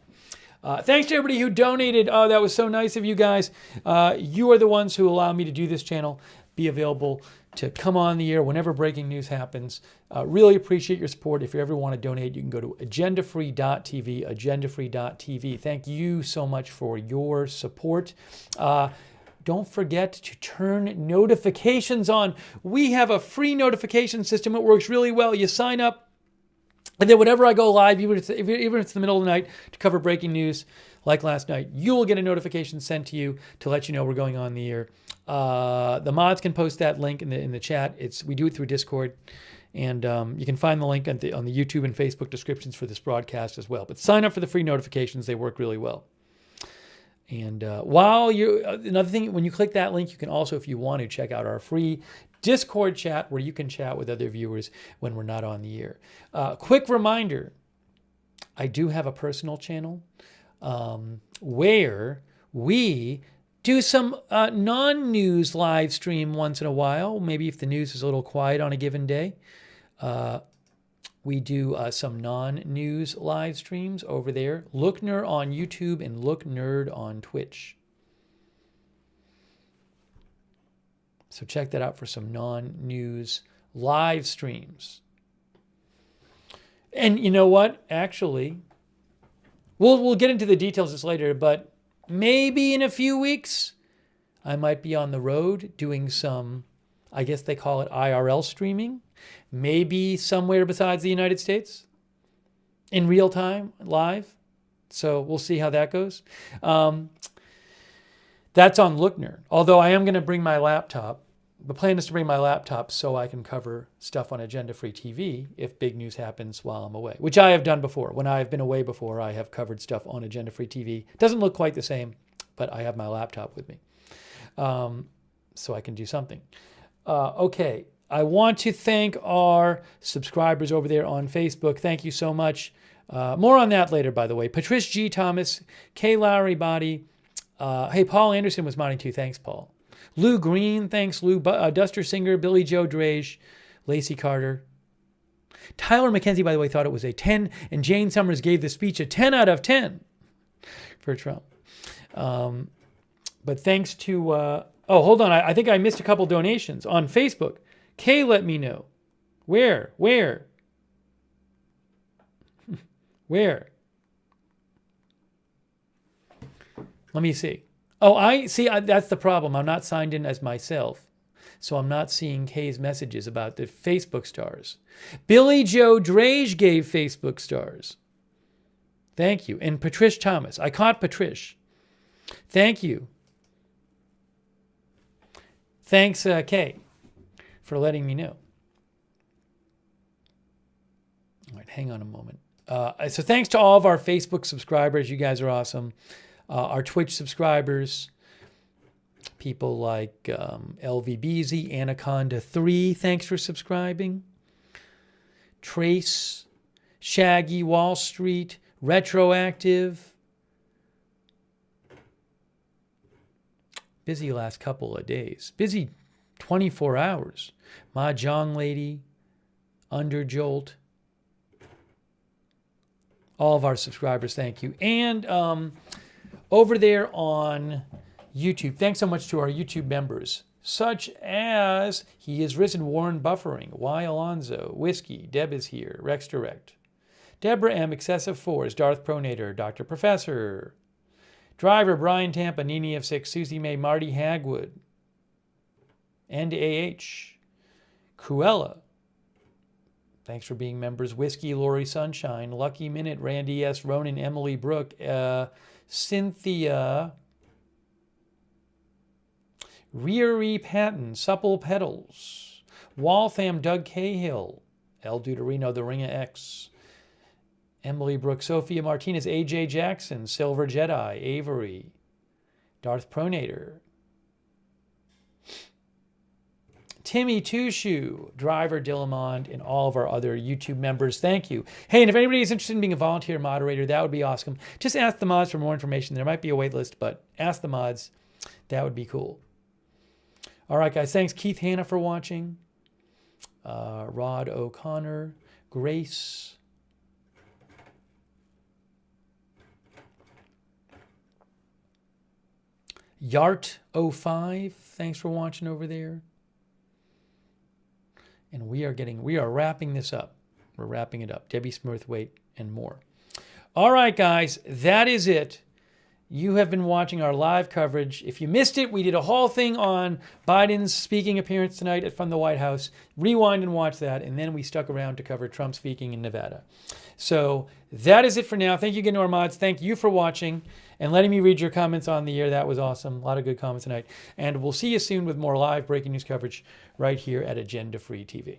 Thanks to everybody who donated. Oh, that was so nice of you guys. You are the ones who allow me to do this channel, be available to come on the air whenever breaking news happens. Really appreciate your support. If you ever want to donate, you can go to agendafree.tv, agendafree.tv. Thank you so much for your support. Don't forget to turn notifications on. We have a free notification system. It works really well. You sign up, and then whenever I go live, even if it's the middle of the night to cover breaking news, like last night, you will get a notification sent to you to let you know we're going on the air. The mods can post that link in the chat. We do it through Discord, and you can find the link on the YouTube and Facebook descriptions for this broadcast as well. But sign up for the free notifications; they work really well. And another thing, when you click that link, you can also, if you want to, check out our free Discord chat where you can chat with other viewers when we're not on the air. Quick reminder, I do have a personal channel where we do some non-news live stream once in a while. Maybe if the news is a little quiet on a given day. We do some non-news live streams over there. Look Nerd on YouTube and Look Nerd on Twitch. So check that out for some non-news live streams. And you know what? Actually, we'll get into the details this later, but maybe in a few weeks, I might be on the road doing some, I guess they call it IRL streaming. Maybe somewhere besides the United States in real time, live. So we'll see how that goes. That's on Look Nerd. Although I am going to bring my laptop. The plan is to bring my laptop so I can cover stuff on Agenda Free TV if big news happens while I'm away, which I have done before. When I've been away before, I have covered stuff on Agenda Free TV. Doesn't look quite the same, but I have my laptop with me. So I can do something. Okay. I want to thank our subscribers over there on Facebook. Thank you so much. More on that later, by the way. Patrice G. Thomas, Kay Lowry Body. Hey, Paul Anderson was modding too. Thanks, Paul. Lou Green, thanks, Lou. Duster Singer, Billy Joe Drage, Lacey Carter. Tyler McKenzie, by the way, thought it was a 10, and Jane Summers gave the speech a 10 out of 10 for Trump. But thanks to... oh, hold on. I think I missed a couple donations on Facebook. Kay let me know. Where? Where? Let me see. Oh, I see. That's the problem. I'm not signed in as myself. So I'm not seeing Kay's messages about the Facebook stars. Billy Joe Drage gave Facebook stars. Thank you. And Patrice Thomas. I caught Patrice. Thank you. Thanks, Kay, for letting me know. All right, hang on a moment. So thanks to all of our Facebook subscribers. You guys are awesome. Our Twitch subscribers, people like LVBZ, Anaconda3, thanks for subscribing. Trace, Shaggy, Wall Street, Retroactive. Busy last couple of days. Busy 24 hours. Mahjong Lady, Underjolt. All of our subscribers, thank you. And over there on YouTube, thanks so much to our YouTube members, such as He Is Risen, Warren Buffering, Y. Alonzo, Whiskey, Deb is here, Rex Direct, Deborah M, Excessive Force, Darth Pronator, Dr. Professor, Driver, Brian Tampa, Nini of 6, Susie May, Marty Hagwood, and AH, Cruella. Thanks for being members. Whiskey, Lori Sunshine, Lucky Minute, Randy S, Ronan, Emily Brooke, Cynthia, Reary Patton, Supple Petals. Waltham, Doug Cahill. El Deuterino, The Ringa X. Emily Brooks, Sophia Martinez, AJ Jackson, Silver Jedi, Avery. Darth Pronator. Timmy Tushu, Driver Dillamond, and all of our other YouTube members. Thank you. Hey, and if anybody is interested in being a volunteer moderator, that would be awesome. Just ask the mods for more information. There might be a wait list, but ask the mods. That would be cool. All right, guys. Thanks, Keith Hanna, for watching. Rod O'Connor, Grace. Yart05, thanks for watching over there. And we are wrapping this up. We're wrapping it up. Debbie Smurthwaite and more. All right, guys, that is it. You have been watching our live coverage. If you missed it, we did a whole thing on Biden's speaking appearance tonight from the White House. Rewind and watch that. And then we stuck around to cover Trump speaking in Nevada. So that is it for now. Thank you again to our mods. Thank you for watching and letting me read your comments on the air. That was awesome. A lot of good comments tonight. And we'll see you soon with more live breaking news coverage right here at Agenda Free TV.